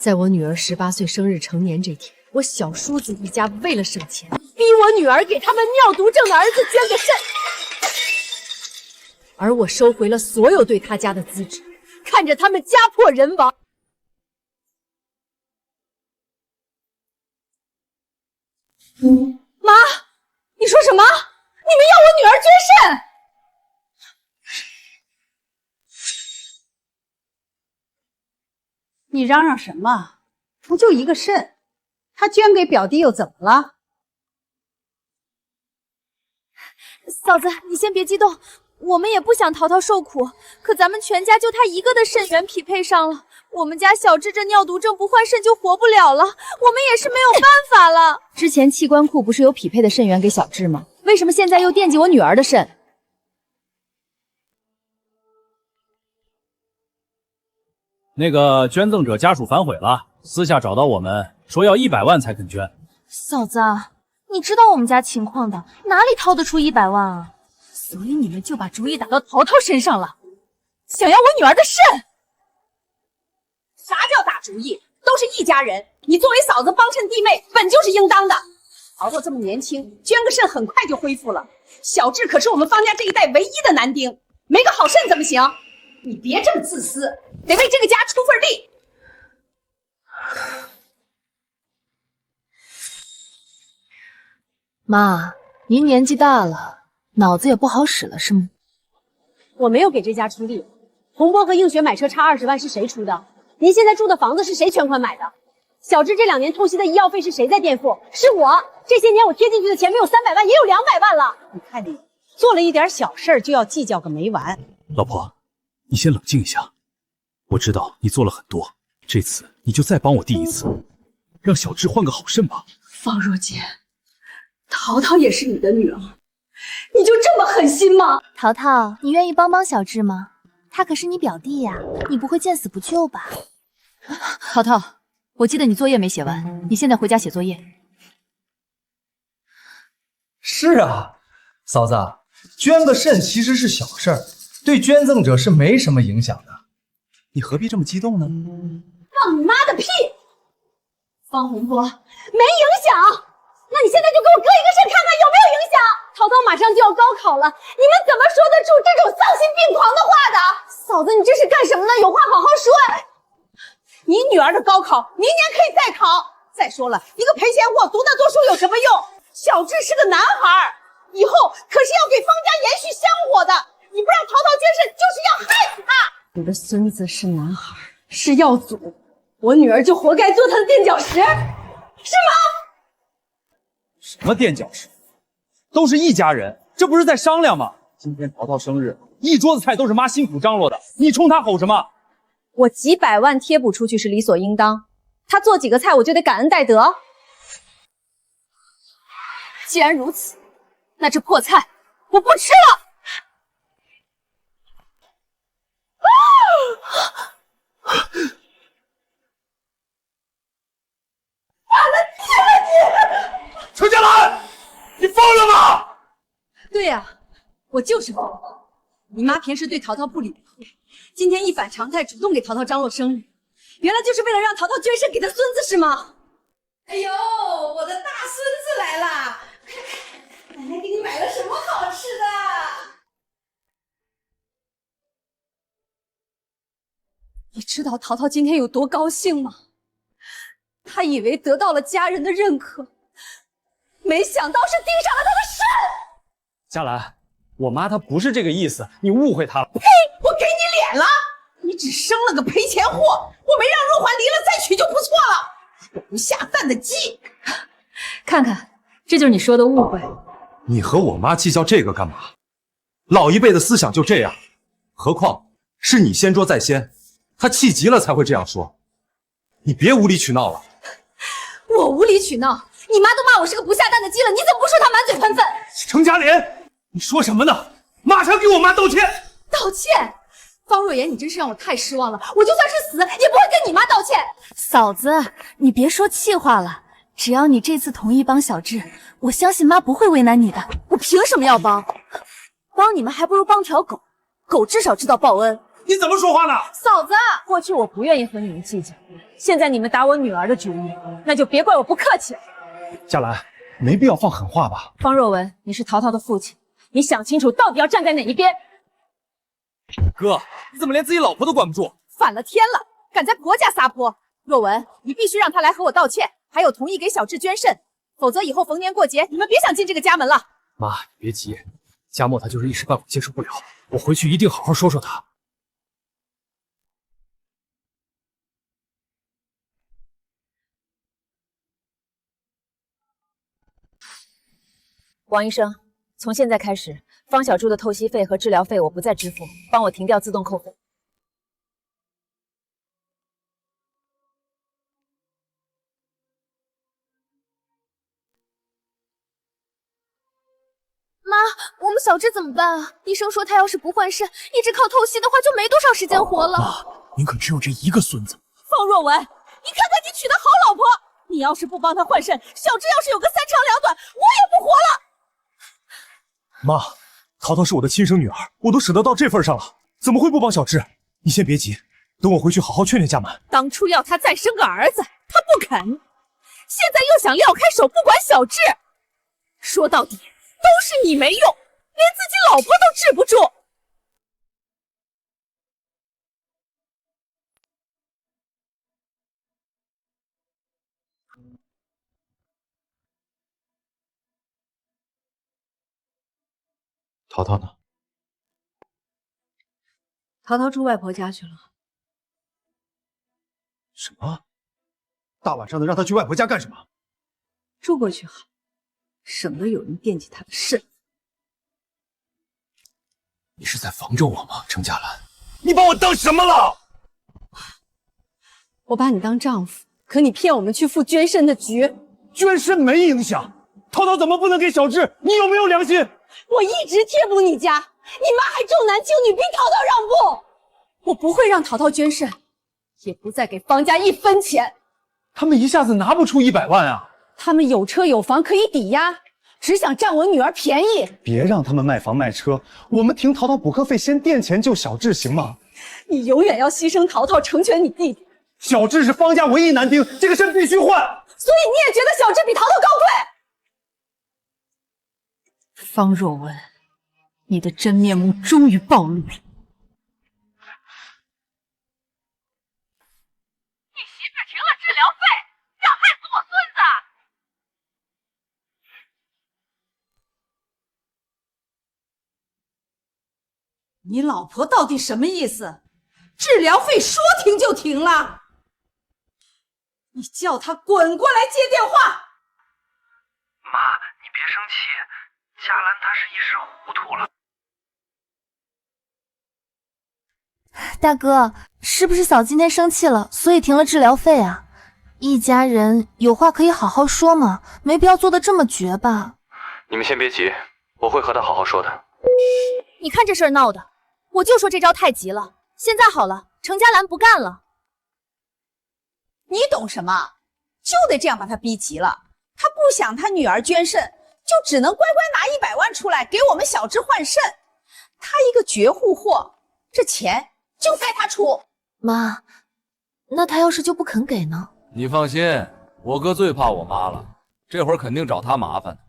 在我女儿18岁生日成年这天，我小叔子一家为了省钱，逼我女儿给他们尿毒症的儿子捐个肾，而我收回了所有对他家的资质，看着他们家破人亡。妈，你说什么？你们要我女儿捐肾？你嚷嚷什么？不就一个肾，他捐给表弟又怎么了？嫂子，你先别激动，我们也不想淘淘受苦，可咱们全家就他一个的肾源匹配上了。我们家小智这尿毒症不换肾就活不了了，我们也是没有办法了。之前器官库不是有匹配的肾源给小智吗？为什么现在又惦记我女儿的肾？那个捐赠者家属反悔了，私下找到我们说要100万才肯捐。嫂子，你知道我们家情况的，哪里掏得出100万啊？所以你们就把主意打到淘淘身上了，想要我女儿的肾？啥叫打主意？都是一家人，你作为嫂子帮衬弟妹，本就是应当的。淘淘这么年轻，捐个肾很快就恢复了。小智可是我们方家这一代唯一的男丁，没个好肾怎么行？你别这么自私，得为这个家出份力。妈，您年纪大了，脑子也不好使了是吗？我没有给这家出力，洪波和映雪买车差20万是谁出的？您现在住的房子是谁全款买的？小智这2年透析的医药费是谁在垫付？是我。这些年我贴进去的钱没有300万，也有200万了。你看你做了一点小事就要计较个没完。老婆，你先冷静一下。我知道你做了很多，这次你就再帮我弟一次，让小智换个好肾吧。方若姐，淘淘也是你的女儿，你就这么狠心吗？淘淘，你愿意帮帮小智吗？他可是你表弟呀，你不会见死不救吧？淘淘，我记得你作业没写完，你现在回家写作业。是啊，嫂子，捐个肾其实是小事儿，对捐赠者是没什么影响的。你何必这么激动呢？放你妈的屁！方洪波，没影响。那你现在就给我割一个肾看看有没有影响？淘淘马上就要高考了，你们怎么说得出这种丧心病狂的话的？嫂子，你这是干什么呢？有话好好说。你女儿的高考明年可以再考。再说了，一个赔钱货读那多书有什么用？小智是个男孩，以后可是要给方家延续香火的。你不让淘淘捐肾，就是要害死他。你的孙子是男孩，是耀祖，我女儿就活该做他的垫脚石，是吗？什么垫脚石？都是一家人，这不是在商量吗？今天淘淘生日，一桌子菜都是妈辛苦张罗的，你冲他吼什么？我几百万贴补出去是理所应当，他做几个菜我就得感恩戴德。既然如此，那这破菜我不吃了。程家兰，你疯了吗？对呀，我就是疯了。你妈平时对淘淘不理不会，今天一反常态，主动给淘淘张罗生日，原来就是为了让淘淘捐肾给他孙子是吗？哎呦，我的大孙子来了！奶奶给你买了什么好吃的？你知道淘淘今天有多高兴吗？他以为得到了家人的认可，没想到是盯上了他的肾。佳兰，我妈她不是这个意思，你误会她了。呸！我给你脸了！你只生了个赔钱货，我没让若环离了再娶就不错了。个不下蛋的鸡！看看，这就是你说的误会。你和我妈计较这个干嘛？老一辈的思想就这样，何况是你先说在先，她气急了才会这样说。你别无理取闹了。我无理取闹？你妈都骂我是个不下蛋的鸡了，你怎么不说她满嘴喷粪？程嘉莲，你说什么呢？马上给我妈道歉！道歉？方若言，你真是让我太失望了。我就算是死，也不会跟你妈道歉。嫂子，你别说气话了。只要你这次同意帮小智，我相信妈不会为难你的。我凭什么要帮？帮你们还不如帮条狗，狗至少知道报恩。你怎么说话呢？嫂子，过去我不愿意和你们计较，现在你们打我女儿的主意，那就别怪我不客气了。佳兰，没必要放狠话吧？方若文，你是淘淘的父亲，你想清楚到底要站在哪一边。哥，你怎么连自己老婆都管不住？反了天了，敢在婆家撒泼！若文，你必须让他来和我道歉，还有同意给小智捐肾，否则以后逢年过节你们别想进这个家门了。妈，你别急，佳默他就是一时半会接受不了，我回去一定好好说说他。王医生，从现在开始，方小柱的透析费和治疗费我不再支付，帮我停掉自动扣费。妈，我们小智怎么办啊？医生说他要是不换肾，一直靠透析的话，就没多少时间活了。妈，您可只有这一个孙子。方若文，你看看你娶的好老婆，你要是不帮他换肾，小智要是有个3长2短，我也不活了。妈，淘淘是我的亲生女儿，我都舍得到这份上了，怎么会不帮小智？你先别急，等我回去好好劝劝家门。当初要他再生个儿子，他不肯，现在又想撂开手不管小智，说到底都是你没用，连自己老婆都治不住。淘淘呢？淘淘住外婆家去了。什么？大晚上的让他去外婆家干什么？住过去好，省得有人惦记他的肾。你是在防着我吗，程佳兰？你把我当什么了？我把你当丈夫，可你骗我们去赴捐肾的局。捐肾没影响，淘淘怎么不能给小智？你有没有良心？我一直贴补你家，你妈还重男轻女，逼淘淘让步。我不会让淘淘捐肾，也不再给方家1分钱。他们一下子拿不出100万啊！他们有车有房可以抵押，只想占我女儿便宜。别让他们卖房卖车，我们停淘淘补课费，先垫钱救小智，行吗？你永远要牺牲淘淘，成全你弟弟。小智是方家唯一男丁，这个肾必须换。所以你也觉得小智比淘淘高贵？方若文，你的真面目终于暴露了。你媳妇停了治疗费，想害死我孙子！你老婆到底什么意思？治疗费说停就停了？你叫她滚过来接电话！妈，你别生气，佳兰她是一时糊涂了。大哥，是不是嫂今天生气了，所以停了治疗费啊？一家人有话可以好好说嘛，没必要做得这么绝吧？你们先别急，我会和她好好说的。你看这事儿闹的，我就说这招太急了。现在好了，程佳兰不干了。你懂什么？就得这样把他逼急了。他不想他女儿捐肾，就只能乖乖拿100万出来给我们小智换肾。他一个绝户货，这钱就该他出。妈，那他要是就不肯给呢？你放心，我哥最怕我妈了，这会儿肯定找他麻烦的。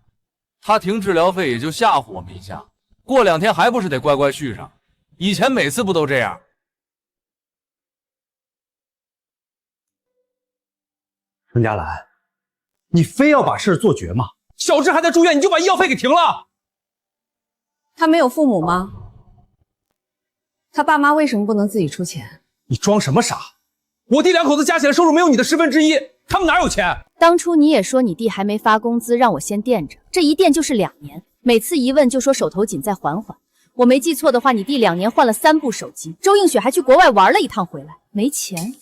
他停治疗费也就吓唬我们一下，过2天还不是得乖乖续上？以前每次不都这样？程佳兰，你非要把事儿做绝吗？小智还在住院，你就把医药费给停了？他没有父母吗？他爸妈为什么不能自己出钱？你装什么傻？我弟2口子加起来收入没有你的1/10，他们哪有钱？当初你也说你弟还没发工资，让我先垫着，这一垫就是2年，每次一问就说手头紧，再缓缓。我没记错的话，你弟2年换了3部手机，周映雪还去国外玩了一趟回来，没钱。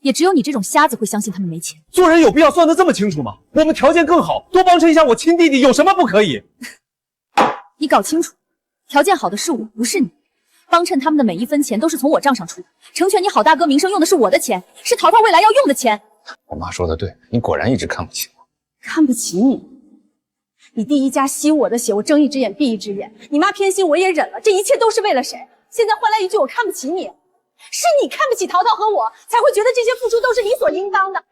也只有你这种瞎子会相信他们没钱。做人有必要算得这么清楚吗？我们条件更好，多帮衬一下我亲弟弟，有什么不可以？你搞清楚，条件好的是我，不是你。帮衬他们的每1分钱都是从我账上出，成全你好大哥名声用的是我的钱，是淘淘未来要用的钱。我妈说的对，你果然一直看不起我。看不起你？你弟一家吸我的血，我睁一只眼闭一只眼。你妈偏心我也忍了，这一切都是为了谁？现在换来一句我看不起你，是你看不起淘淘和我，才会觉得这些付出都是理所应当的。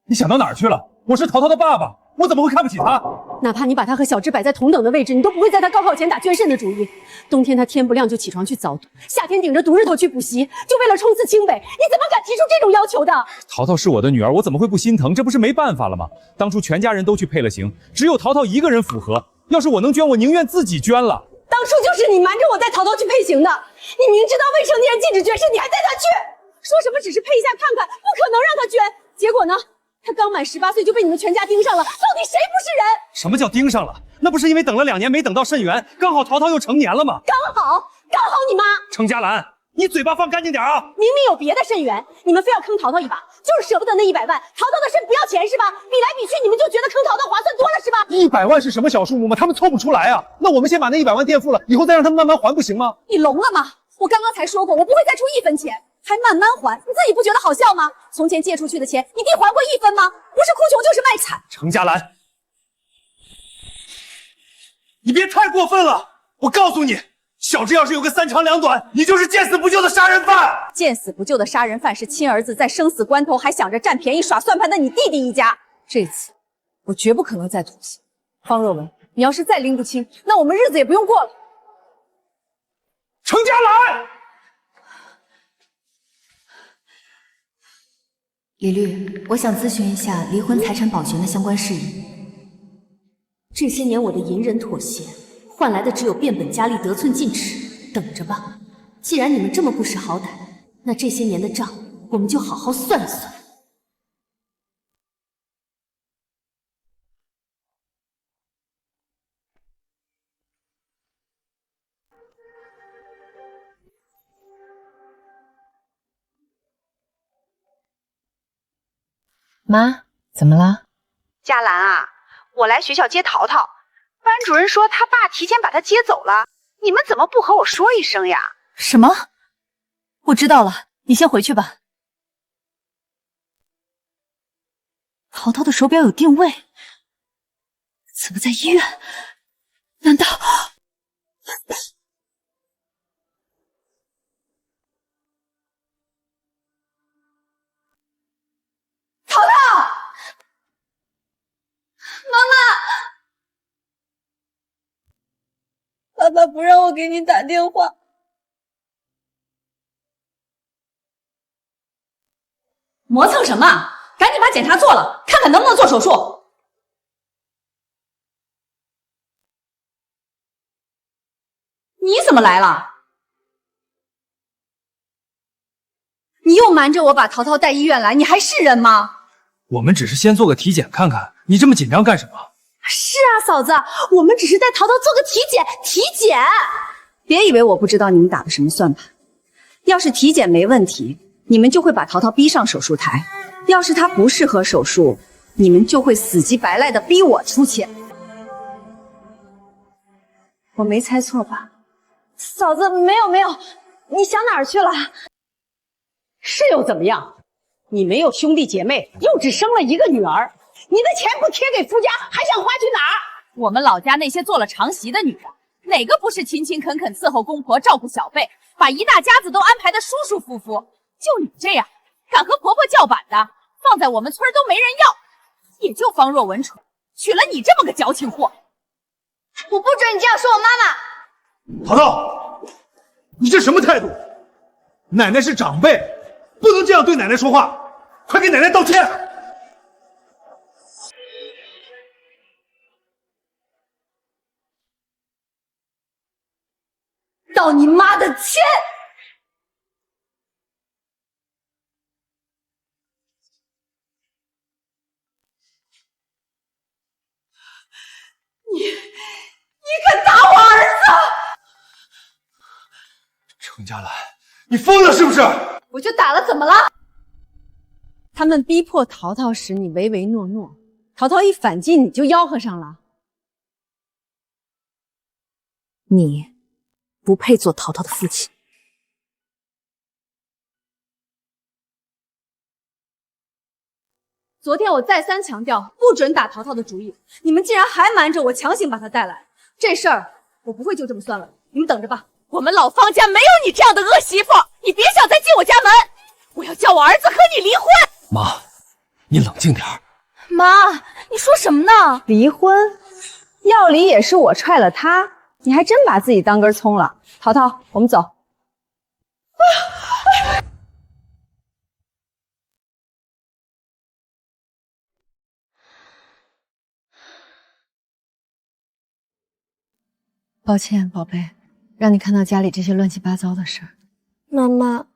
你想到哪儿去了？我是淘淘的爸爸，我怎么会看不起他？哪怕你把他和小智摆在同等的位置，你都不会在他高考前打捐肾的主意。冬天他天不亮就起床去早读，夏天顶着毒日头去补习，就为了冲刺清北。你怎么敢提出这种要求的？淘淘是我的女儿，我怎么会不心疼？这不是没办法了吗？当初全家人都去配了型，只有淘淘一个人符合。要是我能捐，我宁愿自己捐了。当初就是你瞒着我带淘淘去配型的，你明知道未成年人禁止捐肾，你还带他去，说什么只是配一下看看，不可能让他捐。结果呢？他刚满18岁就被你们全家盯上了，到底谁不是人？什么叫盯上了？那不是因为等了2年没等到肾源，刚好淘淘又成年了吗？刚好你妈！程佳兰，你嘴巴放干净点啊！明明有别的肾源，你们非要坑淘淘一把，就是舍不得那100万。淘淘的肾不要钱是吧？比来比去，你们就觉得坑淘淘划算多了是吧？100万是什么小数目吗？他们凑不出来啊！那我们先把那100万垫付了，以后再让他们慢慢还不行吗？你聋了吗？我刚刚才说过，我不会再出1分钱。还慢慢还，你自己不觉得好笑吗？从前借出去的钱，你弟还过1分吗？不是哭穷就是卖惨。程佳兰，你别太过分了！我告诉你，小智要是有个3长2短，你就是见死不救的杀人犯！见死不救的杀人犯是亲儿子在生死关头还想着占便宜耍算盘的你弟弟一家。这次我绝不可能再妥协。方若文，你要是再拎不清，那我们日子也不用过了。程佳兰。李律，我想咨询一下离婚财产保全的相关事宜。这些年我的隐忍妥协，换来的只有变本加厉、得寸进尺。等着吧，既然你们这么不识好歹，那这些年的账我们就好好算一算。妈，怎么了？佳兰啊，我来学校接淘淘，班主任说他爸提前把他接走了，你们怎么不和我说一声呀？什么？我知道了，你先回去吧。淘淘的手表有定位，怎么在医院？难道……淘淘，妈妈，爸爸不让我给你打电话。磨蹭什么？赶紧把检查做了，看看能不能做手术。你怎么来了？你又瞒着我把淘淘带医院来，你还是人吗？我们只是先做个体检看看，你这么紧张干什么？是啊，嫂子，我们只是带淘淘做个体检。别以为我不知道你们打的什么算盘。要是体检没问题，你们就会把淘淘逼上手术台；要是他不适合手术，你们就会死乞白赖的逼我出钱。我没猜错吧？嫂子，没有，你想哪儿去了？是又怎么样？你没有兄弟姐妹，又只生了一个女儿，你的钱不贴给夫家，还想花去哪儿？我们老家那些做了长媳的女人，哪个不是勤勤恳恳伺候公婆、照顾小辈，把一大家子都安排得舒舒服服？就你这样，敢和婆婆叫板的，放在我们村都没人要。也就方若文蠢，娶了你这么个矫情货。我不准你这样说我妈妈。淘淘，你这什么态度？奶奶是长辈，不能这样对奶奶说话，快给奶奶道歉！道你妈的歉！你敢打我儿子！程佳兰，你疯了是不是？我就打了，怎么了？他们逼迫淘淘时，你唯唯诺诺；淘淘一反击，你就吆喝上了。你不配做淘淘的父亲。昨天我再三强调，不准打淘淘的主意，你们竟然还瞒着我，强行把她带来。这事儿我不会就这么算了，你们等着吧。我们老方家没有你这样的恶媳妇，你别想再进我家门！我要叫我儿子和你离婚！妈，你冷静点儿。妈，你说什么呢？离婚？要离也是我踹了他，你还真把自己当根葱了。淘淘，我们走。抱歉，宝贝，让你看到家里这些乱七八糟的事儿。妈妈，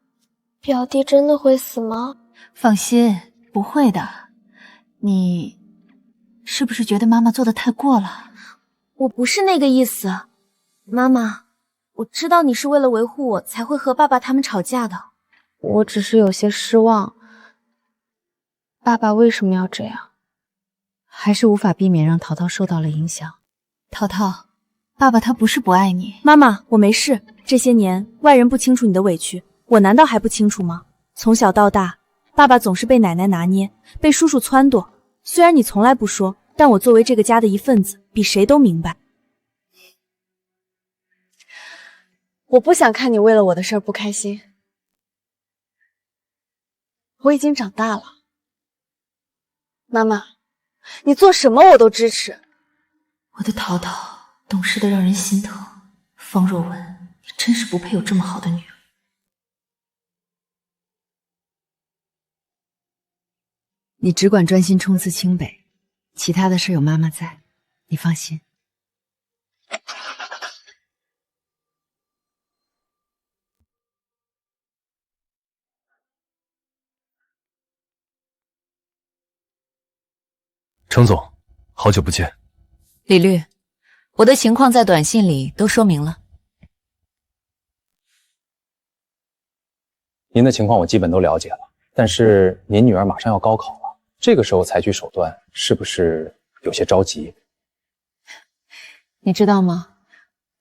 表弟真的会死吗？放心，不会的。你是不是觉得妈妈做的太过了？我不是那个意思，妈妈，我知道你是为了维护我才会和爸爸他们吵架的。我只是有些失望。爸爸为什么要这样？还是无法避免让淘淘受到了影响。淘淘，爸爸他不是不爱你。妈妈，我没事。这些年外人不清楚你的委屈，我难道还不清楚吗？从小到大，爸爸总是被奶奶拿捏，被叔叔撺掇。虽然你从来不说，但我作为这个家的一份子，比谁都明白。我不想看你为了我的事儿不开心。我已经长大了。妈妈，你做什么我都支持。我的淘淘懂事的让人心疼。方若文，你真是不配有这么好的女儿。你只管专心冲刺清北，其他的事有妈妈在，你放心。程总，好久不见。李律，我的情况在短信里都说明了。您的情况我基本都了解了，但是您女儿马上要高考了，这个时候采取手段，是不是有些着急？你知道吗？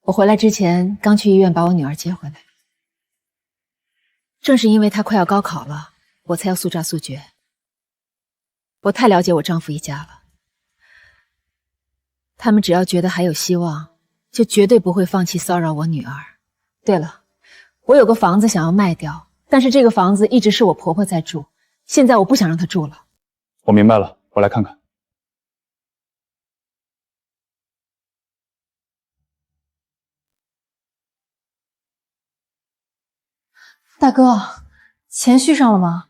我回来之前刚去医院把我女儿接回来。正是因为她快要高考了，我才要速战速决。我太了解我丈夫一家了，他们只要觉得还有希望，就绝对不会放弃骚扰我女儿。对了，我有个房子想要卖掉，但是这个房子一直是我婆婆在住，现在我不想让她住了。我明白了，我来看看。大哥，钱续上了吗？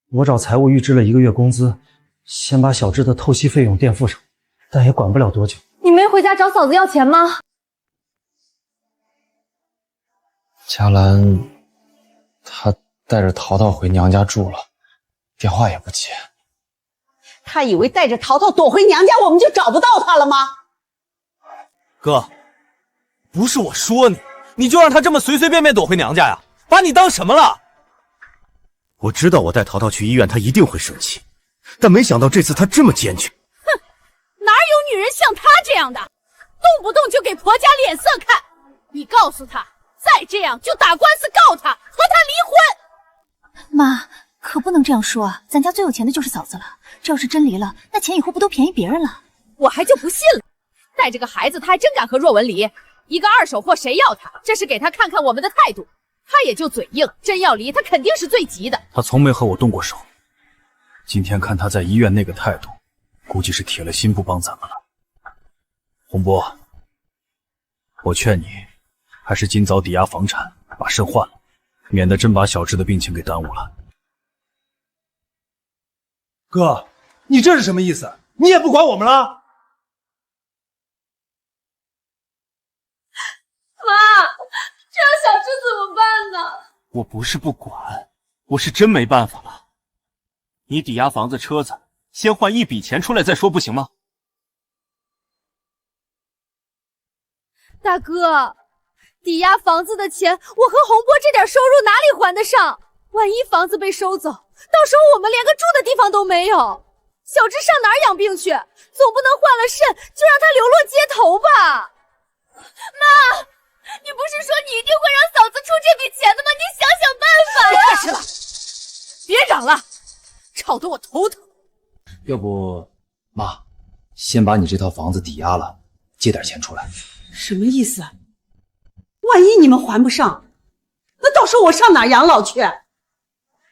我找财务预支了1个月工资，先把小智的透析费用垫付上，但也管不了多久。你没回家找嫂子要钱吗？佳兰，她带着淘淘回娘家住了，电话也不接。他以为带着淘淘躲回娘家，我们就找不到他了吗？哥，不是我说你，你就让他这么随随便便躲回娘家呀？把你当什么了？我知道我带淘淘去医院，她一定会生气，但没想到这次她这么坚决。哼，哪有女人像她这样的，动不动就给婆家脸色看？你告诉她，再这样就打官司告她，和她离婚。妈，可不能这样说啊！咱家最有钱的就是嫂子了，这要是真离了，那钱以后不都便宜别人了？我还就不信了，带着个孩子，他还真敢和若文离？一个二手货谁要他？这是给他看看我们的态度。他也就嘴硬，真要离，他肯定是最急的。他从没和我动过手，今天看他在医院那个态度，估计是铁了心不帮咱们了。洪波，我劝你还是尽早抵押房产，把肾换了，免得真把小智的病情给耽误了。哥，你这是什么意思？你也不管我们了？妈，这样小智怎么办呢？我不是不管，我是真没办法了。你抵押房子、车子，先换一笔钱出来再说，不行吗？大哥，抵押房子的钱，我和洪波这点收入哪里还得上？万一房子被收走，到时候我们连个住的地方都没有。小智上哪儿养病去？总不能换了肾就让他流落街头吧？妈，你不是说你一定会让嫂子出这笔钱的吗？你想想办法呀！别了，别嚷了，吵得我头疼。要不，妈，先把你这套房子抵押了，借点钱出来。什么意思？万一你们还不上，那到时候我上哪儿养老去？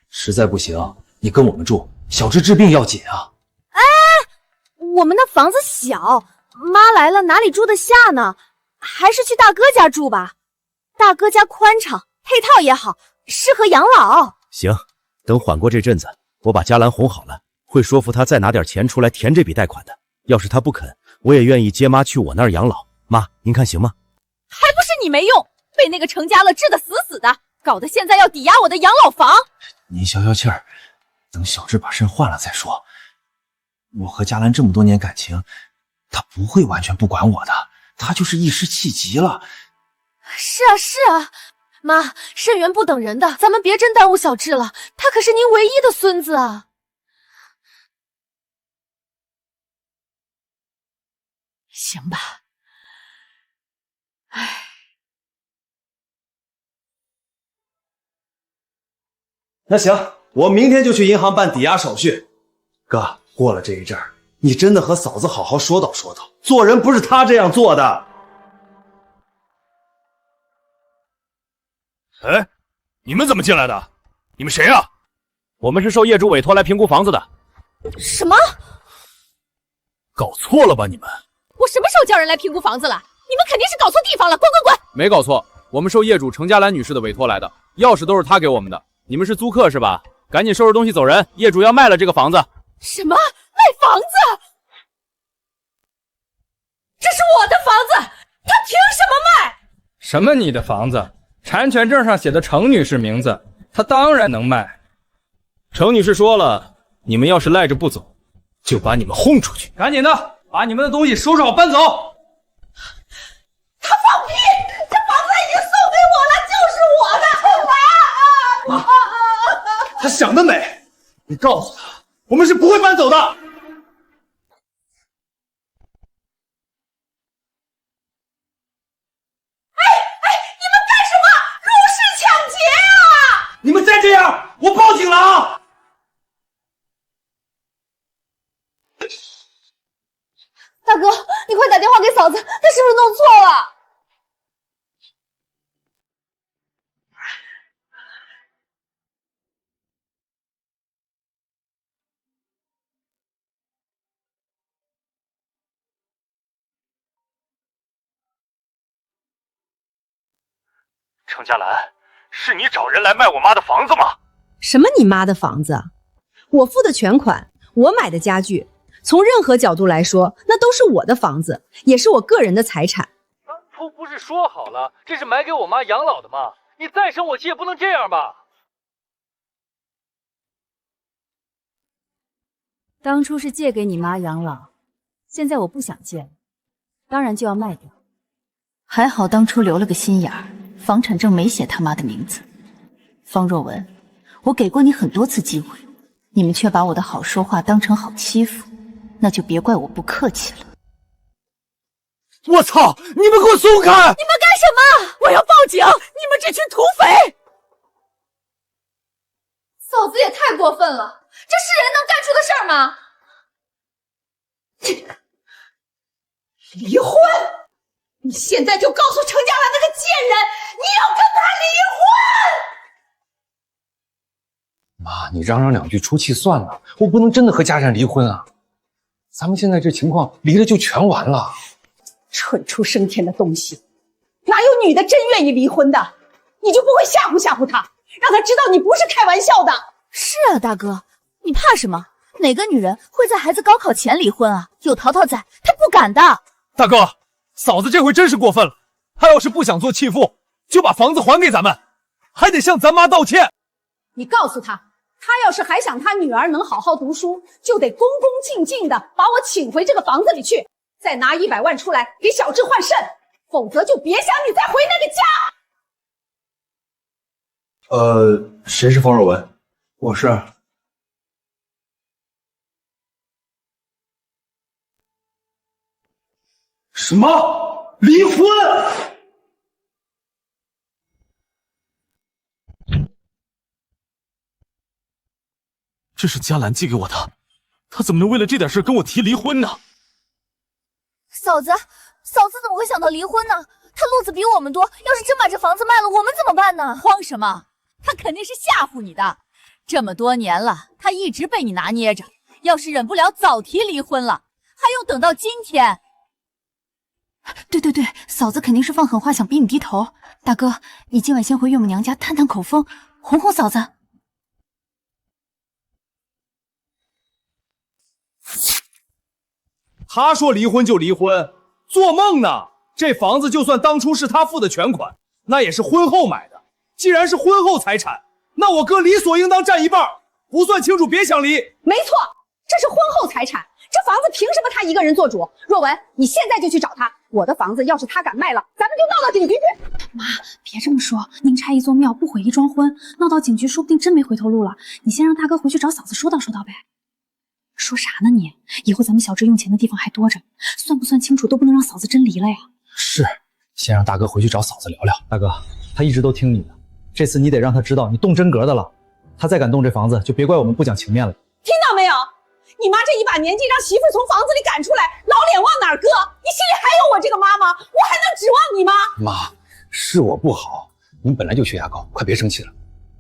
实在不行，你跟我们住，小智治病要紧啊。我们那房子小，妈来了哪里住得下呢？还是去大哥家住吧。大哥家宽敞，配套也好，适合养老。行，等缓过这阵子，我把嘉兰哄好了，会说服她再拿点钱出来填这笔贷款的。要是她不肯，我也愿意接妈去我那儿养老。妈，您看行吗？还不是你没用，被那个程家乐治得死死的，搞得现在要抵押我的养老房。您消消气儿，等小智把肾换了再说。我和嘉兰这么多年感情，她不会完全不管我的，她就是一时气急了。是啊，妈，肾源不等人的，咱们别真耽误小智了，他可是您唯一的孙子啊。行吧。那行，我明天就去银行办抵押手续。哥，过了这一阵儿，你真的和嫂子好好说道说道，做人不是他这样做的。哎，你们怎么进来的？你们谁啊？我们是受业主委托来评估房子的。什么？搞错了吧你们？我什么时候叫人来评估房子了？你们肯定是搞错地方了，滚！没搞错，我们受业主程嘉兰女士的委托来的，钥匙都是她给我们的。你们是租客是吧？赶紧收拾东西走人，业主要卖了这个房子。什么？卖房子？这是我的房子，他凭什么卖？什么你的房子？产权证上写的程女士名字，她当然能卖。程女士说了，你们要是赖着不走，就把你们轰出去。赶紧的，把你们的东西收拾好搬走。他放屁！这房子已经送给我了，就是我的！他想得美！你告诉他，我们是不会搬走的。哎，你们干什么？入室抢劫啊！你们再这样，我报警了啊！大哥，你快打电话给嫂子，她是不是弄错了？程嘉兰，是你找人来卖我妈的房子吗？什么你妈的房子？我付的全款，我买的家具，从任何角度来说，那都是我的房子，也是我个人的财产。当初不是说好了，这是买给我妈养老的吗？你再生我气也不能这样吧？当初是借给你妈养老，现在我不想借了，当然就要卖掉。还好当初留了个心眼儿，房产证没写他妈的名字。方若文，我给过你很多次机会，你们却把我的好说话当成好欺负，那就别怪我不客气了。我操！你们给我松开！你们干什么？我要报警！你们这群土匪！嫂子也太过分了，这是人能干出的事儿吗？离婚！你现在就告诉程嘉兰那个贱人，你要跟他离婚！妈，你嚷嚷两句出气算了，我不能真的和家人离婚啊！咱们现在这情况，离了就全完了。蠢出生天的东西，哪有女的真愿意离婚的？你就不会吓唬吓唬她，让她知道你不是开玩笑的？是啊，大哥，你怕什么？哪个女人会在孩子高考前离婚啊？有淘淘在，她不敢的。大哥，嫂子这回真是过分了，她要是不想做弃妇，就把房子还给咱们，还得向咱妈道歉。你告诉他，他要是还想他女儿能好好读书，就得恭恭敬敬的把我请回这个房子里去，再拿100万出来给小智换肾，否则就别想你再回那个家。谁是方若文？我是。什么？离婚？这是嘉兰寄给我的，她怎么能为了这点事跟我提离婚呢？嫂子怎么会想到离婚呢？他路子比我们多，要是真把这房子卖了，我们怎么办呢？慌什么？他肯定是吓唬你的。这么多年了，他一直被你拿捏着，要是忍不了，早提离婚了，还用等到今天？对，嫂子肯定是放狠话，想逼你低头。大哥，你今晚先回岳母娘家探探口风，哄哄嫂子。他说离婚就离婚，做梦呢！这房子就算当初是他付的全款，那也是婚后买的。既然是婚后财产，那我哥理所应当占一半，不算清楚别想离。没错，这是婚后财产，这房子凭什么他一个人做主？若文，你现在就去找他。我的房子要是他敢卖了，咱们就闹到警局去。妈，别这么说，宁拆一座庙，不毁一桩婚，闹到警局说不定真没回头路了。你先让大哥回去找嫂子说道呗。说啥呢你？以后咱们小智用钱的地方还多着，算不算清楚都不能让嫂子真离了呀。是，先让大哥回去找嫂子聊聊。大哥，他一直都听你的，这次你得让他知道你动真格的了。他再敢动这房子，就别怪我们不讲情面了。听到没有？你妈这一把年纪让媳妇从房子里赶出来，老脸往哪儿搁？你心里还有我这个妈吗？我还能指望你吗？妈，是我不好，您本来就血压高，快别生气了。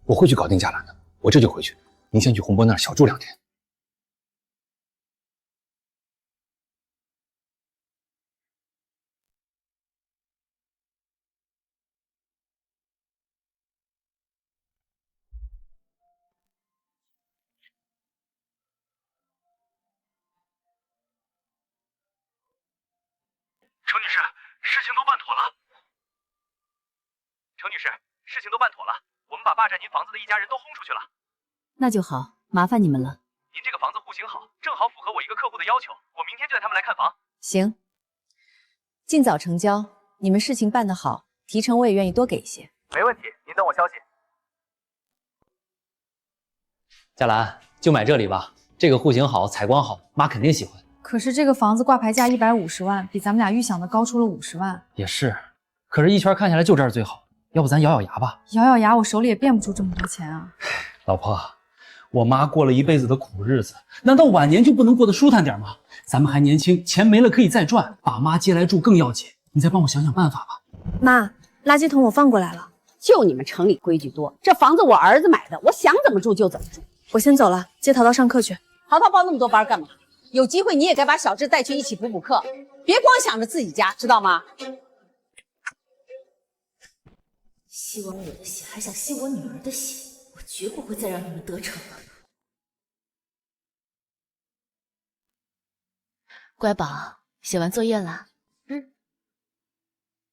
我会去搞定佳兰的，我这就回去。您先去洪波那儿小住2天。程女士，事情都办妥了。程女士，事情都办妥了，我们把霸占您房子的一家人都轰出去了。那就好，麻烦你们了。您这个房子户型好，正好符合我一个客户的要求，我明天就带他们来看房。行，尽早成交。你们事情办得好，提成我也愿意多给一些。没问题，您等我消息。佳兰，就买这里吧，这个户型好，采光好，妈肯定喜欢。可是这个房子挂牌价150万，比咱们俩预想的高出了50万。也是，可是一圈看下来就这儿最好，要不咱咬咬牙吧？咬咬牙，我手里也变不出这么多钱啊。老婆，我妈过了一辈子的苦日子，难道晚年就不能过得舒坦点吗？咱们还年轻，钱没了可以再赚，把妈接来住更要紧。你再帮我想想办法吧。妈，垃圾桶我放过来了。就你们城里规矩多，这房子我儿子买的，我想怎么住就怎么住。我先走了，接淘淘上课去。淘淘报那么多班干嘛？有机会你也该把小智带去一起补课，别光想着自己家，知道吗？吸完我的血，还想吸我女儿的血，我绝不会再让你们得逞了。乖宝，写完作业了？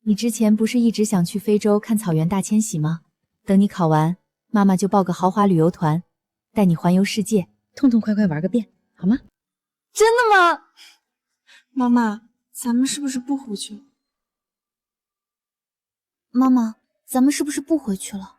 你之前不是一直想去非洲看草原大迁徙吗？等你考完，妈妈就报个豪华旅游团，带你环游世界，痛痛快快玩个遍，好吗？真的吗？妈妈，咱们是不是不回去了？妈妈，咱们是不是不回去了？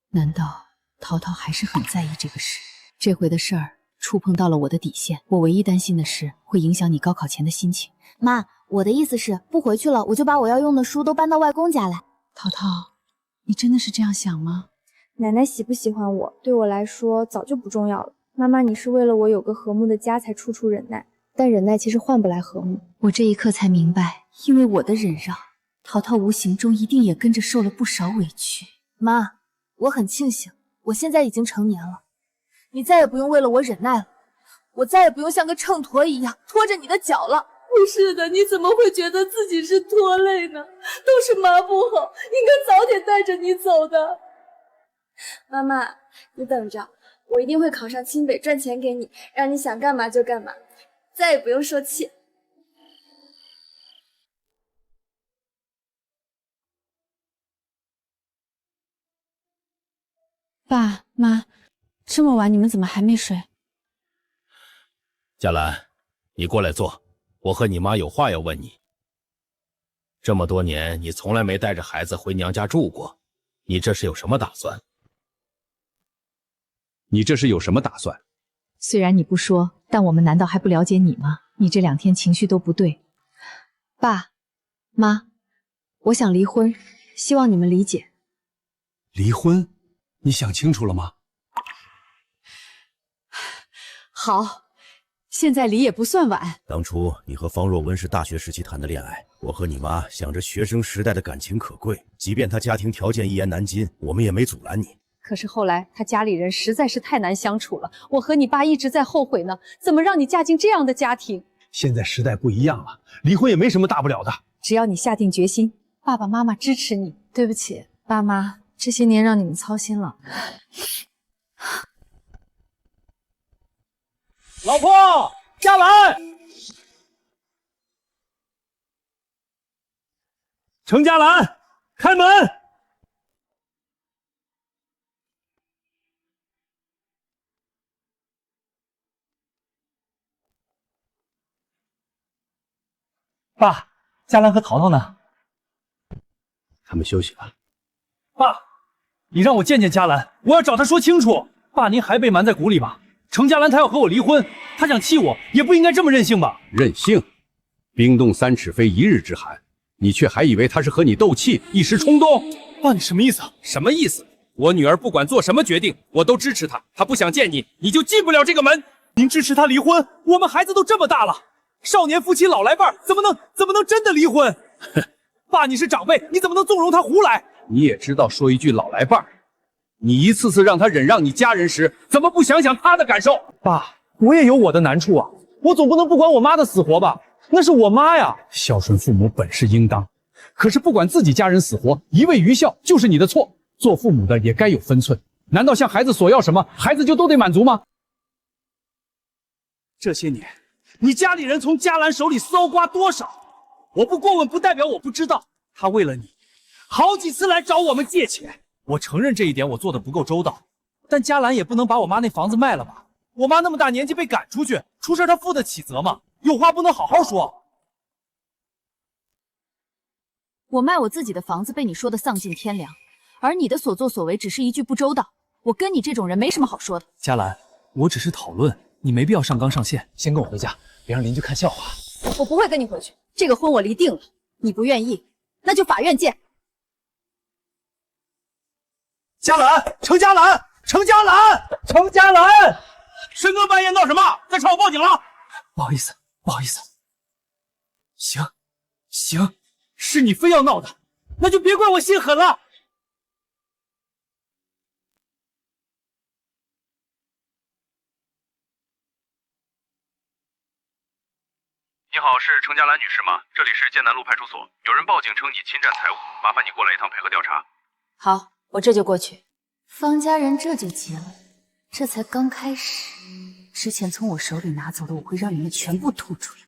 难道淘淘还是很在意这个事？这回的事儿触碰到了我的底线，我唯一担心的是会影响你高考前的心情。妈，我的意思是不回去了，我就把我要用的书都搬到外公家来。淘淘，你真的是这样想吗？奶奶喜不喜欢我，对我来说早就不重要了。妈妈，你是为了我有个和睦的家才处处忍耐，但忍耐其实换不来和睦。我这一刻才明白，因为我的忍让，淘淘无形中一定也跟着受了不少委屈。妈，我很庆幸，我现在已经成年了，你再也不用为了我忍耐了，我再也不用像个秤砣一样拖着你的脚了。不是的，你怎么会觉得自己是拖累呢？都是妈不好，应该早点带着你走的。妈妈，你等着，我一定会考上清北，赚钱给你，让你想干嘛就干嘛，再也不用受气。爸妈，这么晚你们怎么还没睡？佳兰，你过来坐，我和你妈有话要问你。这么多年，你从来没带着孩子回娘家住过，你这是有什么打算？你这是有什么打算？虽然你不说，但我们难道还不了解你吗？你这2天情绪都不对。爸妈，我想离婚，希望你们理解。离婚？你想清楚了吗？好，现在离也不算晚。当初你和方若文是大学时期谈的恋爱，我和你妈想着学生时代的感情可贵，即便她家庭条件一言难尽，我们也没阻拦你。可是后来他家里人实在是太难相处了，我和你爸一直在后悔呢，怎么让你嫁进这样的家庭？现在时代不一样了，离婚也没什么大不了的。只要你下定决心，爸爸妈妈支持你。对不起，爸妈，这些年让你们操心了。老婆，嘉兰，程嘉兰，开门！爸，嘉兰和淘淘呢？他们休息了。爸，你让我见见嘉兰，我要找她说清楚。爸，您还被瞒在鼓里吧？程嘉兰她要和我离婚，她想气我，也不应该这么任性吧？任性？冰冻三尺非一日之寒，你却还以为她是和你斗气，一时冲动？爸，你什么意思？什么意思？我女儿不管做什么决定，我都支持她。她不想见你，你就进不了这个门。您支持她离婚？我们孩子都这么大了。少年夫妻老来伴，怎么能真的离婚？爸，你是长辈，你怎么能纵容他胡来？你也知道说一句老来伴儿，你一次次让他忍让你家人时，怎么不想想他的感受？爸，我也有我的难处啊，我总不能不管我妈的死活吧？那是我妈呀。孝顺父母本是应当，可是不管自己家人死活，一味愚孝就是你的错。做父母的也该有分寸，难道向孩子索要什么，孩子就都得满足吗？这些年，你家里人从嘉兰手里搜刮多少？我不过问不代表我不知道。他为了你，好几次来找我们借钱。我承认这一点我做的不够周到，但嘉兰也不能把我妈那房子卖了吧？我妈那么大年纪被赶出去，出事她负得起责吗？有话不能好好说。我卖我自己的房子被你说的丧尽天良，而你的所作所为只是一句不周到。我跟你这种人没什么好说的。嘉兰，我只是讨论，你没必要上纲上线。先跟我回家，别让邻居看笑话。我不会跟你回去，这个婚我离定了。你不愿意，那就法院见。嘉兰，程嘉兰，程嘉兰，程嘉兰，深更半夜闹什么？再吵我报警了。不好意思，不好意思。行，是你非要闹的，那就别怪我心狠了。你好，是程嘉兰女士吗？这里是剑南路派出所，有人报警称你侵占财物，麻烦你过来一趟配合调查。好，我这就过去。方家人这就急了，这才刚开始，之前从我手里拿走的，我会让你们全部吐出来。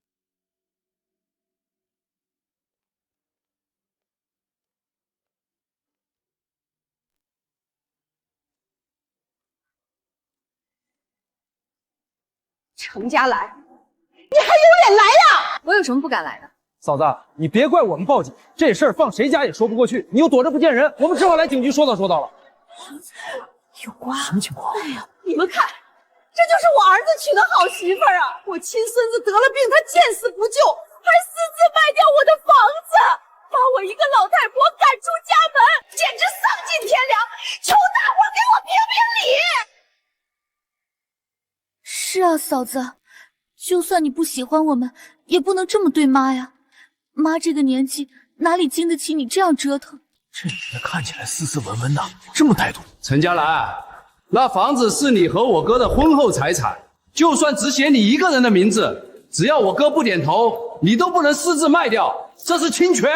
程嘉兰，你还有脸来呀？我有什么不敢来的？嫂子，你别怪我们报警，这事儿放谁家也说不过去。你又躲着不见人，我们只好来警局说道了。有瓜？什么情况？哎呀，你们看，这就是我儿子娶的好媳妇儿啊！我亲孙子得了病，他见死不救，还私自卖掉我的房子，把我一个老太婆赶出家门，简直丧尽天良！求大伙给我评评理！是啊，嫂子，就算你不喜欢我们，也不能这么对妈呀。妈这个年纪哪里经得起你这样折腾？这女的看起来斯斯文文的，这么态度。陈嘉兰，那房子是你和我哥的婚后财产，就算只写你一个人的名字，只要我哥不点头，你都不能私自卖掉，这是侵权，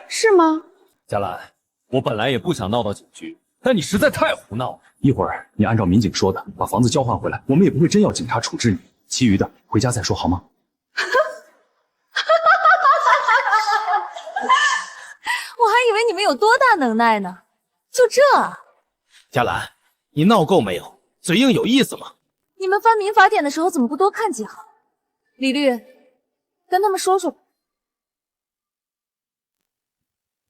是吗？嘉兰，我本来也不想闹到警局，但你实在太胡闹了。一会儿你按照民警说的把房子交换回来，我们也不会真要警察处置你，其余的回家再说好吗？我还以为你们有多大能耐呢，就这？嘉兰，你闹够没有？嘴硬有意思吗？你们翻民法典的时候怎么不多看几行？李律，跟他们说说。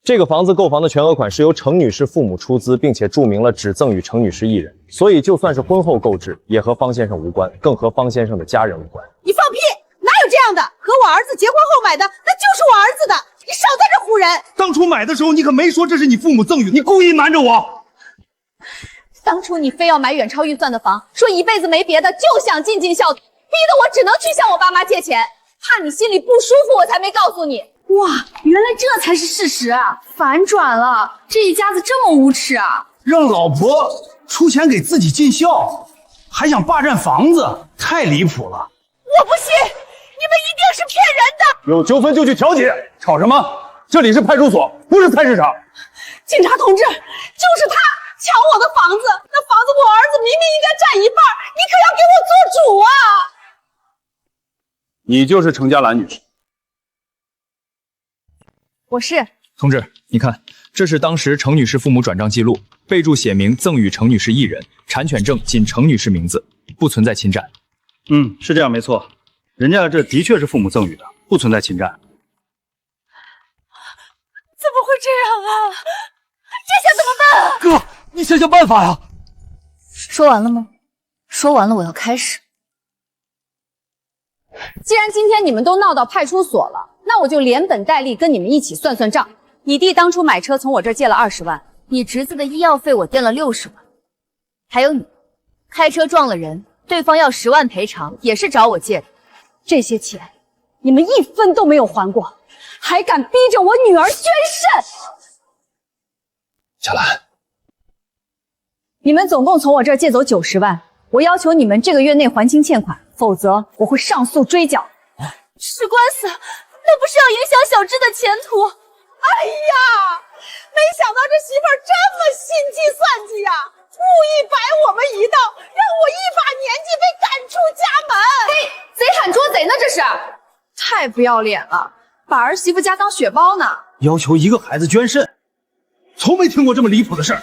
这个房子购房的全额款是由程女士父母出资，并且注明了只赠与程女士一人，所以就算是婚后购置，也和方先生无关，更和方先生的家人无关。你放屁！哪有这样的？和我儿子结婚后买的，那就是我儿子的！你少在这唬人！当初买的时候，你可没说这是你父母赠与，你故意瞒着我。当初你非要买远超预算的房，说一辈子没别的，就想尽尽孝道。得我只能去向我爸妈借钱，怕你心里不舒服，我才没告诉你。哇，原来这才是事实啊！反转了，这一家子这么无耻啊！让老婆出钱给自己尽孝，还想霸占房子，太离谱了！我不信，你们一定是骗人的！有纠纷就去调解，吵什么？这里是派出所，不是菜市场。警察同志，就是他抢我的房子，那房子我儿子明明应该占一半，你可要给我做主啊！你就是程佳兰女士。我是。同志，你看，这是当时程女士父母转账记录，备注写明赠与程女士一人，产权证仅程女士名字，不存在侵占。是这样没错，人家这的确是父母赠与的，不存在侵占。怎么会这样啊？这下怎么办啊？哥，你想想办法呀！说完了吗？说完了，我要开始。既然今天你们都闹到派出所了，那我就连本带利跟你们一起算算账。你弟当初买车从我这儿借了20万，你侄子的医药费我垫了60万，还有你开车撞了人，对方要10万赔偿，也是找我借的。这些钱你们一分都没有还过，还敢逼着我女儿捐肾！佳兰，你们总共从我这儿借走90万，我要求你们这个月内还清欠款，否则我会上诉追缴。是官司，那不是要影响小智的前途？哎呀，没想到这媳妇儿这么心计算计呀，故意摆我们一道，让我一把年纪被赶出家门。嘿，贼喊捉贼呢，这是太不要脸了，把儿媳妇家当血包呢。要求一个孩子捐肾，从没听过这么离谱的事儿。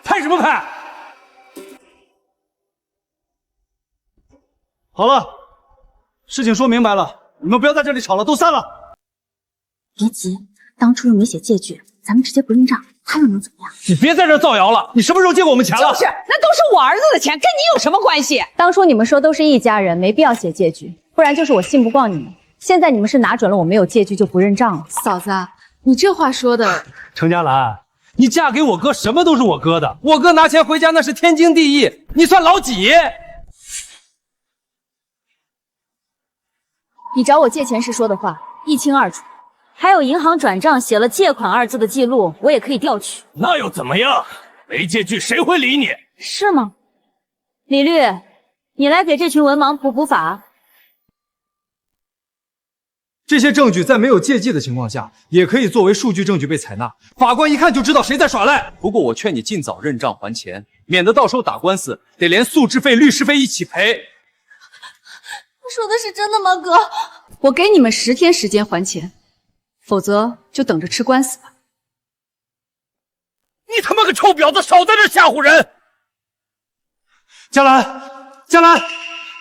拍什么拍？好了，事情说明白了，你们不要在这里吵了，都散了。别急，当初又没写借据，咱们直接不认账，他又能怎么样？你别在这造谣了，你什么时候借过我们钱了？就是，那都是我儿子的钱，跟你有什么关系？当初你们说都是一家人，没必要写借据，不然就是我信不过你们。现在你们是拿准了我没有借据就不认账了。嫂子，你这话说的……程佳兰，你嫁给我哥，什么都是我哥的，我哥拿钱回家那是天经地义，你算老几？你找我借钱时说的话一清二楚，还有银行转账写了借款2字的记录，我也可以调取。那又怎么样？没借据谁会理你？是吗？李律，你来给这群文盲普法。这些证据在没有借记的情况下，也可以作为数据证据被采纳。法官一看就知道谁在耍赖。不过我劝你尽早认账还钱，免得到时候打官司得连诉质费、律师费一起赔。说的是真的吗，哥？我给你们10天时间还钱，否则就等着吃官司吧。你他妈个臭婊子，少在这吓唬人！佳兰，佳兰，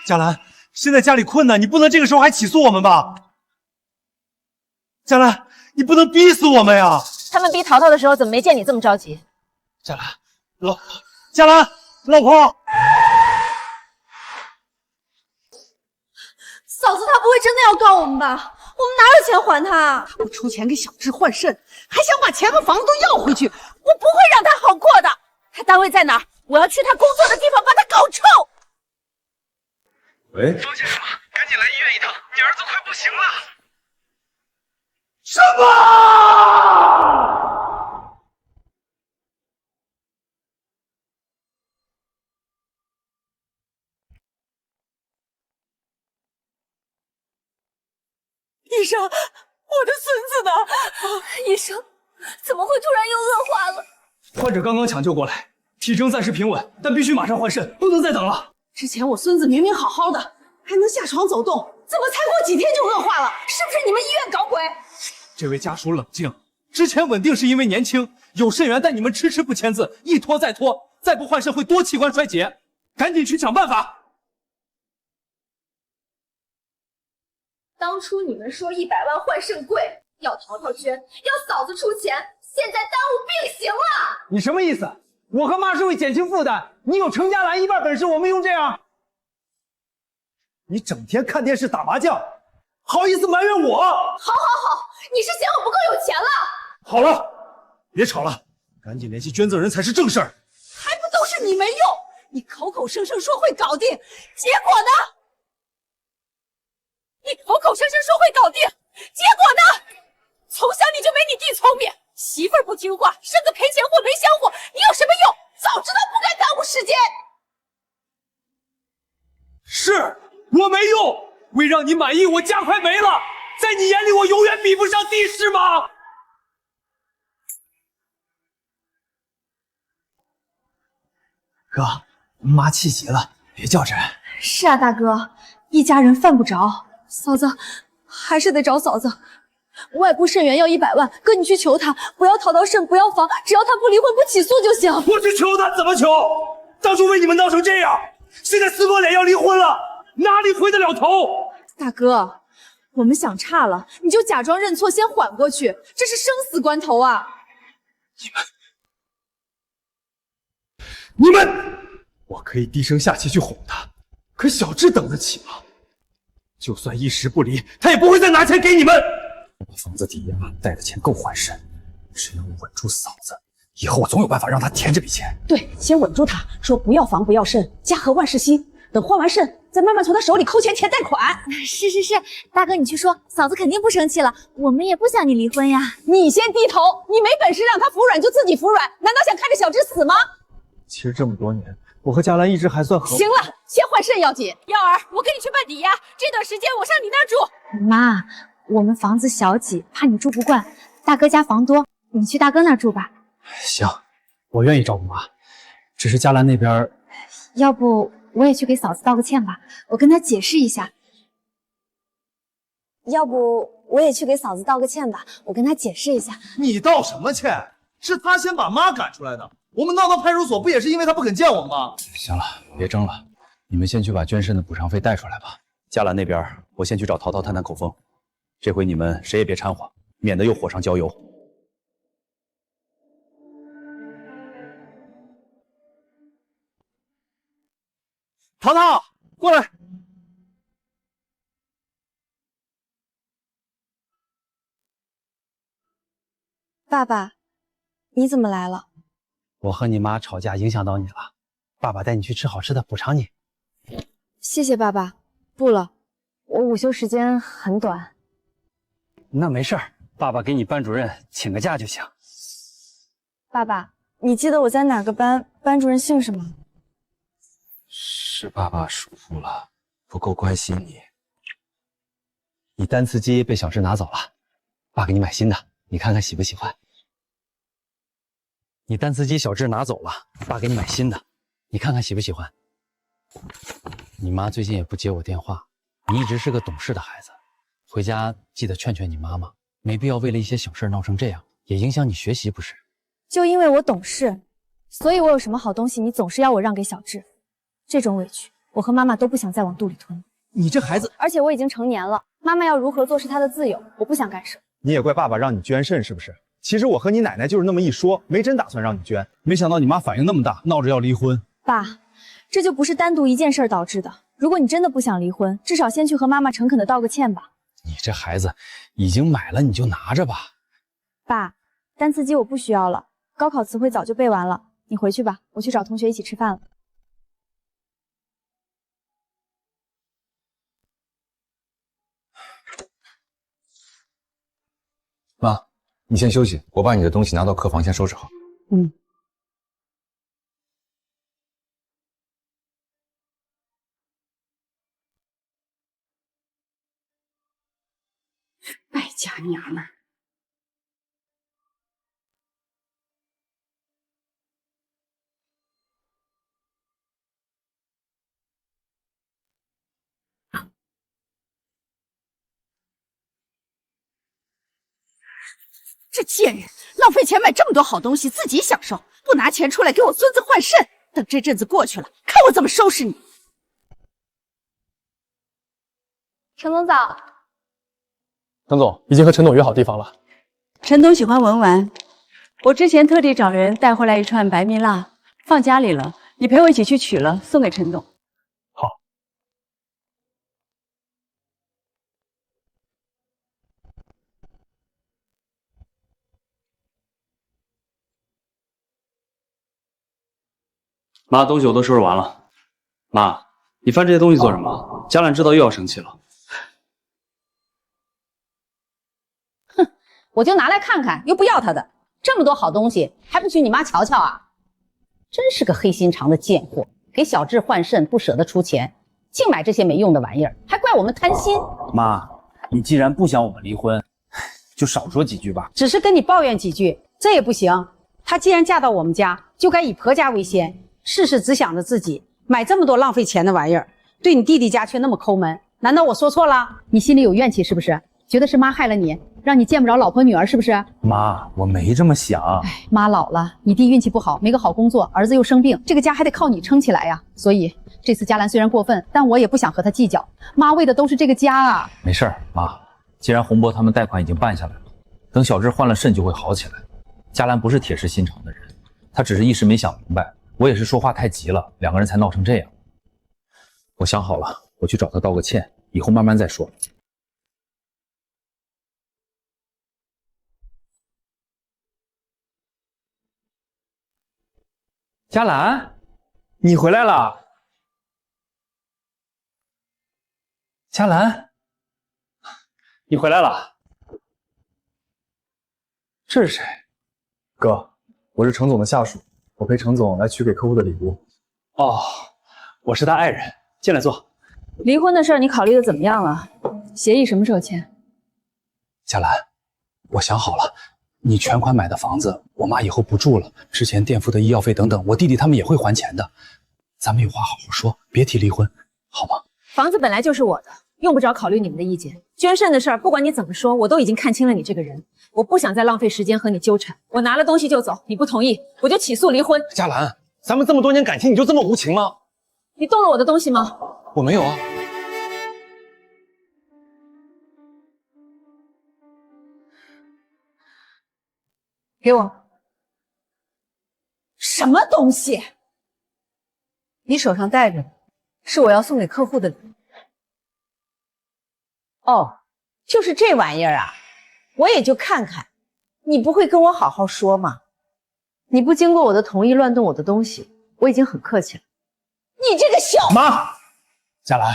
佳兰，现在家里困难，你不能这个时候还起诉我们吧？佳兰，你不能逼死我们呀！他们逼淘淘的时候，怎么没见你这么着急？佳兰，佳兰，老婆。嫂子，他不会真的要告我们吧？我们哪有钱还他？我出钱给小智换肾，还想把钱和房子都要回去，我不会让他好过的。他单位在哪儿？我要去他工作的地方把他搞臭。喂，方先生，赶紧来医院一趟，你儿子快不行了。什么？医生，我的孙子呢？医生，怎么会突然又恶化了？患者刚刚抢救过来，体征暂时平稳，但必须马上换肾，不能再等了。之前我孙子明明好好的，还能下床走动，怎么才过几天就恶化了？是不是你们医院搞鬼？这位家属冷静，之前稳定是因为年轻有肾源，但你们迟迟不签字，一拖再拖，再不换肾会多器官衰竭，赶紧去想办法。当初你们说100万换肾贵，要淘淘捐，要嫂子出钱，现在耽误并行了。你什么意思？我和妈是为减轻负担，你有程佳兰一半本事，我们用这样？你整天看电视打麻将，好意思埋怨我？好，你是嫌我不够有钱了？好了，别吵了，赶紧联系捐赠人才是正事儿。还不都是你没用！你口口声声说会搞定，结果呢？你口口声声说会搞定，结果呢？从小你就没你弟聪明，媳妇儿不听话，生个赔钱货没香火，你有什么用？早知道不该耽误时间。是我没用，为让你满意，我家快没了。在你眼里，我永远比不上弟，是吗？哥，妈气急了，别较真。是啊，大哥，一家人犯不着。嫂子，还是得找嫂子。外部肾源要100万，哥你去求他，不要讨到肾，不要房，只要他不离婚不起诉就行。我去求他怎么求？当初为你们闹成这样，现在撕破脸要离婚了，哪里回得了头？大哥，我们想差了，你就假装认错，先缓过去，这是生死关头啊！你们，我可以低声下气去哄他，可小智等得起吗？就算一时不离，他也不会再拿钱给你们。把房子抵押，贷的钱够还肾，只能稳住嫂子，以后我总有办法让她填这笔钱。对，先稳住他，说不要房不要肾，家和万事兴。等换完肾，再慢慢从他手里抠钱填贷款。是，大哥你去说，嫂子肯定不生气了。我们也不想你离婚呀。你先低头，你没本事让他服软就自己服软，难道想看着小智死吗？其实这么多年，我和佳兰一直还算和。行了，先换肾要紧。耀儿，我跟你去办抵押，这段时间我上你那儿住。妈，我们房子小挤，怕你住不惯。大哥家房多，你去大哥那儿住吧。行，我愿意照顾妈，只是佳兰那边……要不我也去给嫂子道个歉吧，我跟她解释一下。要不我也去给嫂子道个歉吧，我跟她解释一下。你道什么歉？是他先把妈赶出来的。我们闹到派出所，不也是因为他不肯见我们吗？行了，别争了，你们先去把捐肾的补偿费带出来吧。佳兰那边，我先去找陶陶谈谈口风。这回你们谁也别掺和，免得又火上浇油。陶陶，过来。爸爸，你怎么来了？我和你妈吵架影响到你了，爸爸带你去吃好吃的补偿你。谢谢爸爸。不了，我午休时间很短。那没事儿，爸爸给你班主任请个假就行。爸爸，你记得我在哪个班，班主任姓什么？是爸爸疏忽了，不够关心你。你单词机被小智拿走了，爸给你买新的，你看看喜不喜欢？你单词机小智拿走了，爸给你买新的，你看看喜不喜欢？你妈最近也不接我电话，你一直是个懂事的孩子，回家记得劝劝你妈妈，没必要为了一些小事闹成这样，也影响你学习不是？就因为我懂事，所以我有什么好东西，你总是要我让给小智。这种委屈，我和妈妈都不想再往肚里吞。你这孩子，而且我已经成年了，妈妈要如何做是她的自由，我不想干涉。你也怪爸爸让你捐肾是不是？其实我和你奶奶就是那么一说，没真打算让你捐。没想到你妈反应那么大，闹着要离婚。爸，这就不是单独一件事导致的。如果你真的不想离婚，至少先去和妈妈诚恳的道个歉吧。你这孩子已经买了，你就拿着吧。爸，单词机我不需要了，高考词汇早就背完了，你回去吧，我去找同学一起吃饭了。妈，你先休息，我把你的东西拿到客房先收拾好。嗯。败家娘们儿。这贱人浪费钱买这么多好东西，自己享受，不拿钱出来给我孙子换肾。等这阵子过去了，看我怎么收拾你！陈总早。陈总已经和陈总约好地方了。陈总喜欢文玩，我之前特地找人带回来一串白蜜蜡，放家里了，你陪我一起去取了，送给陈总。好。妈，东西我都收拾完了。妈，你翻这些东西做什么？佳兰知道又要生气了。哼，我就拿来看看，又不要她的。这么多好东西，还不许你妈瞧瞧啊？真是个黑心肠的贱货，给小智换肾不舍得出钱，净买这些没用的玩意儿，还怪我们贪心。妈，你既然不想我们离婚，就少说几句吧。只是跟你抱怨几句，这也不行。她既然嫁到我们家，就该以婆家为先，事事只想着自己，买这么多浪费钱的玩意儿，对你弟弟家却那么抠门。难道我说错了？你心里有怨气是不是？觉得是妈害了你，让你见不着老婆女儿是不是？妈，我没这么想。哎，妈老了，你弟运气不好，没个好工作，儿子又生病，这个家还得靠你撑起来呀。所以这次佳兰虽然过分，但我也不想和她计较。妈为的都是这个家啊。没事儿，妈，既然洪博他们贷款已经办下来了，等小智换了肾就会好起来。佳兰不是铁石心肠的人，她只是一时没想明白，我也是说话太急了，两个人才闹成这样。我想好了，我去找她道个歉，以后慢慢再说。佳兰，你回来了。佳兰，你回来了。这是谁？哥，我是程总的下属，我陪程总来取给客户的礼物。哦，我是他爱人，进来坐。离婚的事儿你考虑的怎么样了？协议什么时候签？佳兰，我想好了，你全款买的房子，我妈以后不住了，之前垫付的医药费等等，我弟弟他们也会还钱的。咱们有话好好说，别提离婚，好吗？房子本来就是我的，用不着考虑你们的意见。捐肾的事儿，不管你怎么说，我都已经看清了你这个人，我不想再浪费时间和你纠缠。我拿了东西就走，你不同意，我就起诉离婚。佳兰，咱们这么多年感情，你就这么无情吗？你动了我的东西吗？我没有啊。给我。什么东西？你手上戴着的，是我要送给客户的礼物。哦，就是这玩意儿啊，我也就看看，你不会跟我好好说吗？你不经过我的同意乱动我的东西，我已经很客气了。你这个小妈，佳兰，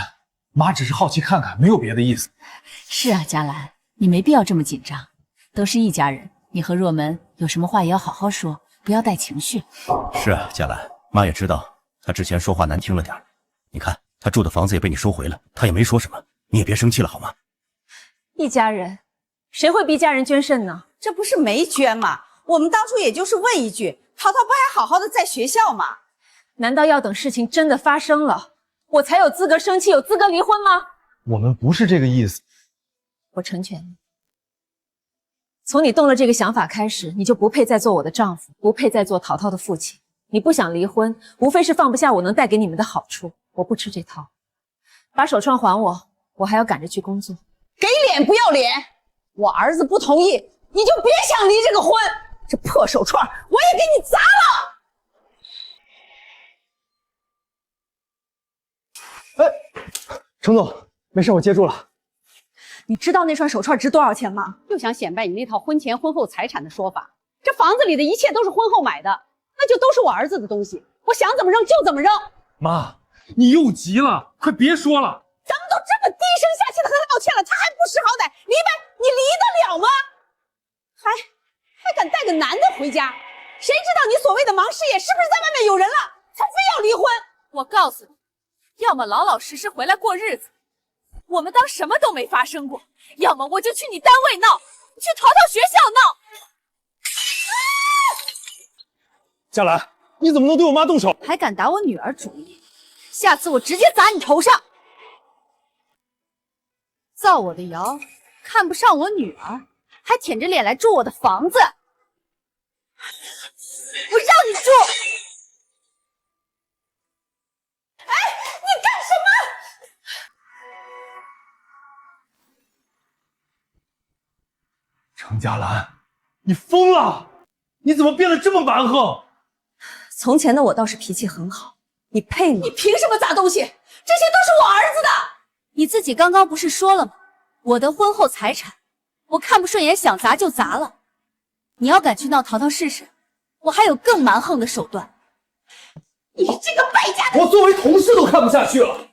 妈只是好奇看看，没有别的意思。是啊，佳兰，你没必要这么紧张，都是一家人，你和若门有什么话也要好好说，不要带情绪。是啊，佳兰，妈也知道他之前说话难听了点，你看他住的房子也被你收回了，他也没说什么，你也别生气了好吗？一家人，谁会逼家人捐肾呢？这不是没捐吗？我们当初也就是问一句，淘淘不还好好的在学校吗？难道要等事情真的发生了，我才有资格生气，有资格离婚吗？我们不是这个意思。我成全你。从你动了这个想法开始，你就不配再做我的丈夫，不配再做淘淘的父亲。你不想离婚，无非是放不下我能带给你们的好处。我不吃这套，把手串还我，我还要赶着去工作。给脸不要脸！我儿子不同意，你就别想离这个婚。这破手串我也给你砸了！程总，没事，我接住了。你知道那双手串值多少钱吗？又想显摆你那套婚前婚后财产的说法。这房子里的一切都是婚后买的，那就都是我儿子的东西，我想怎么扔就怎么扔。妈，你又急了，快别说了。咱们都这么低声下气的和他道歉了，他还不识好歹，离呗，你离得了吗？还敢带个男的回家？谁知道你所谓的忙事业是不是在外面有人了，才非要离婚？我告诉你，要么老老实实回来过日子，我们当什么都没发生过；要么我就去你单位闹，去淘淘学校闹。佳兰，你怎么能对我妈动手？还敢打我女儿主意？下次我直接砸你头上！造我的谣，看不上我女儿，还舔着脸来住我的房子，我让你住！哎，你干什么？程佳兰，你疯了！你怎么变得这么蛮横？从前的我倒是脾气很好，你配吗？你凭什么砸东西？这些都是我儿子的。你自己刚刚不是说了吗？我的婚后财产，我看不顺眼，想砸就砸了。你要敢去闹淘淘试试，我还有更蛮横的手段。你这个败家的！我作为同事都看不下去了。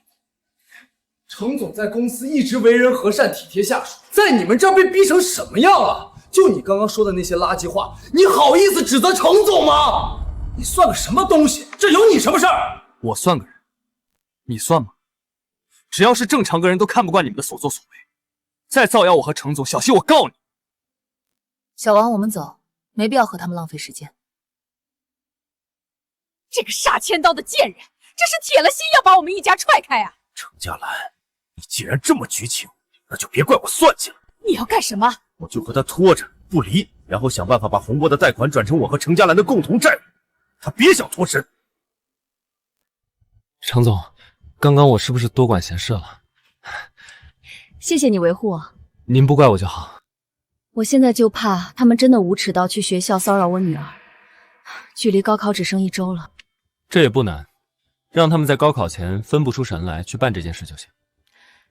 程总在公司一直为人和善、体贴下属，在你们这儿被逼成什么样了？就你刚刚说的那些垃圾话，你好意思指责程总吗？你算个什么东西？这有你什么事儿？我算个人，你算吗？只要是正常个人都看不惯你们的所作所为，再造谣我和程总，小心我告你！小王，我们走，没必要和他们浪费时间。这个杀千刀的贱人，这是铁了心要把我们一家踹开啊！程家兰，你既然这么绝情，那就别怪我算计了。你要干什么？我就和他拖着不离，然后想办法把洪波的贷款转成我和程家兰的共同债务，他别想脱身。程总，刚刚我是不是多管闲事了？谢谢你维护我，您不怪我就好。我现在就怕他们真的无耻到去学校骚扰我女儿。距离高考只剩1周了，这也不难，让他们在高考前分不出神来去办这件事就行。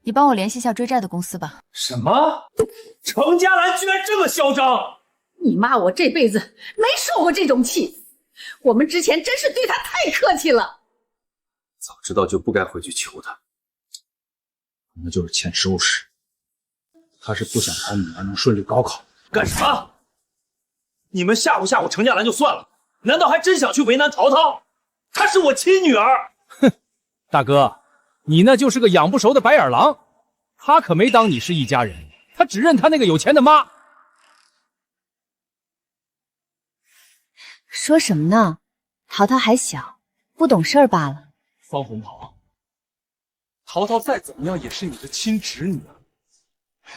你帮我联系一下追债的公司吧。什么？程家兰居然这么嚣张！你妈我这辈子没受过这种气，我们之前真是对她太客气了。早知道就不该回去求他，可能就是欠收拾。他是不想他女儿能顺利高考。干什么？你们吓唬吓唬程家兰就算了，难道还真想去为难陶陶？她是我亲女儿。哼，大哥，你那就是个养不熟的白眼狼，他可没当你是一家人，他只认他那个有钱的妈。说什么呢？陶陶还小，不懂事儿罢了。方洪涛，陶陶再怎么样也是你的亲侄女啊！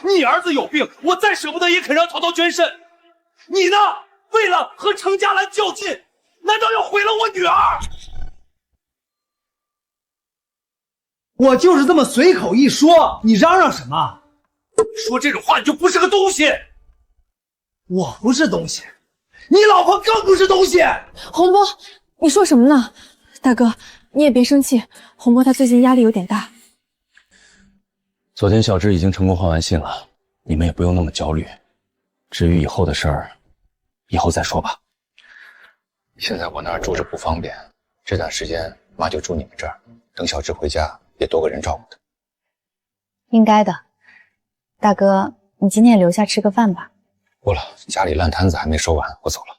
你儿子有病，我再舍不得也肯让陶陶捐肾。你呢？为了和程家兰较劲，难道要毁了我女儿？我就是这么随口一说，你嚷嚷什么？说这种话你就不是个东西。我不是东西，你老婆更不是东西。洪波，你说什么呢？大哥，你也别生气，洪波他最近压力有点大。昨天小芝已经成功换完信了，你们也不用那么焦虑。至于以后的事儿，以后再说吧。现在我那儿住着不方便，这段时间妈就住你们这儿，等小芝回家也多个人照顾她。应该的。大哥，你今天也留下吃个饭吧。不了，家里烂摊子还没收完，我走了。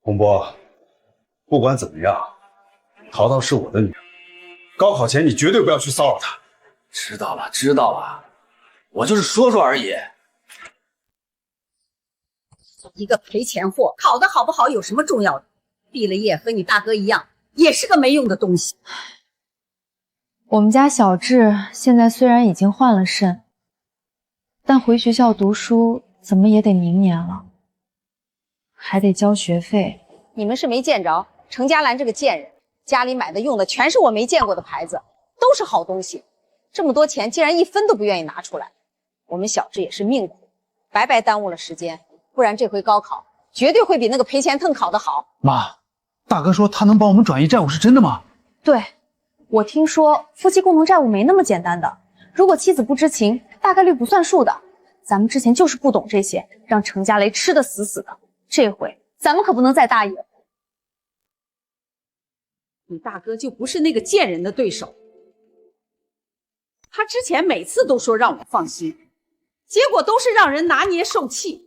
洪波，不管怎么样，陶陶是我的女儿，高考前你绝对不要去骚扰她。知道了，知道了，我就是说说而已。一个赔钱货，考得好不好有什么重要的？毕了业和你大哥一样，也是个没用的东西。我们家小智现在虽然已经换了肾，但回学校读书怎么也得明年了，还得交学费。你们是没见着程家兰这个贱人，家里买的用的全是我没见过的牌子，都是好东西。这么多钱竟然一分都不愿意拿出来，我们小智也是命苦，白白耽误了时间。不然这回高考绝对会比那个赔钱腾考得好。妈，大哥说他能帮我们转移债务是真的吗？对，我听说夫妻共同债务没那么简单的，如果妻子不知情，大概率不算数的。咱们之前就是不懂这些，让程家雷吃得死死的。这回咱们可不能再大意了。你大哥就不是那个贱人的对手。他之前每次都说让我放心，结果都是让人拿捏受气。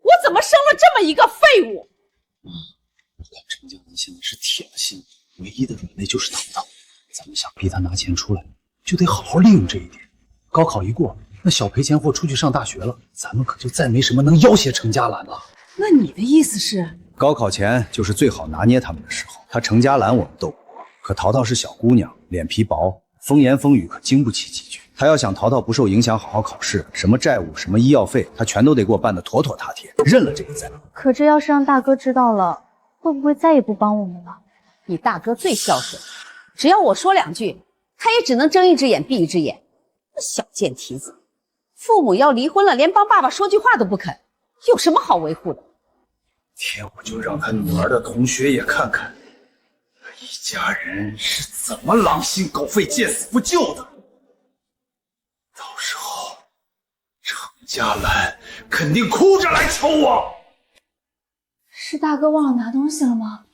我怎么生了这么一个废物？妈，我看程家兰现在是铁了心，唯一的软肋就是淘淘。咱们想逼他拿钱出来，就得好好利用这一点。高考一过，那小赔钱货出去上大学了，咱们可就再没什么能要挟程家兰了。那你的意思是，高考前就是最好拿捏他们的时候。他程家兰我们斗不过，可淘淘是小姑娘，脸皮薄，风言风语可经不起几句。他要想淘淘不受影响，好好考试，什么债务，什么医药费，他全都得给我办得妥妥帖帖，认了这个债。可这要是让大哥知道了，会不会再也不帮我们了？你大哥最孝顺，只要我说两句，他也只能睁一只眼闭一只眼。那小贱蹄子，父母要离婚了，连帮爸爸说句话都不肯，有什么好维护的？天，我就让他女儿的同学也看看，一家人是怎么狼心狗肺、见死不救的。到时候，程家兰肯定哭着来求我。是大哥忘了拿东西了吗？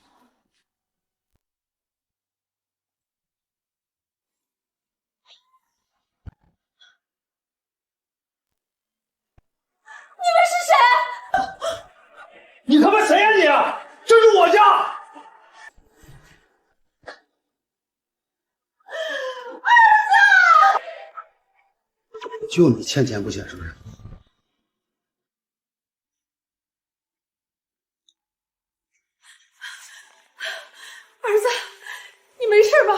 你们是谁？你他妈谁呀你？这是我家！就你欠钱不钱是不是？儿子，你没事吧？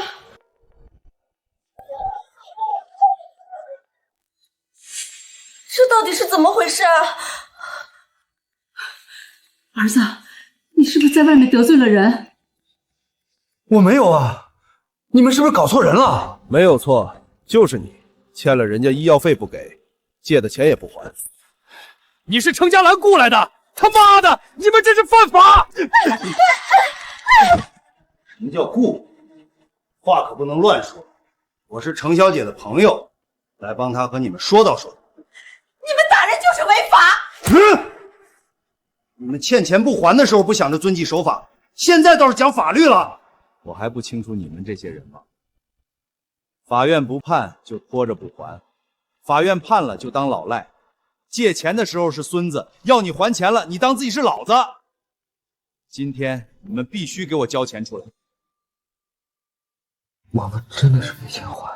这到底是怎么回事啊？儿子，你是不是在外面得罪了人？我没有啊，你们是不是搞错人了？没有错，就是你欠了人家医药费不给，借的钱也不还。你是程家兰雇来的，他妈的，你们这是犯法！什么叫雇？话可不能乱说。我是程小姐的朋友，来帮她和你们说道说道。你们打人就是违法！你们欠钱不还的时候不想着遵纪守法，现在倒是讲法律了。我还不清楚你们这些人吗？法院不判就拖着不还，法院判了就当老赖。借钱的时候是孙子，要你还钱了，你当自己是老子。今天你们必须给我交钱出来。妈妈真的是没钱还。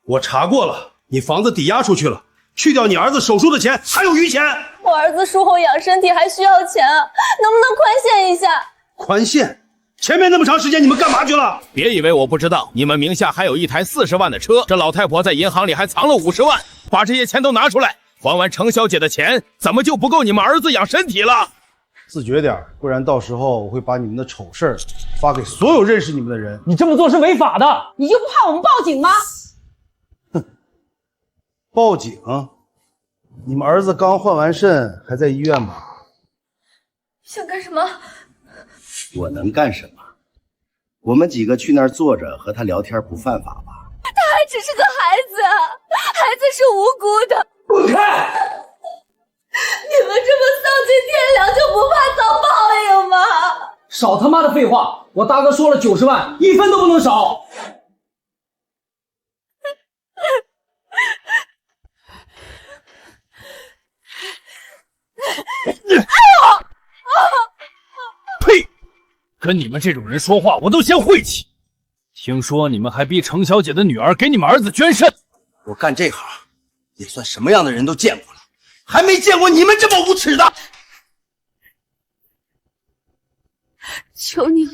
我查过了，你房子抵押出去了，去掉你儿子手术的钱，还有余钱。我儿子术后养身体还需要钱啊，能不能宽限一下？宽限？前面那么长时间你们干嘛去了？别以为我不知道，你们名下还有一台40万的车，这老太婆在银行里还藏了50万，把这些钱都拿出来，还完程小姐的钱，怎么就不够你们儿子养身体了？自觉点，不然到时候我会把你们的丑事儿发给所有认识你们的人。你这么做是违法的，你就不怕我们报警吗？报警？你们儿子刚换完肾，还在医院吗？想干什么？我能干什么？我们几个去那儿坐着和他聊天，不犯法吧？他还只是个孩子，孩子是无辜的。滚开！你们这么丧尽天良，就不怕遭报应吗？少他妈的废话！我大哥说了90万，1分都不能少。呸！跟你们这种人说话，我都嫌晦气。听说你们还逼程小姐的女儿给你们儿子捐肾，我干这行也算什么样的人都见过了，还没见过你们这么无耻的。求你了，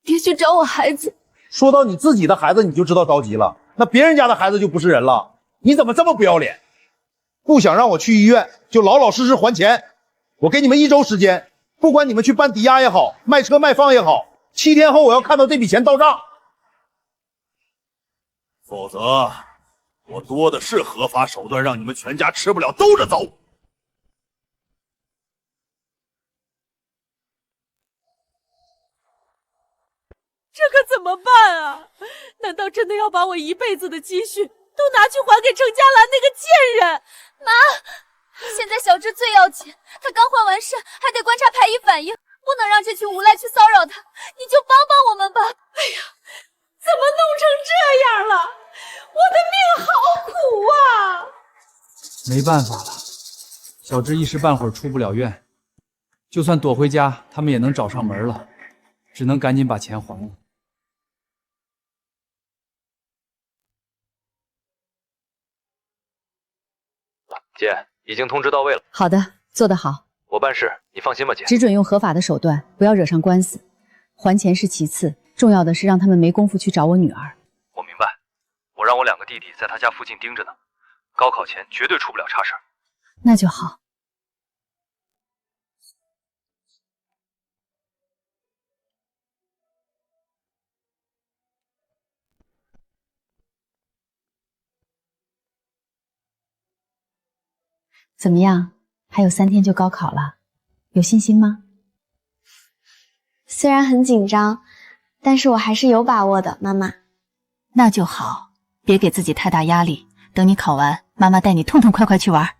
别去找我孩子。说到你自己的孩子，你就知道着急了，那别人家的孩子就不是人了？你怎么这么不要脸？不想让我去医院，就老老实实还钱。我给你们1周时间，不管你们去办抵押也好，卖车卖房也好，7天后我要看到这笔钱到账，否则我多的是合法手段，让你们全家吃不了兜着走。这可怎么办啊？难道真的要把我一辈子的积蓄都拿去还给程家兰那个贱人？妈，现在小智最要紧，他刚换完肾，还得观察排异反应，不能让这群无赖去骚扰他。你就帮帮我们吧！哎呀，怎么弄成这样了？我的命好苦啊！没办法了，小智一时半会儿出不了院，就算躲回家，他们也能找上门了，只能赶紧把钱还了。姐，已经通知到位了。好的，做得好。我办事，你放心吧，姐。只准用合法的手段，不要惹上官司。还钱是其次，重要的是让他们没工夫去找我女儿。我明白，我让我2个弟弟在他家附近盯着呢，高考前绝对出不了差事。那就好。怎么样？还有3天就高考了，有信心吗？虽然很紧张，但是我还是有把握的，妈妈。那就好，别给自己太大压力。等你考完，妈妈带你痛痛快快去玩。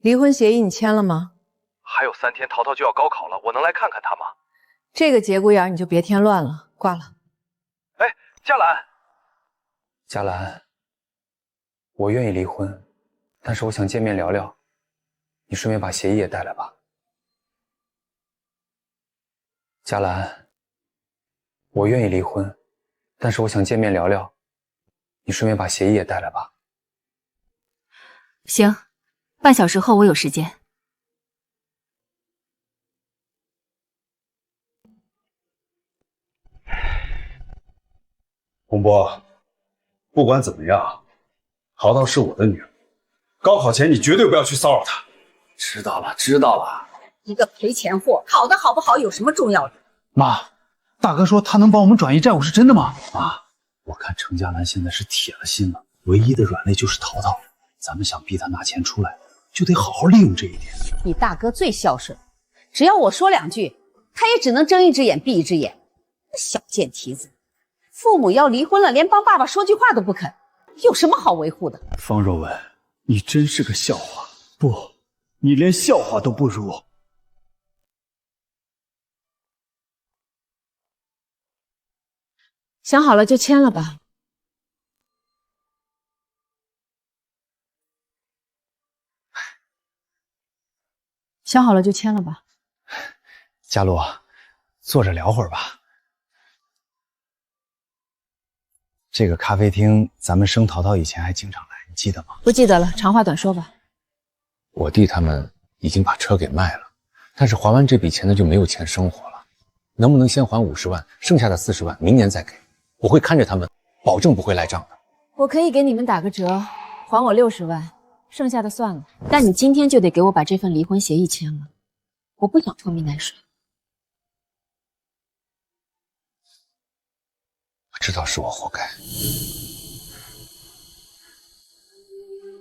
离婚协议你签了吗？还有3天，淘淘就要高考了，我能来看看他吗？这个节骨眼你就别添乱了，挂了。哎，佳兰，佳兰，我愿意离婚，但是我想见面聊聊，你顺便把协议也带来吧。佳兰，我愿意离婚，但是我想见面聊聊，你顺便把协议也带来吧。行，半小时后我有时间。洪波，不管怎么样，淘淘是我的女儿，高考前你绝对不要去骚扰她。知道了，知道了。一个赔钱货，考得好不好有什么重要的？妈，大哥说他能帮我们转移债务，是真的吗？妈，我看程佳兰现在是铁了心了，唯一的软肋就是淘淘，咱们想逼她拿钱出来，就得好好利用这一点。你大哥最孝顺，只要我说2句，他也只能睁一只眼闭一只眼。小贱蹄子，父母要离婚了，连帮爸爸说句话都不肯，有什么好维护的？方若文，你真是个笑话，不，你连笑话都不如。想好了就签了吧。想好了就签了吧。佳璐，坐着聊会儿吧。这个咖啡厅，咱们生淘淘以前还经常来，你记得吗？不记得了，长话短说吧。我弟他们已经把车给卖了，但是还完这笔钱呢就没有钱生活了。能不能先还50万，剩下的40万明年再给？我会看着他们，保证不会赖账的。我可以给你们打个折，还我60万，剩下的算了。但你今天就得给我把这份离婚协议签了，我不想拖泥带水。我知道是我活该，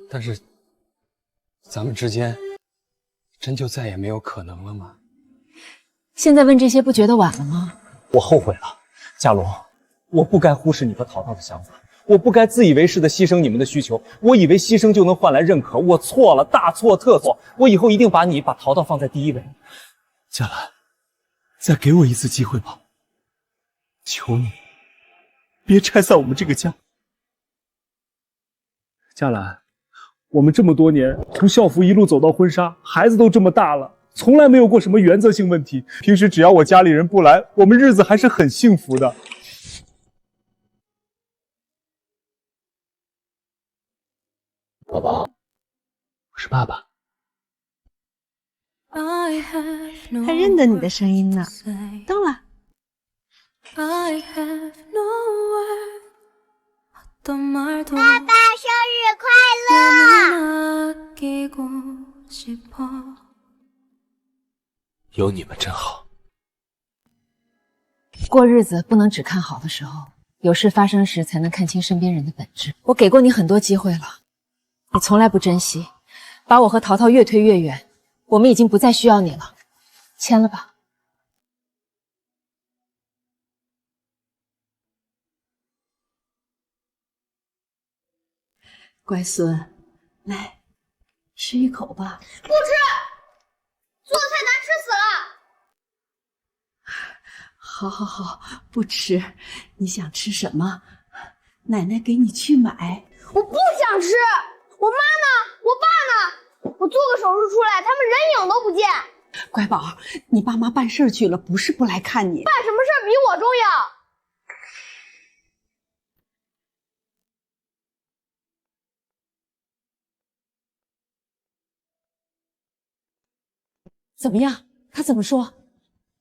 但是咱们之间真就再也没有可能了吗？现在问这些不觉得晚了吗？我后悔了，佳璐，我不该忽视你和淘淘的想法，我不该自以为是的牺牲你们的需求，我以为牺牲就能换来认可，我错了，大错特错，我以后一定把淘淘放在第一位。佳兰，再给我一次机会吧，求你，别拆散我们这个家。佳兰，我们这么多年，从校服一路走到婚纱，孩子都这么大了，从来没有过什么原则性问题。平时只要我家里人不来，我们日子还是很幸福的。宝宝，我是爸爸。还认得你的声音呢。动了。爸爸生日快乐！有你们真好。过日子不能只看好的时候，有事发生时才能看清身边人的本质。我给过你很多机会了，你从来不珍惜，把我和淘淘越推越远。我们已经不再需要你了，签了吧。乖孙，来，吃一口吧。不吃，做的太难吃死了。好，好，好，不吃。你想吃什么？奶奶给你去买。我不想吃。我妈呢？我爸呢？我做个手术出来，他们人影都不见。乖宝，你爸妈办事去了，不是不来看你。办什么事比我重要？怎么样？他怎么说？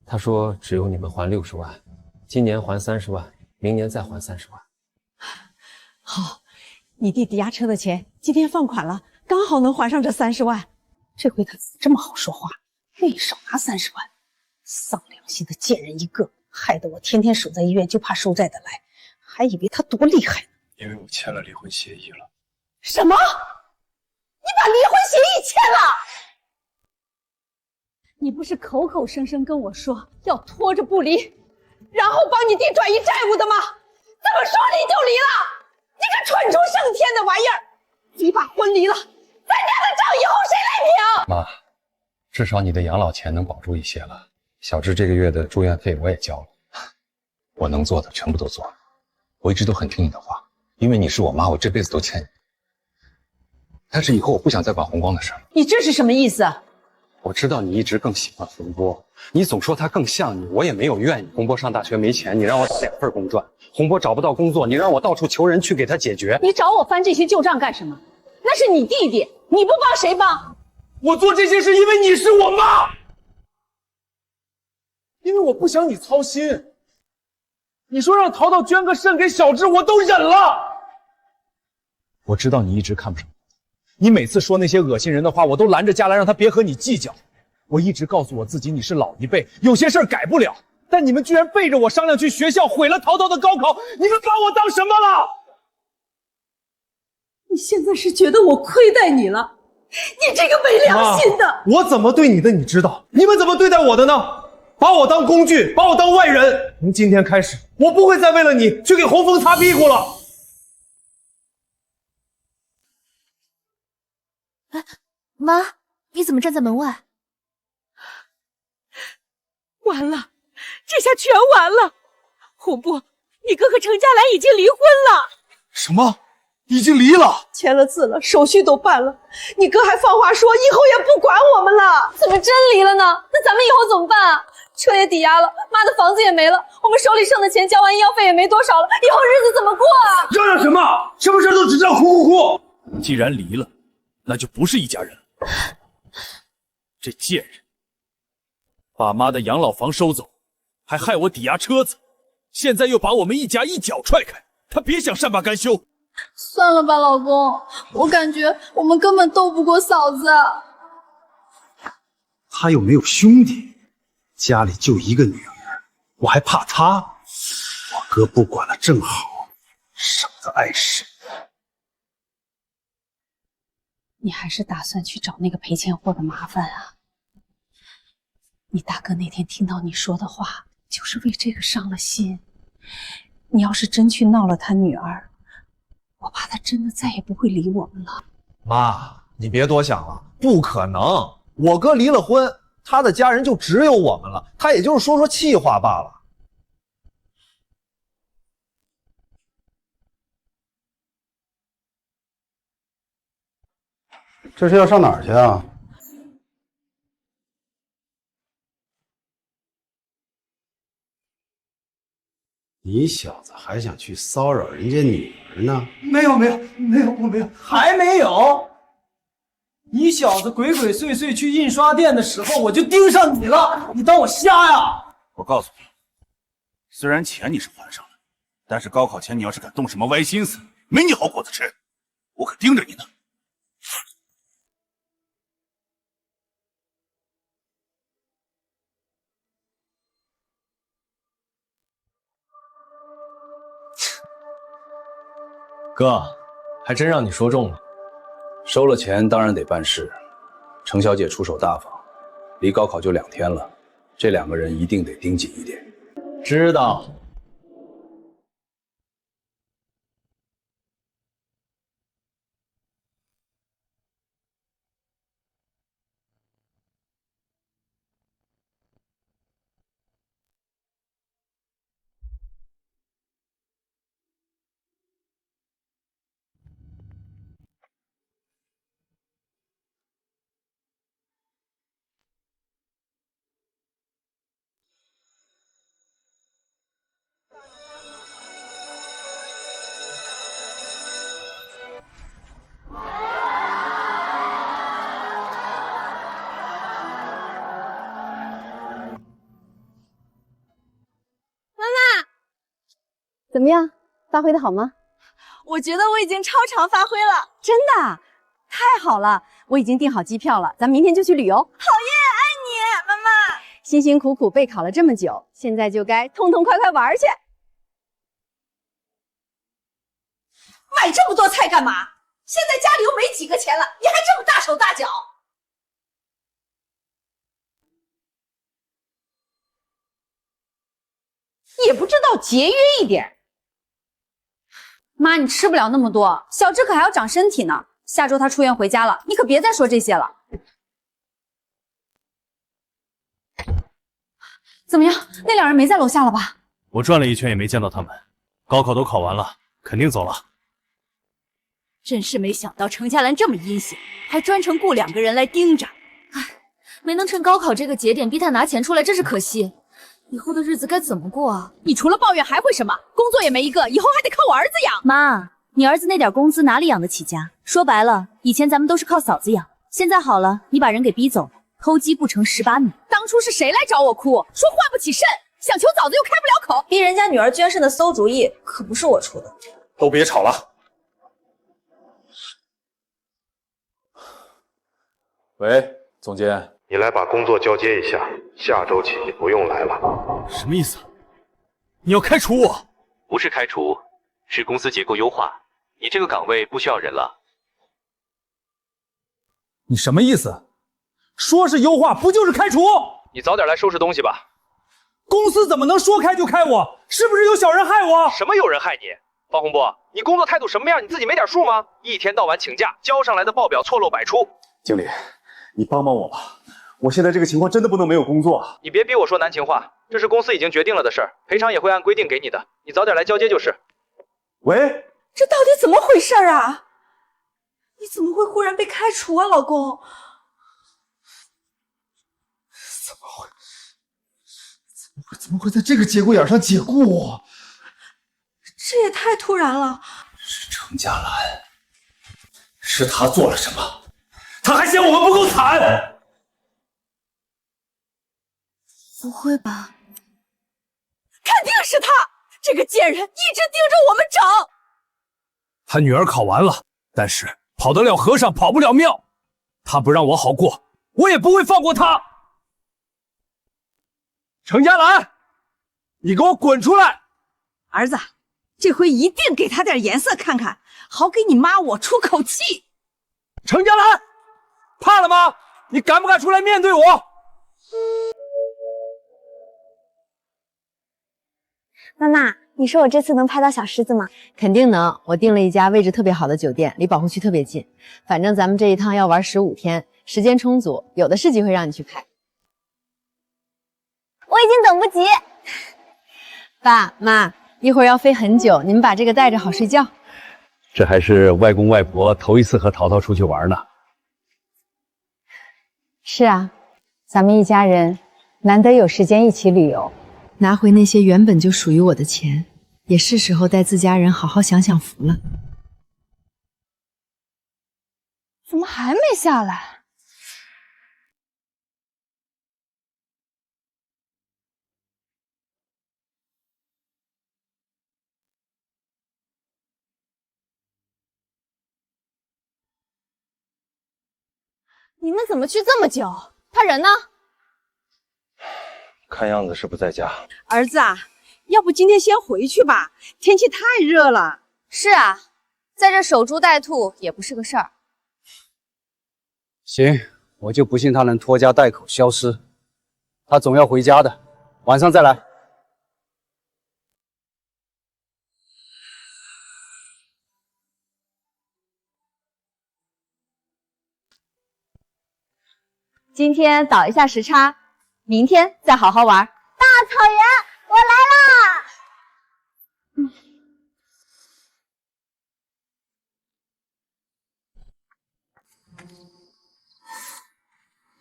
他说只有你们还60万，今年还30万，明年再还30万。好，你弟抵押车的钱今天放款了，刚好能还上这30万。这回他怎么这么好说话？愿意少拿30万，丧良心的贱人一个，害得我天天守在医院，就怕收债的来，还以为他多厉害呢。因为我签了离婚协议了。什么？你把离婚协议签了？你不是口口声声跟我说要拖着不离，然后帮你弟转移债务的吗？怎么说离就离了？你个蠢出升天的玩意儿！你把婚离了，再家的账以后谁来评？妈，至少你的养老钱能保住一些了。小智这个月的住院费我也交了，我能做的全部都做了。我一直都很听你的话，因为你是我妈，我这辈子都欠你。但是以后我不想再管红光的事了。你这是什么意思？我知道你一直更喜欢洪波，你总说他更像你，我也没有怨你。洪波上大学没钱，你让我打2份工赚；洪波找不到工作，你让我到处求人去给他解决。你找我翻这些旧账干什么？那是你弟弟，你不帮谁帮？我做这些是因为你是我妈，因为我不想你操心。你说让淘淘捐个肾给小智，我都忍了。我知道你一直看不上我，你每次说那些恶心人的话，我都拦着佳兰让他别和你计较。我一直告诉我自己你是老一辈，有些事儿改不了，但你们居然背着我商量去学校，毁了淘淘的高考，你们把我当什么了？你现在是觉得我亏待你了？你这个没良心的！我怎么对你的你知道，你们怎么对待我的呢？把我当工具，把我当外人。从今天开始，我不会再为了你去给洪峰擦屁股了。哎，妈，你怎么站在门外？完了，这下全完了！洪波，你哥和程佳兰已经离婚了。什么？已经离了？签了字了，手续都办了。你哥还放话说以后也不管我们了。怎么真离了呢？那咱们以后怎么办啊？车也抵押了，妈的房子也没了，我们手里剩的钱交完医药费也没多少了，以后日子怎么过啊？嚷嚷什么？什么事都只知道哭哭哭！既然离了，那就不是一家人了。这贱人，把妈的养老房收走，还害我抵押车子，现在又把我们一家一脚踹开，他别想善罢甘休。算了吧，老公，我感觉我们根本斗不过嫂子。他又没有兄弟，家里就一个女儿，我还怕他？我哥不管了正好，省得碍事。你还是打算去找那个赔钱货的麻烦啊？你大哥那天听到你说的话，就是为这个伤了心。你要是真去闹了他女儿，我怕他真的再也不会理我们了。妈，你别多想了，不可能。我哥离了婚，他的家人就只有我们了，他也就是说说气话罢了。这是要上哪儿去啊？你小子还想去骚扰人家女儿呢？没有，我没有，还没有。你小子鬼鬼祟祟去印刷店的时候，我就盯上你了，你当我瞎呀？我告诉你，虽然钱你是还上了，但是高考前你要是敢动什么歪心思，没你好果子吃，我可盯着你呢。哥，还真让你说中了。收了钱当然得办事，程小姐出手大方，离高考就2天了，这2个人一定得盯紧一点。知道。怎么样，发挥的好吗？我觉得我已经超常发挥了，真的，太好了！我已经订好机票了，咱们明天就去旅游。好耶，爱你，妈妈。辛辛苦苦备考了这么久，现在就该痛痛快快玩去。买这么多菜干嘛？现在家里又没几个钱了，你还这么大手大脚？也不知道节约一点。妈，你吃不了那么多，小智可还要长身体呢。下周他出院回家了，你可别再说这些了。怎么样？那两人没在楼下了吧？我转了一圈也没见到他们。高考都考完了，肯定走了。真是没想到程家兰这么阴险，还专程雇2个人来盯着。唉，没能趁高考这个节点逼他拿钱出来，真是可惜。以后的日子该怎么过啊？你除了抱怨还会什么？工作也没一个，以后还得靠我儿子养。妈，你儿子那点工资哪里养得起家？说白了，以前咱们都是靠嫂子养，现在好了，你把人给逼走了，偷鸡不成蚀把米。当初是谁来找我哭，说换不起肾，想求嫂子又开不了口，逼人家女儿捐肾的馊主意可不是我出的。都别吵了。喂，总监，你来把工作交接一下，下周起你不用来了。什么意思？你要开除我？不是开除，是公司结构优化，你这个岗位不需要人了。你什么意思？说是优化，不就是开除？你早点来收拾东西吧。公司怎么能说开就开我？是不是有小人害我？什么有人害你？方洪波，你工作态度什么样？你自己没点数吗？一天到晚请假，交上来的报表错漏百出。经理，你帮帮我吧，我现在这个情况真的不能没有工作。你别逼我说难听话，这是公司已经决定了的事儿，赔偿也会按规定给你的。你早点来交接就是。喂，这到底怎么回事啊？你怎么会忽然被开除啊，老公？怎么会在这个节骨眼上解雇我？这也太突然了。是程家兰，是他做了什么？他还嫌我们不够惨？不会吧？肯定是他，这个贱人一直盯着我们整。他女儿考完了，但是跑得了和尚跑不了庙。他不让我好过，我也不会放过他。程家兰，你给我滚出来！儿子，这回一定给他点颜色看看，好给你妈我出口气。程家兰，怕了吗？你敢不敢出来面对我？妈妈，你说我这次能拍到小狮子吗？肯定能，我订了一家位置特别好的酒店，离保护区特别近。反正咱们这一趟要玩15天，时间充足，有的是机会让你去拍。我已经等不及。爸妈，一会儿要飞很久，你们把这个带着好睡觉。这还是外公外婆头一次和淘淘出去玩呢。是啊，咱们一家人难得有时间一起旅游。拿回那些原本就属于我的钱，也是时候带自家人好好享享福了。怎么还没下来？你们怎么去这么久？他人呢？看样子是不在家。儿子啊，要不今天先回去吧，天气太热了。是啊，在这守株待兔也不是个事儿。行，我就不信他能拖家带口消失。他总要回家的，晚上再来。今天倒一下时差，明天再好好玩。大草原，我来啦！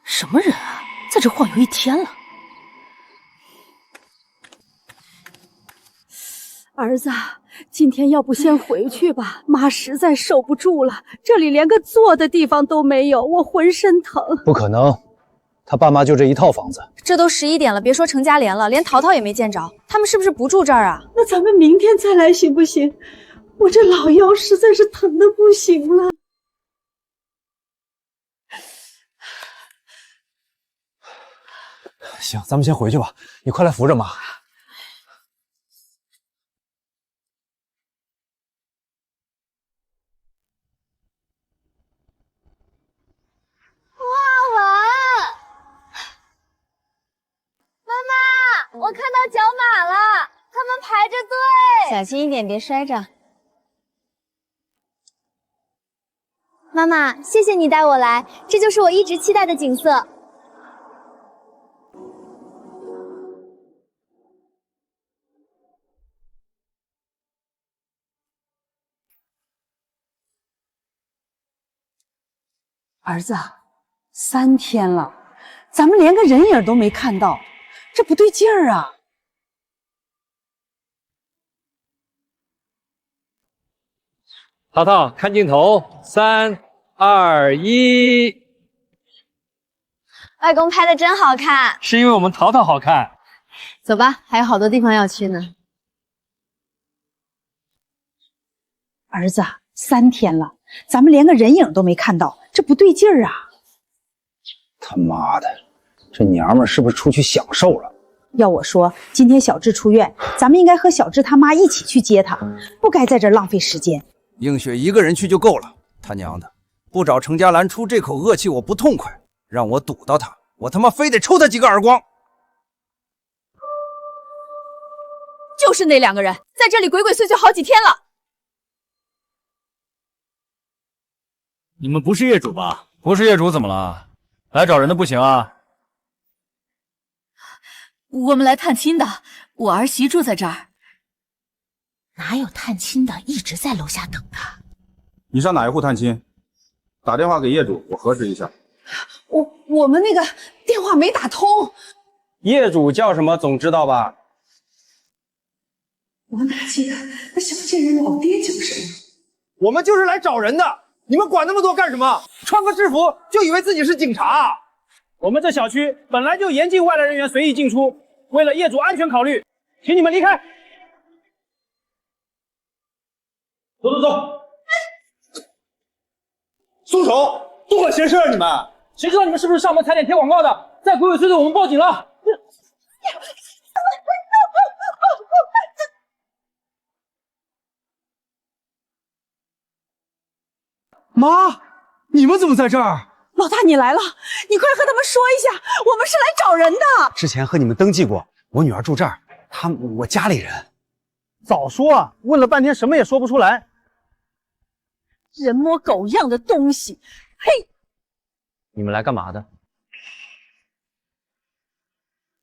什么人啊，在这晃悠一天了。儿子，今天要不先回去吧，妈实在受不住了，这里连个坐的地方都没有，我浑身疼。不可能，他爸妈就这一套房子。这都11点了，别说程家莲了，连淘淘也没见着，他们是不是不住这儿啊？那咱们明天再来行不行？我这老腰实在是疼得不行了。行，咱们先回去吧，你快来扶着妈。我看到角马了，他们排着队。小心一点，别摔着。妈妈，谢谢你带我来，这就是我一直期待的景色。儿子，3天了，咱们连个人影都没看到，这不对劲儿啊！淘淘，看镜头，3、2、1。外公拍的真好看，是因为我们淘淘好看。走吧，还有好多地方要去呢。儿子，3天了，咱们连个人影都没看到，这不对劲儿啊！他妈的，这娘们是不是出去享受了？要我说，今天小智出院，咱们应该和小智他妈一起去接他，不该在这儿浪费时间。映雪一个人去就够了，他娘的，不找程家兰出这口恶气，我不痛快。让我堵到他，我他妈非得抽他几个耳光。就是那2个人在这里鬼鬼祟祟好几天了。你们不是业主吧？不是业主怎么了？来找人的不行啊？我们来探亲的，我儿媳住在这儿。哪有探亲的一直在楼下等他？你上哪一户探亲？打电话给业主，我核实一下。我们那个电话没打通。业主叫什么总知道吧？我哪记得那小贱人老爹叫什么？我们就是来找人的，你们管那么多干什么？穿个制服就以为自己是警察？我们这小区本来就严禁外来人员随意进出，为了业主安全考虑，请你们离开。走走走，松手！多管闲事啊你们！谁知道你们是不是上门踩点贴广告的？再鬼鬼祟祟，我们报警了。妈，你们怎么在这儿？老大，你来了，你快和他们说一下，我们是来找人的。之前和你们登记过，我女儿住这儿，我家里人。早说啊！问了半天什么也说不出来。人模狗样的东西！嘿，你们来干嘛的？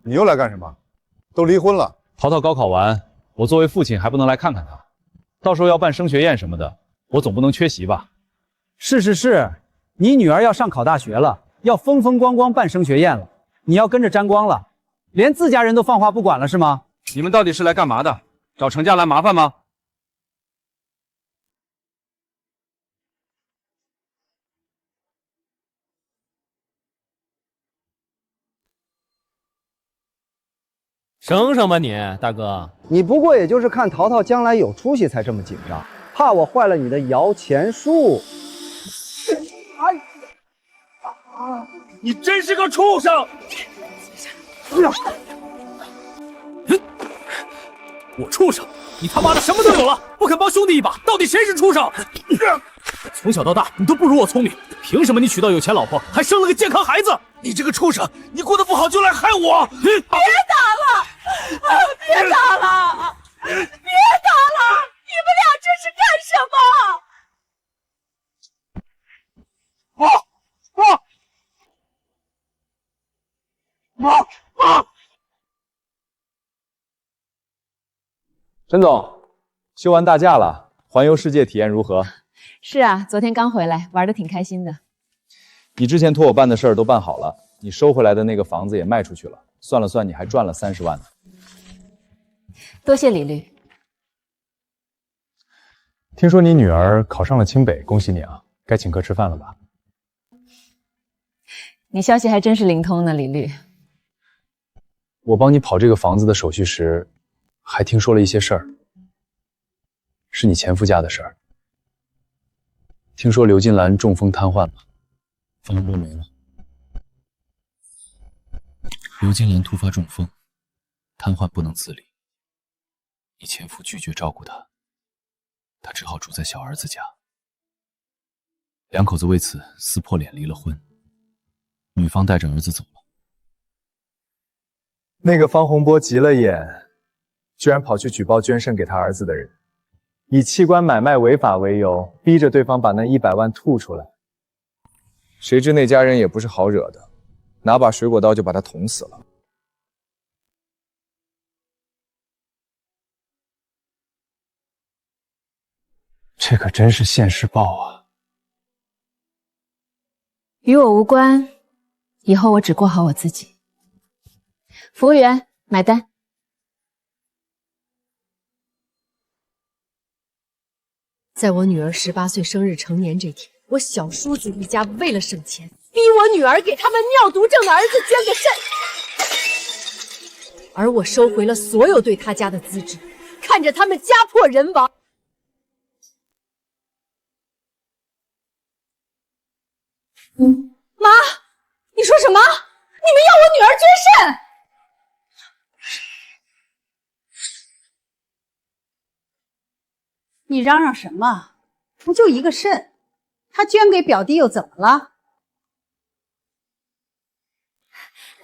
你又来干什么？都离婚了。淘淘高考完，我作为父亲还不能来看看他？到时候要办升学宴什么的，我总不能缺席吧？是，你女儿要上考大学了，要风风光光办升学宴了，你要跟着沾光了，连自家人都放话不管了是吗？你们到底是来干嘛的？找程家兰麻烦吗？省省吧你，大哥，你不过也就是看淘淘将来有出息才这么紧张，怕我坏了你的摇钱树。你真是个畜生！我畜生！你他妈的什么都有了，不肯帮兄弟一把，到底谁是畜生？从小到大你都不如我聪明，凭什么你娶到有钱老婆，还生了个健康孩子？你这个畜生，你过得不好就来害我！别打了！别打了！别打了！你们俩这是干什么？妈！陈总，休完大假了，环游世界体验如何？是啊，昨天刚回来，玩得挺开心的。你之前托我办的事儿都办好了，你收回来的那个房子也卖出去了，算了算你还赚了30万呢。多谢李律。听说你女儿考上了清北，恭喜你啊！该请客吃饭了吧？你消息还真是灵通呢，李律。我帮你跑这个房子的手续时，还听说了一些事儿，是你前夫家的事儿。听说刘金兰中风瘫痪了，方洪波没了。刘金兰突发中风，瘫痪不能自理，你前夫拒绝照顾她，她只好住在小儿子家。两口子为此撕破脸离了婚，女方带着儿子走了。那个方洪波急了眼，居然跑去举报捐肾给他儿子的人，以器官买卖违法为由，逼着对方把那100万吐出来，谁知那家人也不是好惹的，拿把水果刀就把他捅死了。这可真是现世报啊！与我无关，以后我只过好我自己。服务员，买单。在我女儿18岁生日成年这天，我小叔子一家为了省钱，逼我女儿给他们尿毒症的儿子捐个肾，而我收回了所有对他家的资质，看着他们家破人亡。妈，你说什么？你们要我女儿捐肾？你嚷嚷什么？不就一个肾，他捐给表弟又怎么了？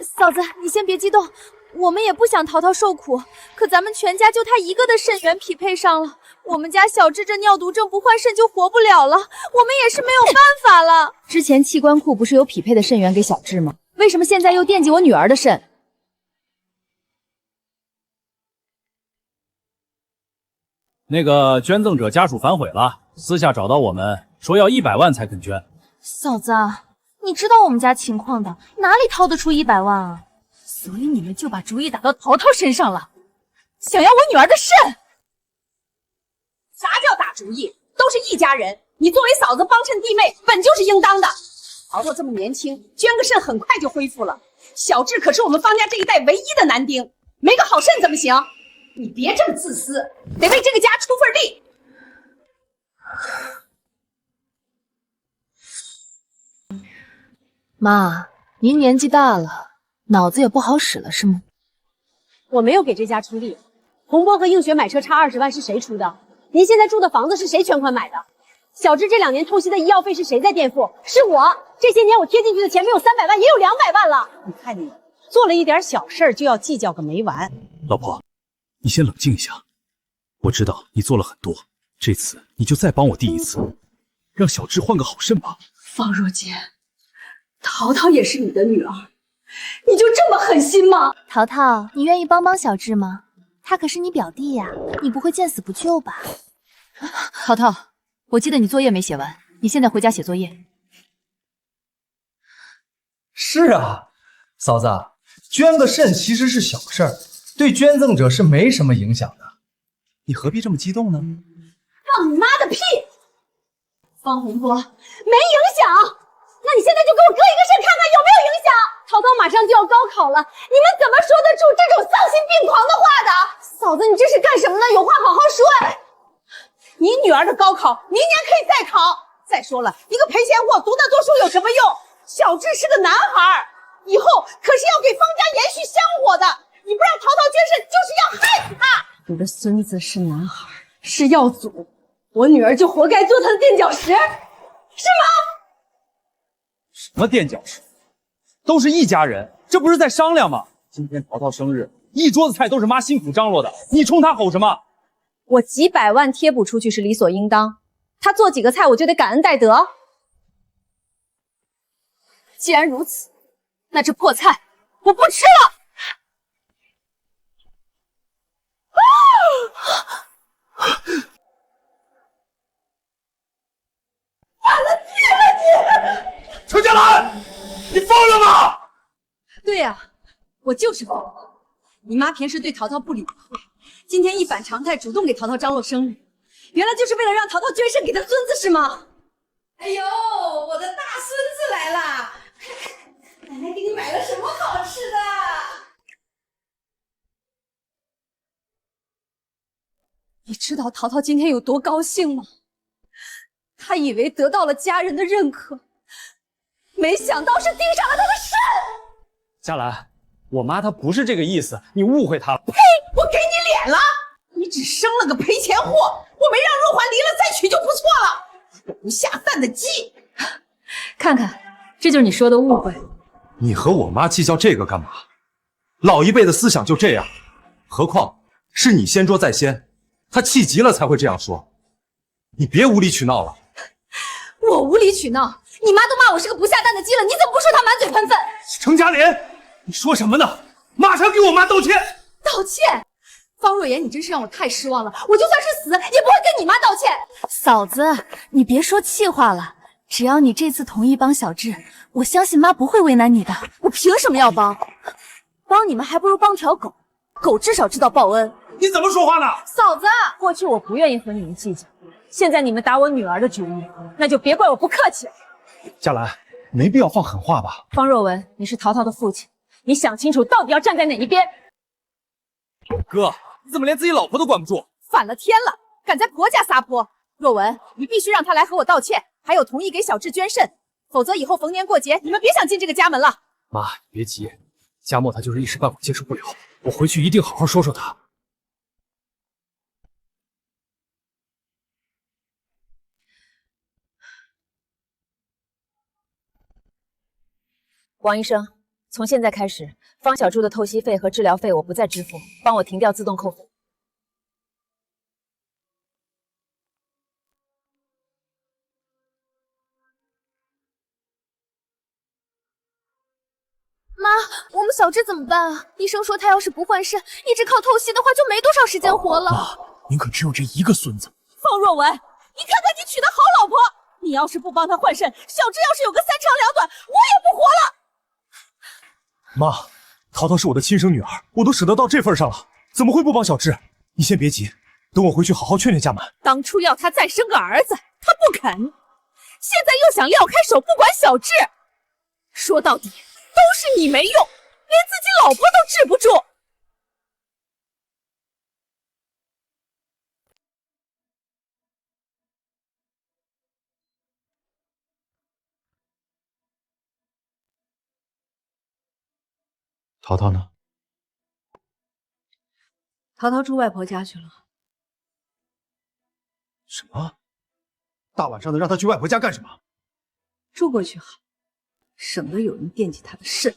嫂子，你先别激动，我们也不想淘淘受苦，可咱们全家就他一个的肾源匹配上了，我们家小智这尿毒症不换肾就活不了了，我们也是没有办法了。之前器官库不是有匹配的肾源给小智吗？为什么现在又惦记我女儿的肾？那个捐赠者家属反悔了，私下找到我们说要100万才肯捐。嫂子，你知道我们家情况的，哪里掏得出100万啊？所以你们就把主意打到淘淘身上了，想要我女儿的肾。啥叫打主意？都是一家人，你作为嫂子帮衬弟妹，本就是应当的。淘淘这么年轻，捐个肾很快就恢复了。小智可是我们方家这一代唯一的男丁，没个好肾怎么行？你别这么自私，得为这个家出份力。妈，您年纪大了，脑子也不好使了是吗？我没有给这家出力。洪波和映雪买车差20万是谁出的？您现在住的房子是谁全款买的？小智这2年透析的医药费是谁在垫付？是我。这些年我贴进去的钱没有300万，也有200万了。你看你做了一点小事就要计较个没完。老婆，你先冷静一下。我知道你做了很多，这次你就再帮我第一次，让小智换个好肾吧。方若洁，淘淘也是你的女儿，你就这么狠心吗？淘淘，你愿意帮帮小智吗？他可是你表弟呀，你不会见死不救吧？淘淘，我记得你作业没写完，你现在回家写作业。是啊，嫂子，捐个肾其实是小事儿，对捐赠者是没什么影响的，你何必这么激动呢？放你妈的屁！方洪波，没影响。那你现在就给我割一个肾看看有没有影响？淘淘马上就要高考了，你们怎么说得出这种丧心病狂的话的？嫂子，你这是干什么呢？有话好好说呀！你女儿的高考明年可以再考。再说了，一个赔钱货，读那么多书有什么用？小智是个男孩，以后可是要给方家延续香火的。你不让淘淘捐肾，就是要害死他。你的孙子是男孩，是耀祖，我女儿就活该做他的垫脚石，是吗？什么垫脚石？都是一家人，这不是在商量吗？今天淘淘生日，一桌子菜都是妈辛苦张罗的，你冲他吼什么？我几百万贴补出去是理所应当，他做几个菜我就得感恩戴德。既然如此，那这破菜我不吃了。程家兰，你疯了吗？对呀，我就是疯了。你妈平时对淘淘不理不会，今天一反常态，主动给淘淘张罗生日，原来就是为了让淘淘捐肾给他孙子是吗？哎呦，我的大孙子来啦！奶奶给你买了什么好吃的？你知道淘淘今天有多高兴吗？他以为得到了家人的认可，没想到是盯上了他的肾。佳兰，我妈她不是这个意思，你误会她了。呸！我给你脸了！你只生了个赔钱货，我没让若环离了再娶就不错了。不下蛋的鸡，看看，这就是你说的误会。你和我妈计较这个干嘛？老一辈的思想就这样，何况是你先捉在先，她气急了才会这样说。你别无理取闹了。我无理取闹，你妈都骂我是个不下蛋的鸡了，你怎么不说她满嘴喷粪？程嘉莲，你说什么呢？马上给我妈道歉！道歉？方若言，你真是让我太失望了。我就算是死，也不会跟你妈道歉。嫂子，你别说气话了。只要你这次同意帮小智，我相信妈不会为难你的。我凭什么要帮？帮你们还不如帮条狗，狗至少知道报恩。你怎么说话呢？嫂子，过去我不愿意和你们计较，现在你们打我女儿的主意，那就别怪我不客气了。嘉兰，没必要放狠话吧？方若文，你是淘淘的父亲，你想清楚到底要站在哪一边？哥，你怎么连自己老婆都管不住？反了天了，敢在婆家撒泼！若文，你必须让他来和我道歉，还有同意给小智捐肾，否则以后逢年过节你们别想进这个家门了。妈，你别急，佳默他就是一时半会接受不了，我回去一定好好说说他。王医生，从现在开始，方小柱的透析费和治疗费我不再支付，帮我停掉自动扣费。妈，我们小智怎么办啊？医生说他要是不换肾，一直靠透析的话，就没多少时间活了。妈，您可只有这一个孙子。方若文，你看看你娶的好老婆，你要是不帮他换肾，小智要是有个三长两短，我也不活了。妈，淘淘是我的亲生女儿，我都舍得到这份上了，怎么会不帮小智？你先别急，等我回去好好劝劝家门。当初要他再生个儿子，他不肯，现在又想撂开手不管小智，说到底都是你没用，连自己老婆都治不住。淘淘呢？淘淘住外婆家去了。什么？大晚上的让他去外婆家干什么？住过去好，省得有人惦记他的肾。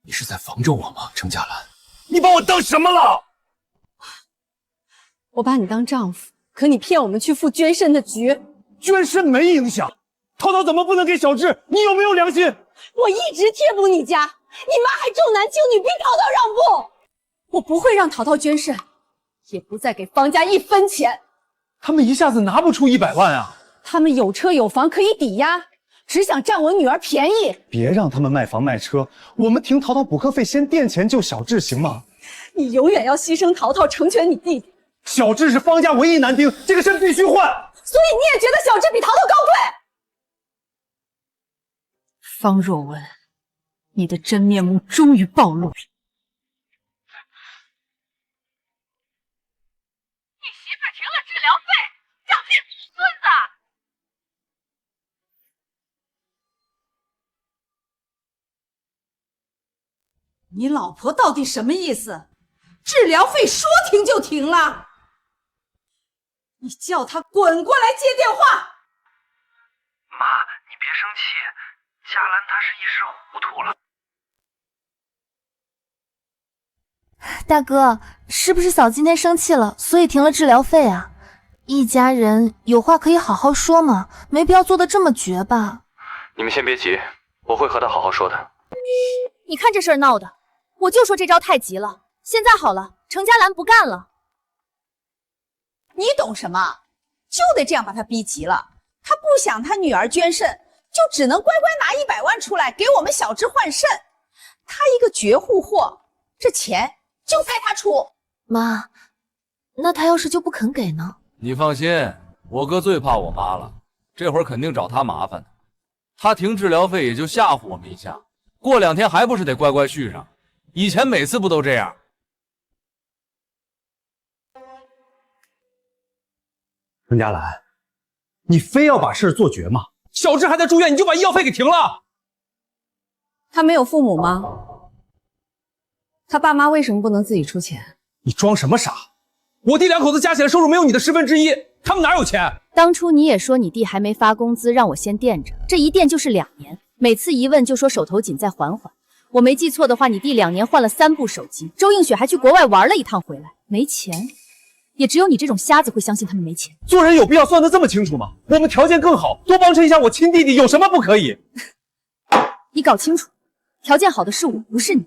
你是在防着我吗，程嘉兰？你把我当什么了？我把你当丈夫，可你骗我们去赴捐肾的局。捐肾没影响，淘淘怎么不能给小智？你有没有良心？我一直贴补你家，你妈还重男轻女，逼淘淘让步。我不会让淘淘捐肾，也不再给方家1分钱。他们一下子拿不出100万啊！他们有车有房可以抵押，只想占我女儿便宜。别让他们卖房卖车，我们停淘淘补课费，先垫钱救小智，行吗？你永远要牺牲淘淘，成全你弟弟。小智是方家唯一男丁，这个肾必须换。所以你也觉得小智比淘淘高贵？方若文，你的真面目终于暴露了。你媳妇停了治疗费，长进死孙子！你老婆到底什么意思？治疗费说停就停了？你叫她滚过来接电话！妈，你别生气，嘉兰她是一时糊涂了。大哥，是不是嫂今天生气了，所以停了治疗费啊？一家人有话可以好好说嘛，没必要做得这么绝吧？你们先别急，我会和她好好说的。你看这事儿闹的，我就说这招太急了。现在好了，程嘉兰不干了。你懂什么？就得这样把他逼急了。他不想他女儿捐肾，就只能乖乖拿100万出来给我们小智换肾。他一个绝户货，这钱就该他出。妈，那他要是就不肯给呢？你放心，我哥最怕我妈了，这会儿肯定找他麻烦的。他停治疗费也就吓唬我们一下，过2天还不是得乖乖续上？以前每次不都这样？程嘉兰，你非要把事做绝吗？小智还在住院，你就把医药费给停了？他没有父母吗？他爸妈为什么不能自己出钱？你装什么傻？我弟2口子加起来收入没有你的1/10，他们哪有钱？当初你也说你弟还没发工资，让我先垫着，这一垫就是2年，每次一问就说手头紧，再缓缓。我没记错的话，你弟2年换了3部手机，周映雪还去国外玩了一趟回来，没钱。也只有你这种瞎子会相信他们没钱。做人有必要算得这么清楚吗？我们条件更好，多帮衬一下我亲弟弟有什么不可以？你搞清楚，条件好的是我，不是你。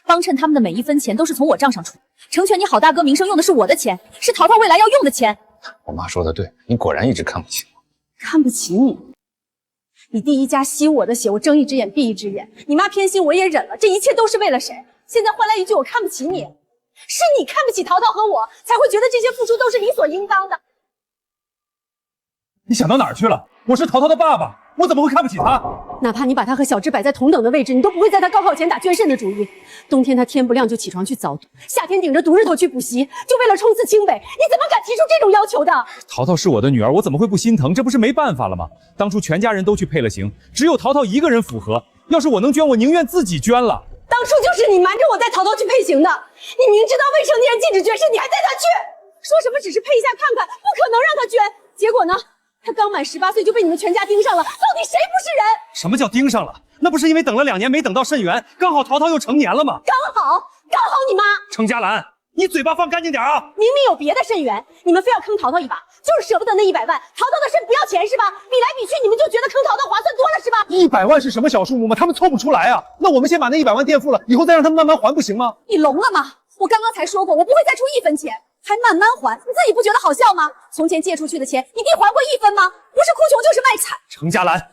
帮衬他们的每一分钱都是从我账上出，成全你好大哥名声用的是我的钱，是淘淘未来要用的钱。我妈说的对，你果然一直看不起我。看不起你？你第一家吸我的血，我睁一只眼闭一只眼。你妈偏心我也忍了，这一切都是为了谁？现在换来一句我看不起你，是你看不起淘淘和我，才会觉得这些付出都是理所应当的。你想到哪儿去了？我是淘淘的爸爸，我怎么会看不起他？哪怕你把他和小智摆在同等的位置，你都不会在他高考前打捐肾的主意。冬天他天不亮就起床去早读，夏天顶着毒日头去补习，就为了冲刺清北。你怎么敢提出这种要求的？淘淘是我的女儿，我怎么会不心疼？这不是没办法了吗？当初全家人都去配了型，只有淘淘一个人符合。要是我能捐，我宁愿自己捐了。当初就是你瞒着我带淘淘去配型的，你明知道未成年人禁止捐肾，你还带他去，说什么只是配一下看看，不可能让他捐。结果呢？他刚满18岁就被你们全家盯上了，到底谁不是人？什么叫盯上了？那不是因为等了2年没等到肾源，刚好淘淘又成年了吗？刚好你妈！程佳兰，你嘴巴放干净点啊！明明有别的肾源，你们非要坑淘淘一把，就是舍不得那100万。淘淘的肾不要钱是吧？比来比去，你们就觉得坑淘淘划算多了是吧？100万是什么小数目吗？他们凑不出来啊！那我们先把那100万垫付了，以后再让他们慢慢还不行吗？你聋了吗？我刚刚才说过，我不会再出1分钱。还慢慢还，你自己不觉得好笑吗？从前借出去的钱，你弟还过1分吗？不是哭穷就是卖惨。程佳兰，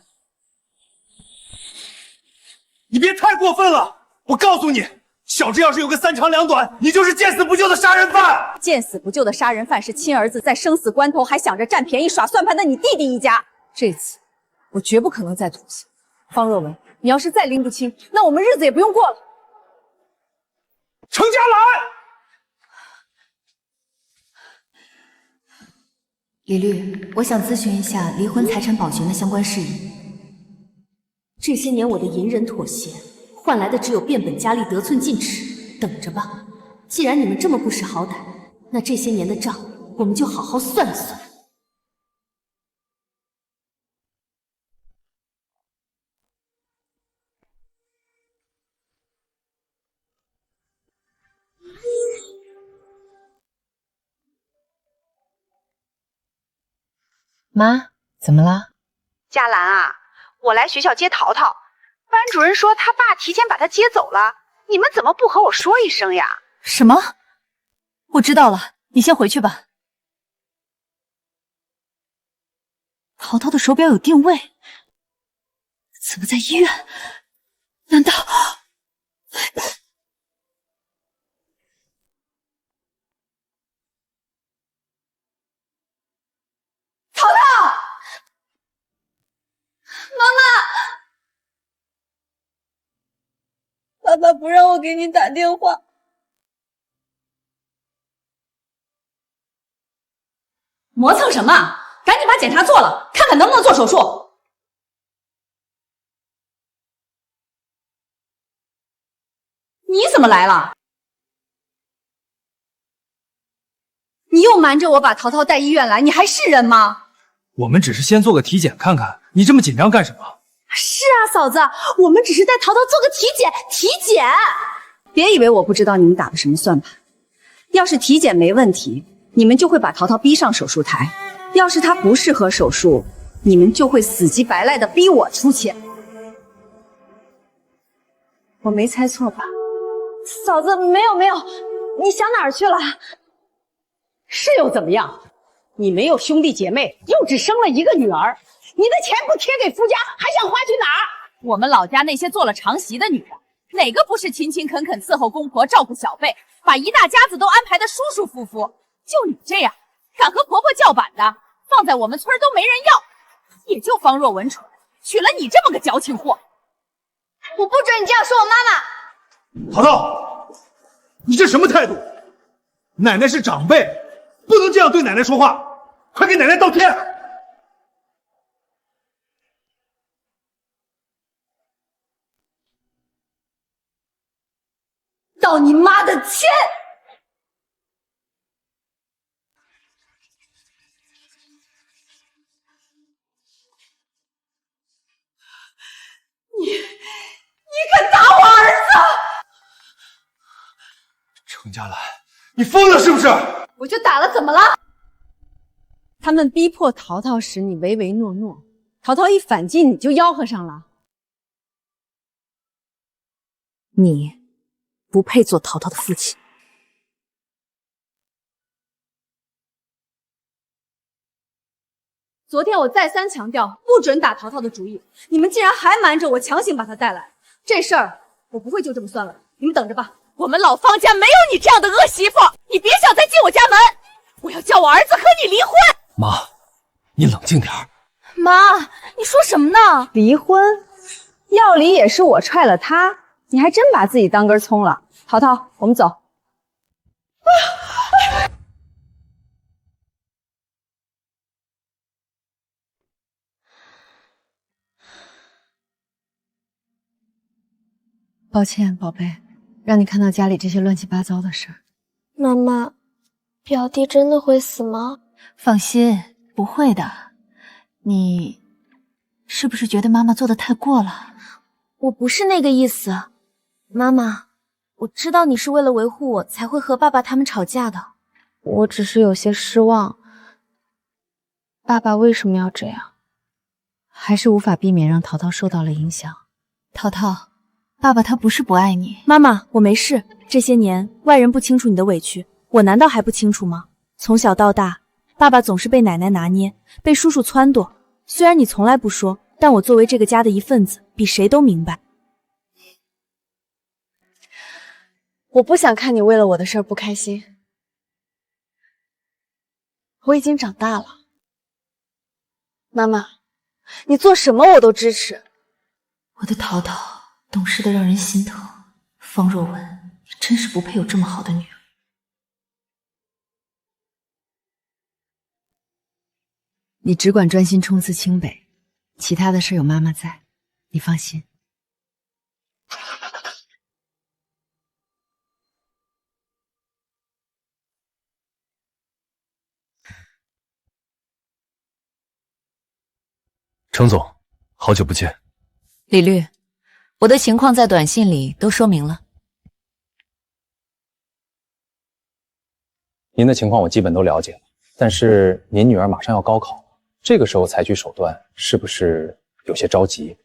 你别太过分了！我告诉你，小智要是有个3长2短，你就是见死不救的杀人犯。见死不救的杀人犯是亲儿子在生死关头还想着占便宜耍算盘的你弟弟一家。这次我绝不可能再妥协。方若文，你要是再拎不清，那我们日子也不用过了。程佳兰。李律，我想咨询一下离婚财产保全的相关事宜。这些年我的隐忍妥协，换来的只有变本加厉、得寸进尺。等着吧，既然你们这么不识好歹，那这些年的账我们就好好算一算。妈，怎么了？佳兰啊，我来学校接淘淘，班主任说他爸提前把他接走了，你们怎么不和我说一声呀？什么？我知道了，你先回去吧。淘淘的手表有定位，怎么在医院？难道……淘淘，妈妈，爸爸不让我给你打电话。磨蹭什么？赶紧把检查做了，看看能不能做手术。你怎么来了？你又瞒着我把淘淘带医院来，你还是人吗？我们只是先做个体检看看，你这么紧张干什么？是啊，嫂子，我们只是带淘淘做个体检。别以为我不知道你们打的什么算盘。要是体检没问题，你们就会把淘淘逼上手术台；要是他不适合手术，你们就会死乞白赖的逼我出钱。我没猜错吧？嫂子，没有，你想哪儿去了？是又怎么样？你没有兄弟姐妹，又只生了一个女儿，你的钱不贴给夫家，还想花去哪儿？我们老家那些做了长媳的女人，哪个不是勤勤恳恳伺候公婆、照顾小辈，把一大家子都安排得舒舒服服？就你这样，敢和婆婆叫板的，放在我们村都没人要。也就方若文蠢，娶了你这么个矫情货。我不准你这样说我妈妈。淘淘，你这什么态度？奶奶是长辈，不能这样对奶奶说话，快给奶奶道歉！道你妈的歉！你敢打我儿子！程佳兰，你疯了是不是？我就打了，怎么了？他们逼迫淘淘时，你唯唯诺诺；淘淘一反击，你就吆喝上了。你不配做淘淘的父亲。昨天我再三强调不准打淘淘的主意，你们竟然还瞒着我，强行把她带来。这事儿我不会就这么算了，你们等着吧。我们老方家没有你这样的恶媳妇，你别想再进我家门！我要叫我儿子和你离婚。妈，你冷静点儿。妈，你说什么呢？离婚？要离也是我踹了他，你还真把自己当根葱了。淘淘，我们走。抱歉，宝贝，让你看到家里这些乱七八糟的事儿。妈妈，表弟真的会死吗？放心，不会的。你是不是觉得妈妈做的太过了？我不是那个意思，妈妈，我知道你是为了维护我才会和爸爸他们吵架的。我只是有些失望。爸爸为什么要这样？还是无法避免让淘淘受到了影响。淘淘，爸爸他不是不爱你。妈妈，我没事。这些年外人不清楚你的委屈，我难道还不清楚吗？从小到大，爸爸总是被奶奶拿捏，被叔叔撺掇。虽然你从来不说，但我作为这个家的一份子，比谁都明白。我不想看你为了我的事儿不开心。我已经长大了，妈妈，你做什么我都支持。我的淘淘懂事的让人心疼，方若文真是不配有这么好的女儿。你只管专心冲刺清北，其他的事有妈妈在，你放心。程总，好久不见。李律，我的情况在短信里都说明了。您的情况我基本都了解了，但是您女儿马上要高考，这个时候采取手段，是不是有些着急？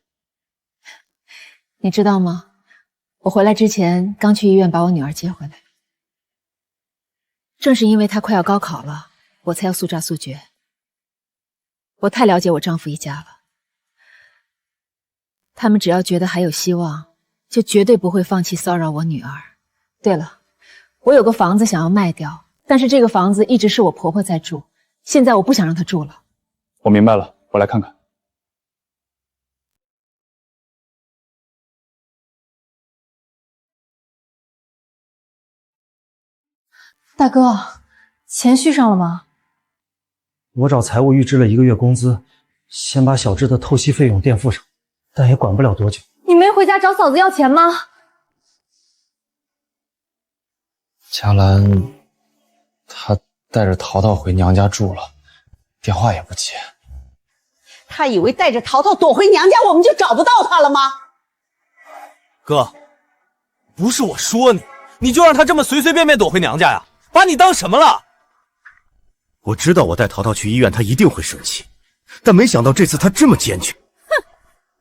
你知道吗？我回来之前刚去医院把我女儿接回来。正是因为她快要高考了，我才要速战速决。我太了解我丈夫一家了。他们只要觉得还有希望，就绝对不会放弃骚扰我女儿。对了，我有个房子想要卖掉，但是这个房子一直是我婆婆在住，现在我不想让她住了。我明白了，我来看看。大哥，钱续上了吗？我找财务预支了1个月工资，先把小智的透析费用垫付上，但也管不了多久。你没回家找嫂子要钱吗？佳兰，她带着淘淘回娘家住了，电话也不接。他以为带着淘淘躲回娘家，我们就找不到他了吗？哥，不是我说你，你就让他这么随随便便躲回娘家呀？把你当什么了？我知道我带淘淘去医院，他一定会生气，但没想到这次他这么坚决。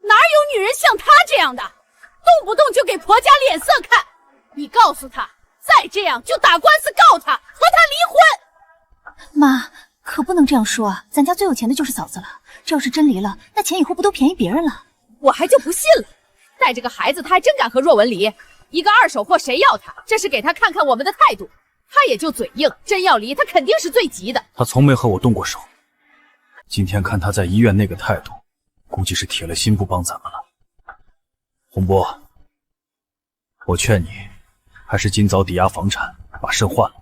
哪有女人像她这样的，动不动就给婆家脸色看？你告诉她，再这样就打官司告她，和她离婚。妈，可不能这样说啊！咱家最有钱的就是嫂子了，这要是真离了，那钱以后不都便宜别人了？我还就不信了，带着个孩子，她还真敢和若文离？一个二手货谁要她？这是给她看看我们的态度。她也就嘴硬，真要离，她肯定是最急的。他从没和我动过手，今天看他在医院那个态度，估计是铁了心不帮咱们了。洪波，我劝你还是尽早抵押房产，把肾换了，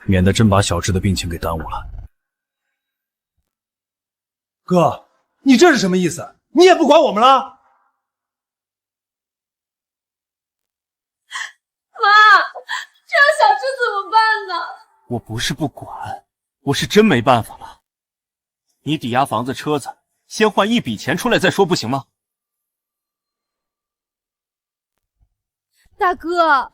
免得真把小智的病情给耽误了。哥，你这是什么意思？你也不管我们了？妈，这样小智怎么办呢？我不是不管，我是真没办法了。你抵押房子、车子，先换一笔钱出来再说，不行吗？大哥，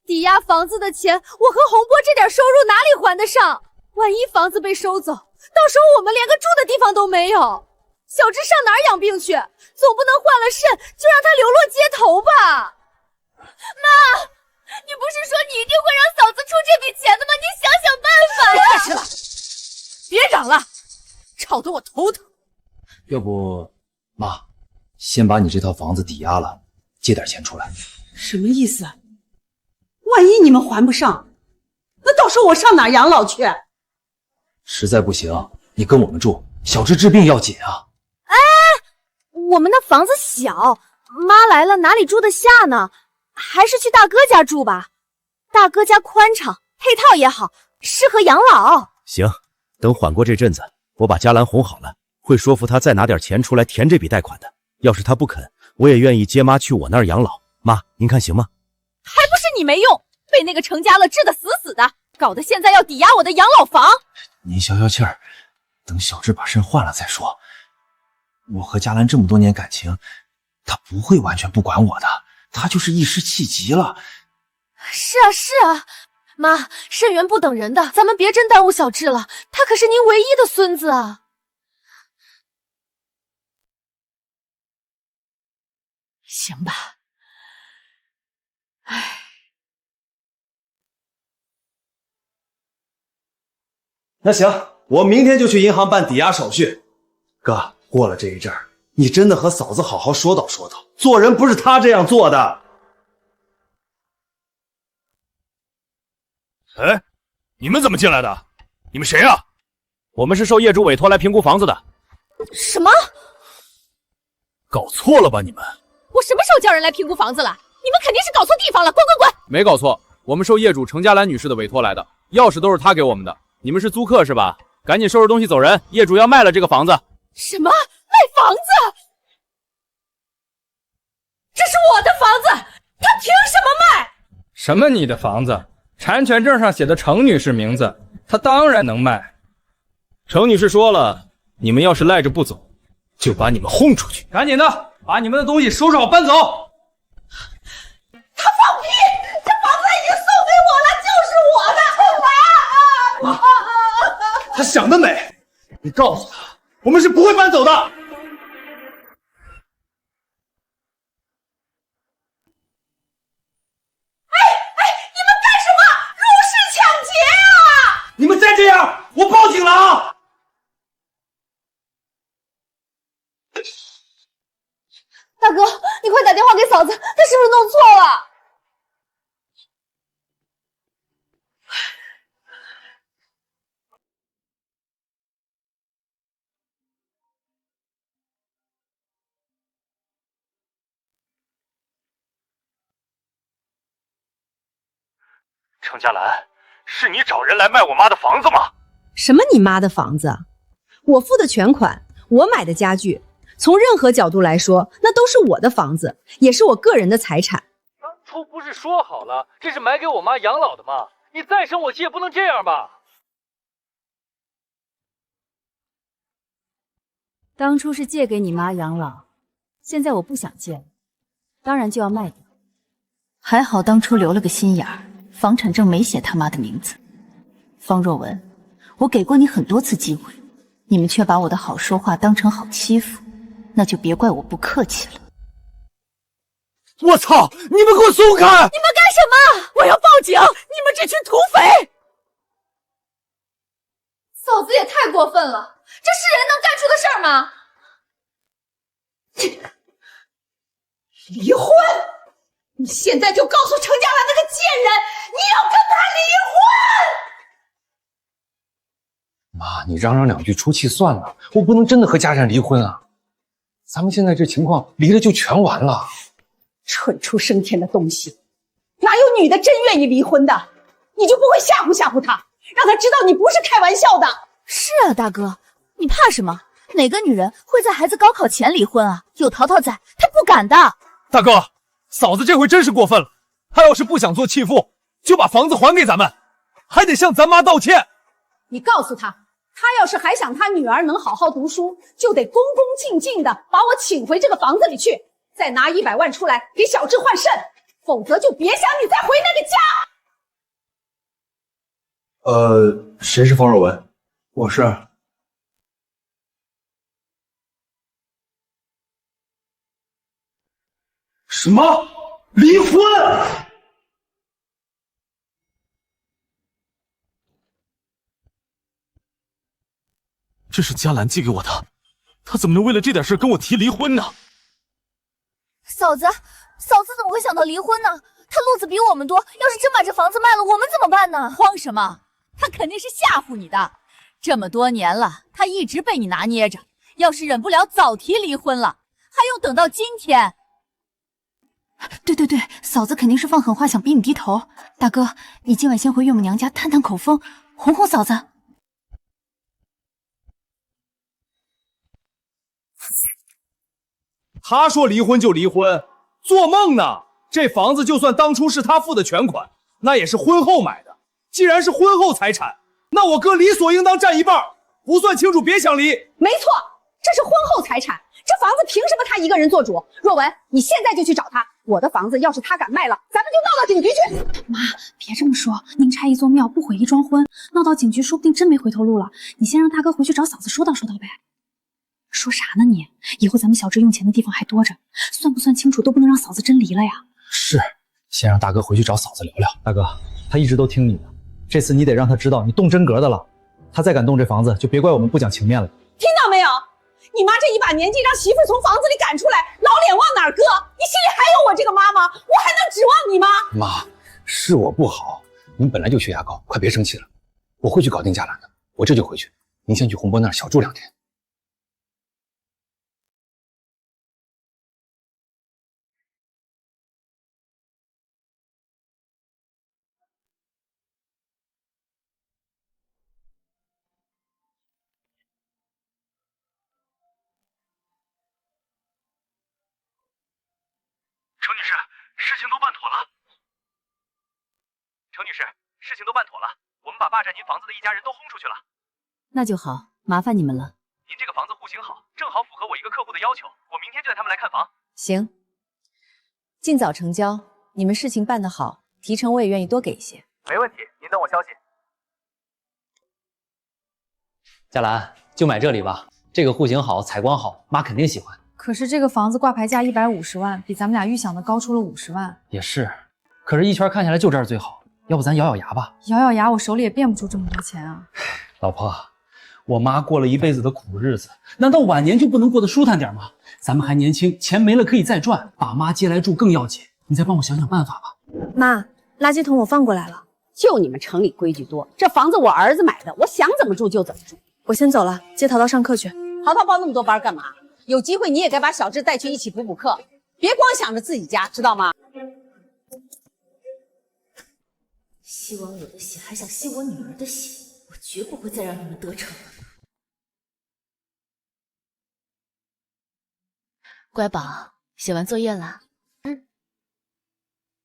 抵押房子的钱，我和洪波这点收入哪里还得上？万一房子被收走，到时候我们连个住的地方都没有。小智上哪儿养病去？总不能换了肾就让他流落街头吧？妈，你不是说你一定会让嫂子出这笔钱的吗？你想想办法呀！别解释了，别嚷了，吵得我头疼。要不，妈，先把你这套房子抵押了，借点钱出来。什么意思？万一你们还不上，那到时候我上哪儿养老去？实在不行，你跟我们住，小智治病要紧啊。哎，我们的房子小，妈来了哪里住得下呢？还是去大哥家住吧。大哥家宽敞，配套也好，适合养老。行，等缓过这阵子，我把嘉兰哄好了，会说服她再拿点钱出来填这笔贷款的。要是她不肯，我也愿意接妈去我那儿养老。妈，您看行吗？还不是你没用，被那个程家乐治得死死的，搞得现在要抵押我的养老房。您消消气儿，等小智把肾换了再说。我和嘉兰这么多年感情，她不会完全不管我的，她就是一时气急了。是啊是啊，妈，肾源不等人的，咱们别真耽误小智了，他可是您唯一的孙子啊。行吧。唉，那行，我明天就去银行办抵押手续。哥，过了这一阵儿，你真的和嫂子好好说道说道，做人不是他这样做的。哎，你们怎么进来的？你们谁啊？我们是受业主委托来评估房子的。什么？搞错了吧你们？我什么时候叫人来评估房子了？你们肯定是搞错地方了，滚滚滚！没搞错，我们受业主程嘉兰女士的委托来的，钥匙都是她给我们的。你们是租客是吧？赶紧收拾东西走人，业主要卖了这个房子。什么？卖房子？这是我的房子，他凭什么卖？什么你的房子？产权证上写的程女士名字，她当然能卖。程女士说了，你们要是赖着不走，就把你们轰出去。赶紧的，把你们的东西收拾好搬走。他放屁！这房子已经送给我了，就是我的！他想得美！你告诉他，我们是不会搬走的。哎，你们干什么？入室抢劫啊！你们再这样，我报警了啊！大哥，你快打电话给嫂子，她是不是弄错了？程嘉兰，是你找人来卖我妈的房子吗？什么你妈的房子？我付的全款，我买的家具，从任何角度来说，那都是我的房子，也是我个人的财产。当初不是说好了，这是买给我妈养老的吗？你再生我气也不能这样吧？当初是借给你妈养老，现在我不想借了，当然就要卖掉。还好当初留了个心眼儿，房产证没写他妈的名字。方若文，我给过你很多次机会，你们却把我的好说话当成好欺负，那就别怪我不客气了。我操！你们给我松开！你们干什么？我要报警！你们这群土匪！嫂子也太过分了，这是人能干出的事儿吗？离婚！你现在就告诉程嘉兰那个贱人，你要跟他离婚！妈，你嚷嚷两句出气算了，我不能真的和家人离婚啊！咱们现在这情况，离了就全完了。蠢出升天的东西，哪有女的真愿意离婚的？你就不会吓唬吓唬她，让她知道你不是开玩笑的？是啊，大哥，你怕什么？哪个女人会在孩子高考前离婚啊？有淘淘在，她不敢的。大哥，嫂子这回真是过分了，她要是不想做弃妇，就把房子还给咱们，还得向咱妈道歉。你告诉她，她要是还想她女儿能好好读书，就得恭恭敬敬的把我请回这个房子里去，再拿100万出来给小智换肾。否则就别想你再回那个家。谁是方若文？我是。什么？离婚？这是嘉兰寄给我的，她怎么能为了这点事跟我提离婚呢？嫂子怎么会想到离婚呢？她路子比我们多，要是真把这房子卖了，我们怎么办呢？慌什么？她肯定是吓唬你的。这么多年了，她一直被你拿捏着，要是忍不了，早提离婚了，还用等到今天？对，嫂子肯定是放狠话，想逼你低头。大哥，你今晚先回岳母娘家探探口风，哄哄嫂子。他说离婚就离婚，做梦呢！这房子就算当初是他付的全款，那也是婚后买的。既然是婚后财产，那我哥理所应当占一半，不算清楚别想离。没错，这是婚后财产，这房子凭什么他一个人做主？若文，你现在就去找他。我的房子要是他敢卖了，咱们就闹到警局去。妈，别这么说，宁拆一座庙，不毁一桩婚，闹到警局说不定真没回头路了。你先让大哥回去找嫂子说道呗。说啥呢你？以后咱们小智用钱的地方还多着，算不算清楚都不能让嫂子真离了呀。是，先让大哥回去找嫂子聊聊。大哥，他一直都听你的，这次你得让他知道你动真格的了。他再敢动这房子，就别怪我们不讲情面了。听到没有？你妈这一把年纪让媳妇从房子里赶出来，老脸往哪儿搁？你心里还有我这个妈吗？我还能指望你吗？妈，是我不好，您本来就血压高，快别生气了。我会去搞定嘉兰的，我这就回去。您先去洪波那儿小住2天。程女士，事情都办妥了。程女士，事情都办妥了，我们把霸占您房子的一家人都轰出去了。那就好，麻烦你们了。您这个房子户型好，正好符合我一个客户的要求，我明天就带他们来看房。行，尽早成交。你们事情办得好，提成我也愿意多给一些。没问题，您等我消息。嘉兰，就买这里吧，这个户型好，采光好，妈肯定喜欢。可是这个房子挂牌价150万，比咱们俩预想的高出了50万。也是，可是一圈看下来就这儿最好，要不咱咬咬牙吧？咬咬牙，我手里也变不出这么多钱啊。老婆，我妈过了一辈子的苦日子，难道晚年就不能过得舒坦点吗？咱们还年轻，钱没了可以再赚，把妈接来住更要紧。你再帮我想想办法吧。妈，垃圾桶我放过来了。就你们城里规矩多，这房子我儿子买的，我想怎么住就怎么住。我先走了，接淘淘上课去。淘淘报那么多班干嘛？有机会你也该把小智带去一起补课，别光想着自己家，知道吗？吸完我的血，还想吸我女儿的血，我绝不会再让你们得逞了。乖宝，写完作业了？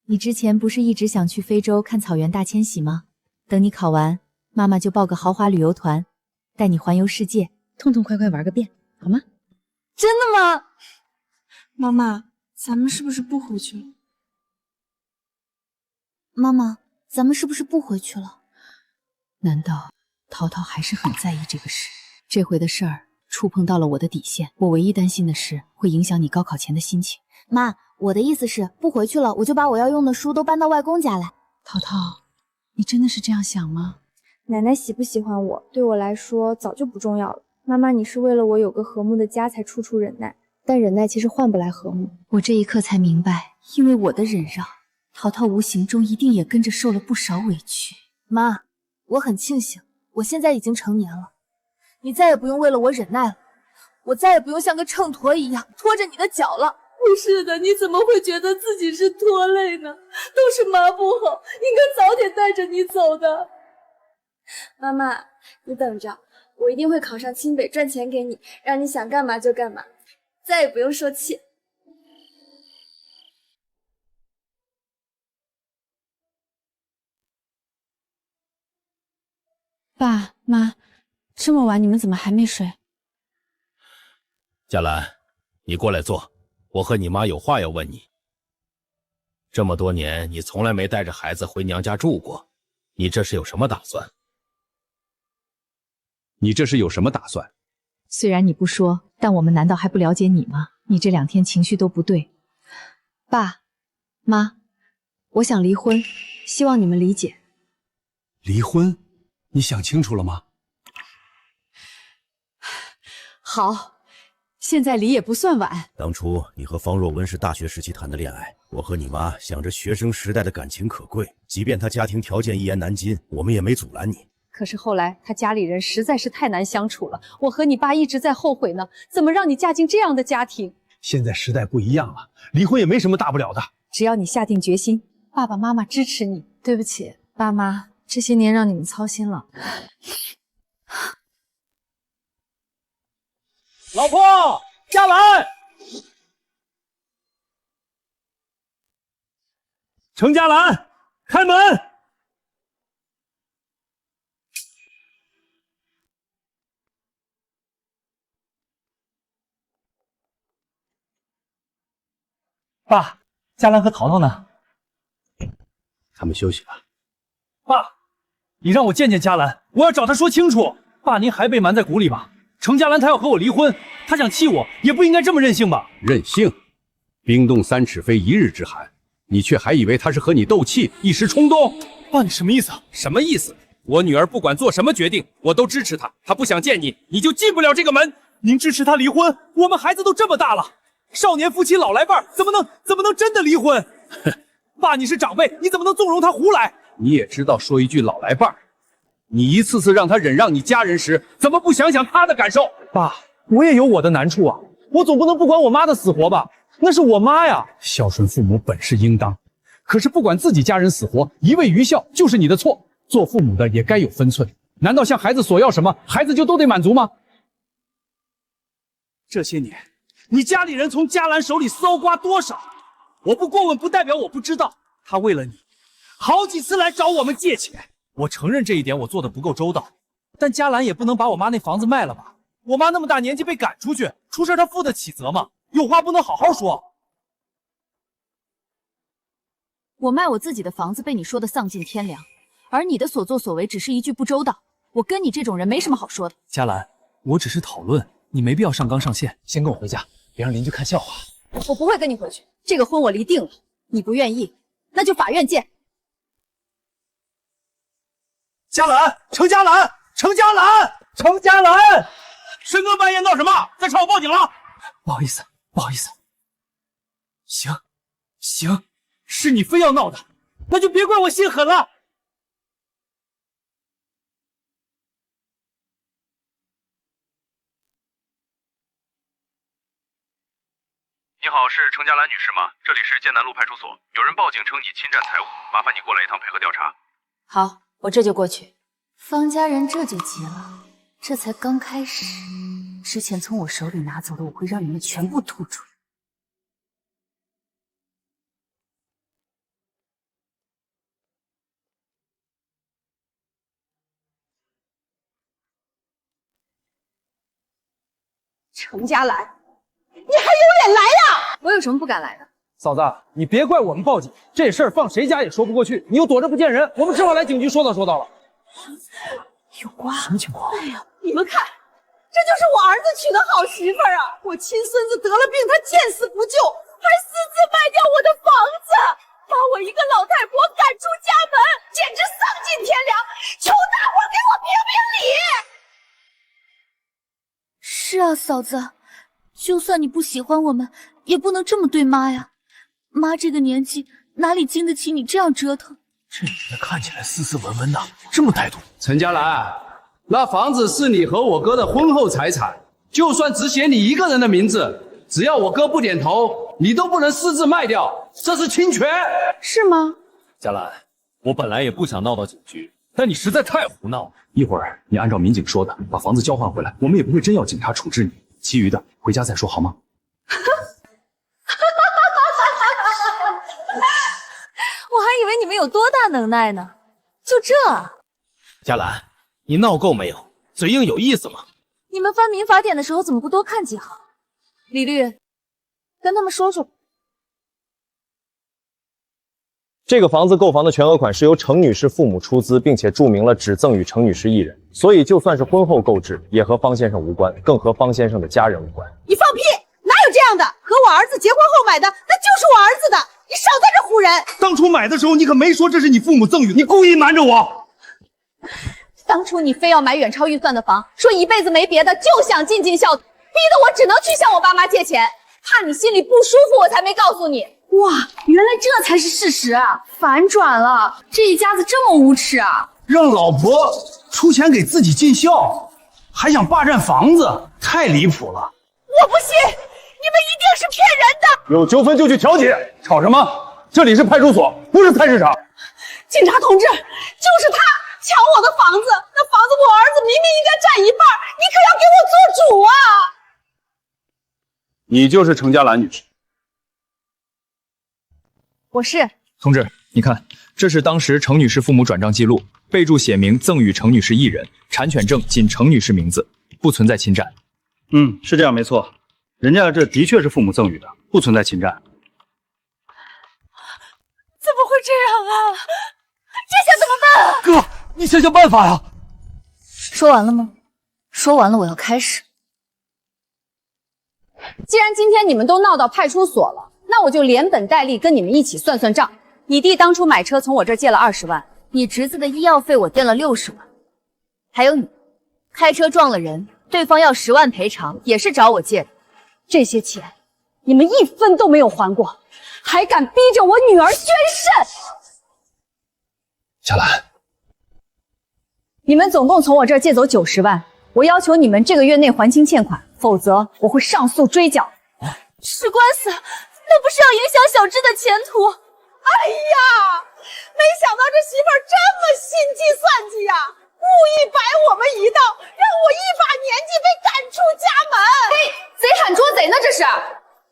你之前不是一直想去非洲看草原大迁徙吗？等你考完，妈妈就报个豪华旅游团，带你环游世界，痛痛快快玩个遍，好吗？真的吗？妈妈，咱们是不是不回去了？妈妈，咱们是不是不回去了？难道淘淘还是很在意这个事？这回的事儿触碰到了我的底线，我唯一担心的是会影响你高考前的心情。妈，我的意思是不回去了，我就把我要用的书都搬到外公家来。淘淘，你真的是这样想吗？奶奶喜不喜欢我，对我来说早就不重要了。妈妈，你是为了我有个和睦的家才处处忍耐，但忍耐其实换不来和睦。我这一刻才明白，因为我的忍让，淘淘无形中一定也跟着受了不少委屈。妈，我很庆幸，我现在已经成年了，你再也不用为了我忍耐了，我再也不用像个秤砣一样拖着你的脚了。不是的，你怎么会觉得自己是拖累呢？都是妈不好，应该早点带着你走的。妈妈，你等着，我一定会考上清北，赚钱给你，让你想干嘛就干嘛，再也不用受气。爸妈，这么晚你们怎么还没睡？嘉兰，你过来坐，我和你妈有话要问你。这么多年，你从来没带着孩子回娘家住过，你这是有什么打算？你这是有什么打算？虽然你不说，但我们难道还不了解你吗？你这2天情绪都不对。爸妈，我想离婚，希望你们理解。离婚？你想清楚了吗？好，现在离也不算晚。当初你和方若温是大学时期谈的恋爱，我和你妈想着学生时代的感情可贵，即便她家庭条件一言难尽，我们也没阻拦你。可是后来他家里人实在是太难相处了，我和你爸一直在后悔呢，怎么让你嫁进这样的家庭？现在时代不一样了，离婚也没什么大不了的。只要你下定决心，爸爸妈妈支持你。对不起，爸妈，这些年让你们操心了。老婆，嘉兰，程嘉兰，开门！爸，嘉兰和淘淘呢？他们休息了。爸，你让我见见嘉兰，我要找她说清楚。爸，您还被瞒在鼓里吧？程嘉兰她要和我离婚，她想气我，也不应该这么任性吧？任性？冰冻3尺非一日之寒，你却还以为她是和你斗气，一时冲动？爸，你什么意思？什么意思？我女儿不管做什么决定，我都支持她。她不想见你，你就进不了这个门。您支持她离婚？我们孩子都这么大了，少年夫妻老来伴，怎么能真的离婚？爸，你是长辈，你怎么能纵容她胡来？你也知道说一句老来伴儿，你一次次让她忍让你家人时，怎么不想想她的感受？爸，我也有我的难处啊，我总不能不管我妈的死活吧？那是我妈呀！孝顺父母本是应当，可是不管自己家人死活，一味愚孝就是你的错。做父母的也该有分寸，难道向孩子索要什么，孩子就都得满足吗？这些年，你家里人从嘉兰手里搜刮多少？我不过问，不代表我不知道。他为了你，好几次来找我们借钱。我承认这一点我做的不够周到，但嘉兰也不能把我妈那房子卖了吧？我妈那么大年纪被赶出去，出事她负得起责吗？有话不能好好说。我卖我自己的房子被你说的丧尽天良，而你的所作所为只是一句不周到。我跟你这种人没什么好说的。嘉兰，我只是讨论，你没必要上纲上线。先跟我回家，别让邻居看笑话。我不会跟你回去，这个婚我离定了。你不愿意，那就法院见。嘉兰，程嘉兰，程嘉兰，程嘉兰，深更半夜闹什么？再吵我报警了。不好意思，不好意思。行，是你非要闹的，那就别怪我心狠了。你好，是程嘉兰女士吗？这里是剑南路派出所，有人报警称你侵占财物，麻烦你过来一趟配合调查。好，我这就过去。方家人这就急了，这才刚开始，之前从我手里拿走的，我会让你们全部吐出来。程嘉兰，你还有脸来呀？我有什么不敢来的？嫂子，你别怪我们报警，这事儿放谁家也说不过去，你又躲着不见人，我们只好来警局说道了。有瓜？什么情况？哎呀，你们看，这就是我儿子娶的好媳妇儿啊！我亲孙子得了病，他见死不救，还私自卖掉我的房子，把我一个老太婆赶出家门，简直丧尽天良！求大伙给我评评理！是啊，嫂子，就算你不喜欢我们，也不能这么对妈呀。妈这个年纪哪里经得起你这样折腾？这女的看起来斯斯文文的，这么歹毒。陈嘉兰，那房子是你和我哥的婚后财产，就算只写你一个人的名字，只要我哥不点头，你都不能私自卖掉，这是侵权，是吗？嘉兰，我本来也不想闹到警局，但你实在太胡闹了。一会儿你按照民警说的把房子交换回来，我们也不会真要警察处置你，其余的回家再说好吗？我还以为你们有多大能耐呢，就这？嘉兰，你闹够没有？嘴硬有意思吗？你们翻民法典的时候怎么不多看几行？李律，跟他们说说。这个房子购房的全额款是由程女士父母出资，并且注明了只赠与程女士一人，所以就算是婚后购置，也和方先生无关，更和方先生的家人无关。你放屁！哪有这样的？和我儿子结婚后买的，那就是我儿子的，你少在这唬人！当初买的时候，你可没说这是你父母赠与的，你故意瞒着我。当初你非要买远超预算的房，说一辈子没别的，就想尽尽孝道，逼得我只能去向我爸妈借钱，怕你心里不舒服，我才没告诉你。哇，原来这才是事实啊！反转了，这一家子这么无耻啊！让老婆出钱给自己尽孝，还想霸占房子，太离谱了！我不信，你们一定是骗人的！有纠纷就去调解，吵什么？这里是派出所，不是菜市场。警察同志，就是他抢我的房子，那房子我儿子明明应该占一半，你可要给我做主啊！你就是程家兰女士。我是。同志，你看，这是当时程女士父母转账记录，备注写明赠与程女士一人，产权证仅程女士名字，不存在侵占。是这样没错，人家这的确是父母赠与的，不存在侵占。怎么会这样啊？这下怎么办啊？哥，你想想办法呀！说完了吗？说完了，我要开始。既然今天你们都闹到派出所了，那我就连本带利跟你们一起算算账。你弟当初买车从我这儿借了20万，你侄子的医药费我垫了60万，还有你开车撞了人，对方要10万赔偿，也是找我借的。这些钱你们一分都没有还过，还敢逼着我女儿捐肾！佳兰，你们总共从我这儿借走90万，我要求你们这个月内还清欠款，否则我会上诉追缴。吃官司，那不是要影响小智的前途？哎呀，没想到这媳妇儿这么心计算计呀，故意摆我们一道，让我依法年纪被赶出家门。嘿，贼喊捉贼呢，这是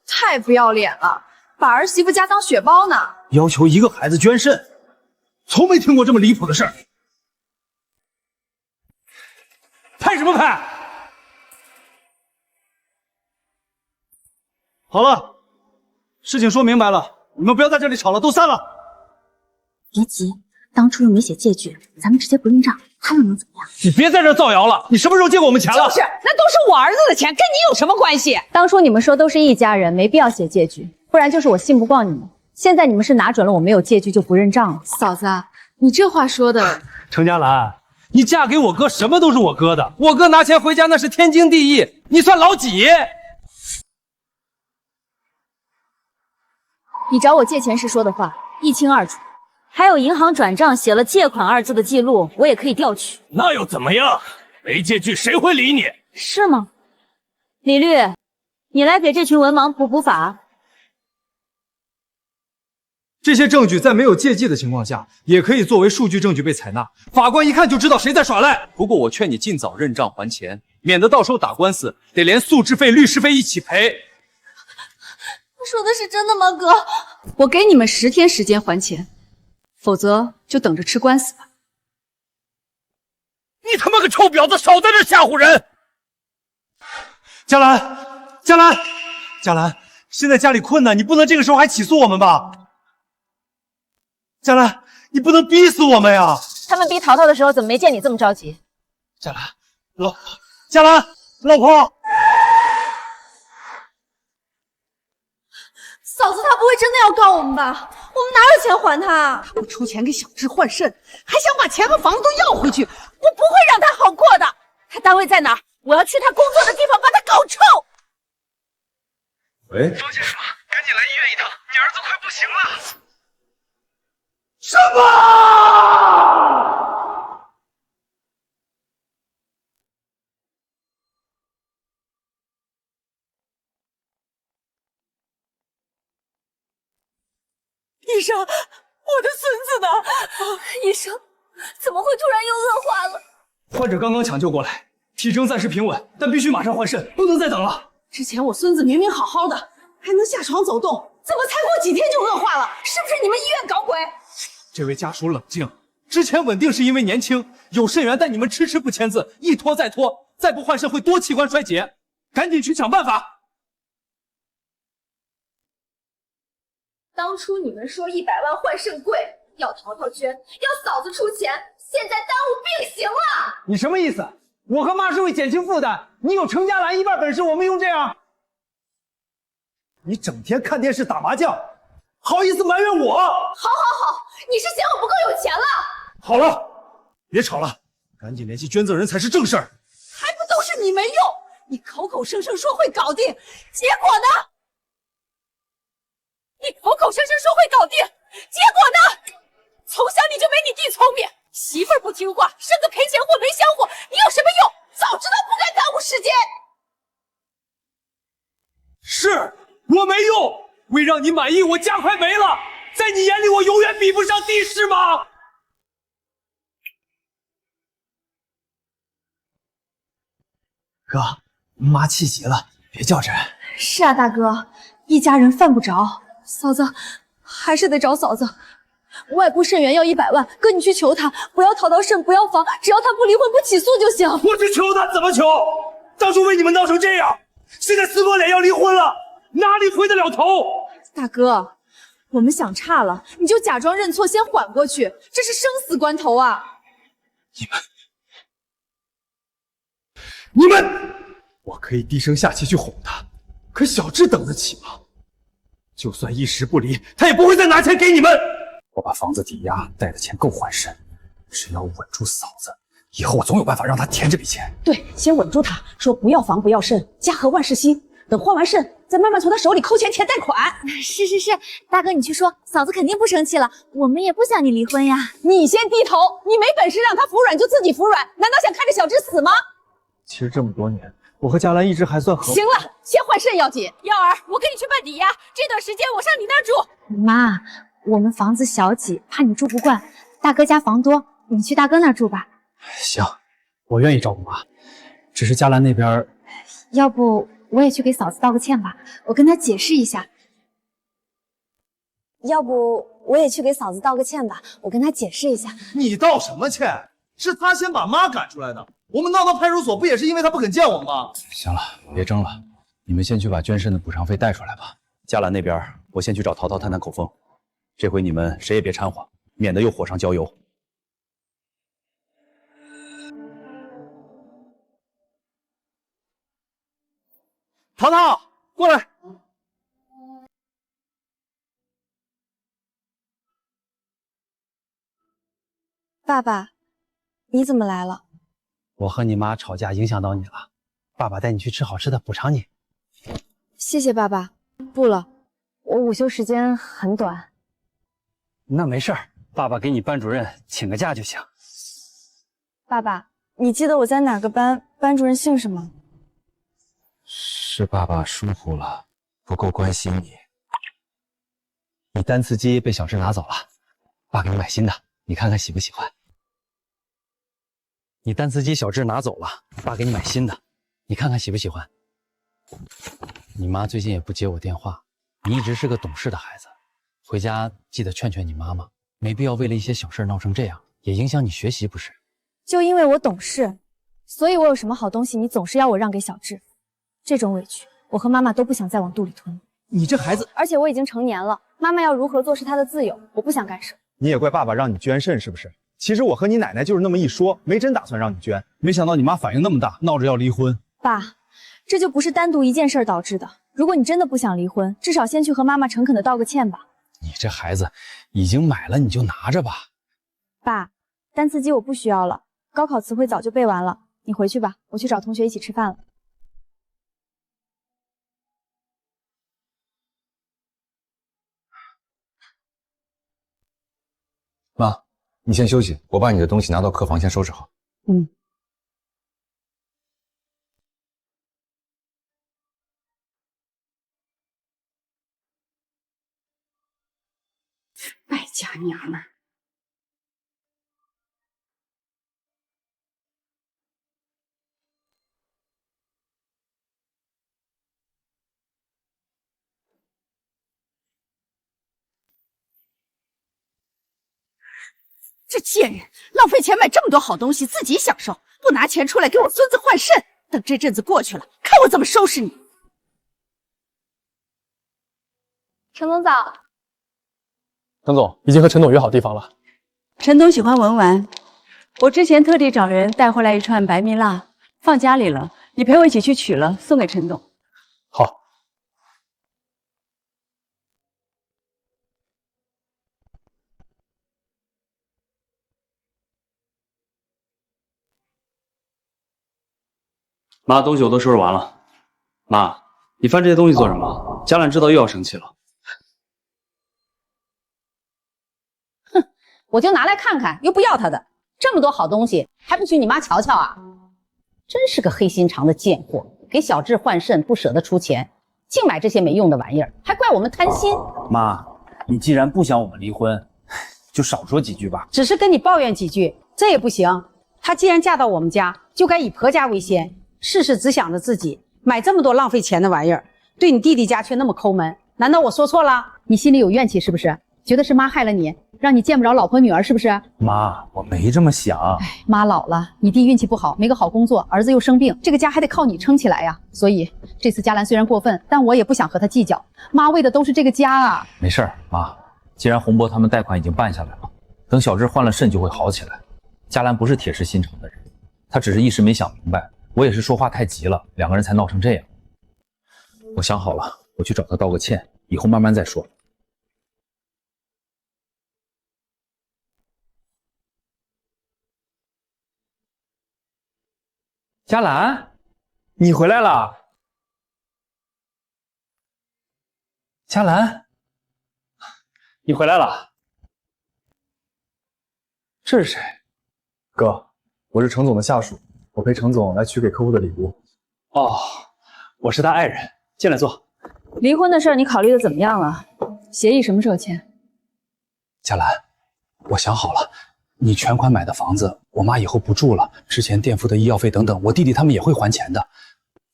太不要脸了，把儿媳妇家当血包呢。要求一个孩子捐肾，从没听过这么离谱的事儿。拍什么拍？好了，事情说明白了，你们不要在这里吵了，都散了。别急，当初又没写借据，咱们直接不认账，他又能怎么样？你别在这造谣了，你什么时候借过我们钱了？就是，那都是我儿子的钱，跟你有什么关系？当初你们说都是一家人，没必要写借据，不然就是我信不过你们。现在你们是拿准了我没有借据就不认账了。嫂子，你这话说的，程佳兰，你嫁给我哥，什么都是我哥的，我哥拿钱回家那是天经地义，你算老几？你找我借钱时说的话一清二楚，还有银行转账写了借款2字的记录，我也可以调取。那又怎么样？没借据谁会理你？是吗？李律，你来给这群文盲普法。这些证据在没有借记的情况下，也可以作为数据证据被采纳。法官一看就知道谁在耍赖。不过我劝你尽早认账还钱，免得到时候打官司得连诉质费、律师费一起赔。说的是真的吗，哥？我给你们10天时间还钱，否则就等着吃官司吧。你他妈个臭婊子，少在这吓唬人！佳兰，佳兰，佳兰，现在家里困难，你不能这个时候还起诉我们吧？佳兰，你不能逼死我们呀！他们逼淘淘的时候，怎么没见你这么着急？佳兰，佳兰，老婆。嫂子，他不会真的要告我们吧？我们哪有钱还他？我出钱给小智换肾，还想把钱和房子都要回去，我不会让他好过的。他单位在哪儿？我要去他工作的地方把他搞臭。喂，方先生，赶紧来医院一趟，你儿子快不行了。什么？医生，我的孙子呢？医生，怎么会突然又恶化了？患者刚刚抢救过来，体征暂时平稳，但必须马上换肾，不能再等了。之前我孙子明明好好的，还能下床走动，怎么才过几天就恶化了？是不是你们医院搞鬼？这位家属冷静，之前稳定是因为年轻有肾源，但你们迟迟不签字，一拖再拖，再不换肾会多器官衰竭，赶紧去想办法。当初你们说100万换肾贵，要淘淘捐，要嫂子出钱，现在耽误并行了。你什么意思？我和妈是为减轻负担，你有程家兰一半本事，我们用这样？你整天看电视打麻将，好意思埋怨我？好，你是嫌我不够有钱了？好了，别吵了，赶紧联系捐赠人才是正事儿。还不都是你没用？你口口声声说会搞定，结果呢？你口口声声说会搞定，结果呢？从小你就没你弟聪明，媳妇儿不听话，生个赔钱货没香火，你有什么用？早知道不该耽误时间。是我没用，为让你满意，我家快没了，在你眼里我永远比不上弟是吗？哥，妈气急了，别较真。是啊，大哥，一家人犯不着。嫂子，还是得找嫂子。外姑肾源要100万，哥你去求她，不要淘淘肾，不要房，只要她不离婚不起诉就行。我去求她怎么求？当初为你们闹成这样，现在撕破脸要离婚了，哪里回得了头？大哥，我们想差了，你就假装认错，先缓过去，这是生死关头啊！你们，我可以低声下气去哄她，可小智等得起吗？就算一时不离，他也不会再拿钱给你们。我把房子抵押，贷的钱够还肾，只要稳住嫂子，以后我总有办法让她填这笔钱。对，先稳住他，说不要房不要肾，家和万事兴。等换完肾，再慢慢从他手里抠钱填贷款。是，大哥你去说，嫂子肯定不生气了。我们也不想你离婚呀。你先低头，你没本事让他服软就自己服软，难道想看着小智死吗？其实这么多年，我和佳兰一直还算和。行了，先换肾要紧。耀儿，我跟你去办抵押，这段时间我上你那儿住。妈，我们房子小挤，怕你住不惯。大哥家房多，你去大哥那儿住吧。行，我愿意照顾妈，只是佳兰那边……要不我也去给嫂子道个歉吧，我跟她解释一下。要不我也去给嫂子道个歉吧，我跟她解释一下。你道什么歉？是他先把妈赶出来的。我们闹到派出所，不也是因为他不肯见我们吗？行了，别争了，你们先去把捐肾的补偿费带出来吧。佳兰那边，我先去找淘淘探探口风。这回你们谁也别掺和，免得又火上浇油。淘淘，过来。爸爸，你怎么来了？我和你妈吵架影响到你了，爸爸带你去吃好吃的补偿你。谢谢爸爸。不了，我午休时间很短。那没事儿，爸爸给你班主任请个假就行。爸爸，你记得我在哪个班？班主任姓什么？是爸爸疏忽了，不够关心你。你单词机被小智拿走了，爸给你买新的，你看看喜不喜欢？你单词机小智拿走了，爸给你买新的，你看看喜不喜欢？你妈最近也不接我电话，你一直是个懂事的孩子，回家记得劝劝你妈妈，没必要为了一些小事闹成这样，也影响你学习不是？就因为我懂事，所以我有什么好东西，你总是要我让给小智。这种委屈，我和妈妈都不想再往肚里吞。你这孩子，而且我已经成年了，妈妈要如何做是她的自由，我不想干涉。你也怪爸爸让你捐肾是不是？其实我和你奶奶就是那么一说，没真打算让你捐。没想到你妈反应那么大，闹着要离婚。爸，这就不是单独一件事导致的。如果你真的不想离婚，至少先去和妈妈诚恳的道个歉吧。你这孩子已经买了，你就拿着吧。爸，单词机我不需要了，高考词汇早就背完了，你回去吧，我去找同学一起吃饭了。妈，你先休息，我把你的东西拿到客房先收拾好。嗯。败家娘们儿。这贱人浪费钱买这么多好东西，自己享受，不拿钱出来给我孙子换肾。等这阵子过去了，看我怎么收拾你！程总早。陈总已经和陈总约好地方了。陈总喜欢文玩，我之前特地找人带回来一串白蜜蜡，放家里了。你陪我一起去取了，送给陈总。好。妈，东西我都收拾完了。妈，你翻这些东西做什么？佳兰知道又要生气了。我就拿来看看，又不要他的。这么多好东西，还不许你妈瞧瞧啊？真是个黑心肠的贱货，给小智换肾不舍得出钱，净买这些没用的玩意儿，还怪我们贪心。妈，你既然不想我们离婚，就少说几句吧。只是跟你抱怨几句，这也不行。她既然嫁到我们家，就该以婆家为先，事事只想着自己，买这么多浪费钱的玩意儿，对你弟弟家却那么抠门。难道我说错了？你心里有怨气是不是？觉得是妈害了你，让你见不着老婆女儿是不是？妈，我没这么想。妈老了，你弟运气不好，没个好工作，儿子又生病，这个家还得靠你撑起来呀。所以这次佳兰虽然过分，但我也不想和她计较。妈为的都是这个家啊。没事儿，妈，既然洪博他们贷款已经办下来了，等小智换了肾就会好起来。佳兰不是铁石心肠的人，她只是一时没想明白，我也是说话太急了，两个人才闹成这样。我想好了，我去找她道个歉，以后慢慢再说。佳兰，你回来了。佳兰，你回来了。这是谁？哥，我是程总的下属，我陪程总来取给客户的礼物。哦，我是他爱人，进来坐。离婚的事你考虑的怎么样了？协议什么时候签？佳兰，我想好了，你全款买的房子，我妈以后不住了，之前垫付的医药费等等，我弟弟他们也会还钱的。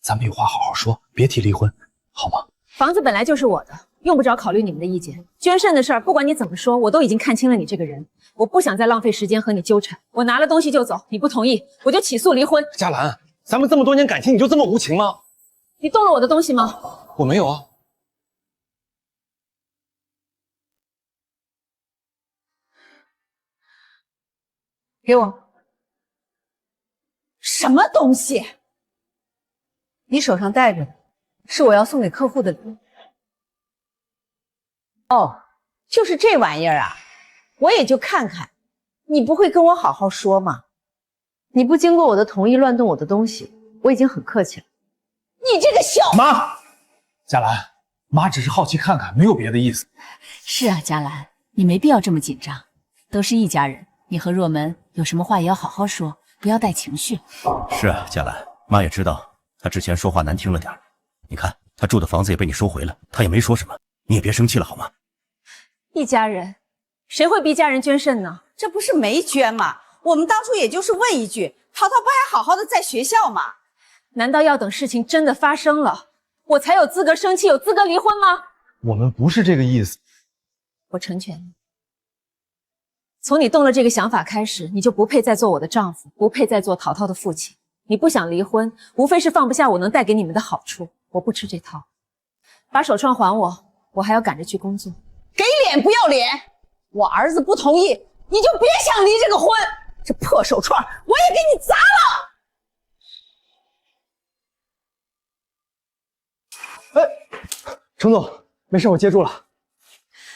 咱们有话好好说，别提离婚，好吗？房子本来就是我的，用不着考虑你们的意见。捐肾的事儿，不管你怎么说，我都已经看清了你这个人，我不想再浪费时间和你纠缠。我拿了东西就走，你不同意，我就起诉离婚。佳兰，咱们这么多年感情，你就这么无情吗？你动了我的东西吗？我没有啊。给我。什么东西？你手上戴着的，是我要送给客户的礼物。哦，就是这玩意儿啊，我也就看看，你不会跟我好好说吗？你不经过我的同意乱动我的东西，我已经很客气了。你这个小妈，佳兰，妈只是好奇看看，没有别的意思。是啊，佳兰，你没必要这么紧张，都是一家人，你和若门有什么话也要好好说，不要带情绪。是啊，佳兰，妈也知道他之前说话难听了点，你看他住的房子也被你收回了，他也没说什么，你也别生气了好吗？一家人，谁会逼家人捐肾呢？这不是没捐吗？我们当初也就是问一句，淘淘不还好好的在学校吗？难道要等事情真的发生了，我才有资格生气，有资格离婚吗？我们不是这个意思。我成全你。从你动了这个想法开始，你就不配再做我的丈夫，不配再做淘淘的父亲。你不想离婚，无非是放不下我能带给你们的好处。我不吃这套，把手串还我，我还要赶着去工作。给脸不要脸！我儿子不同意，你就别想离这个婚。这破手串我也给你砸了！程总，没事，我接住了。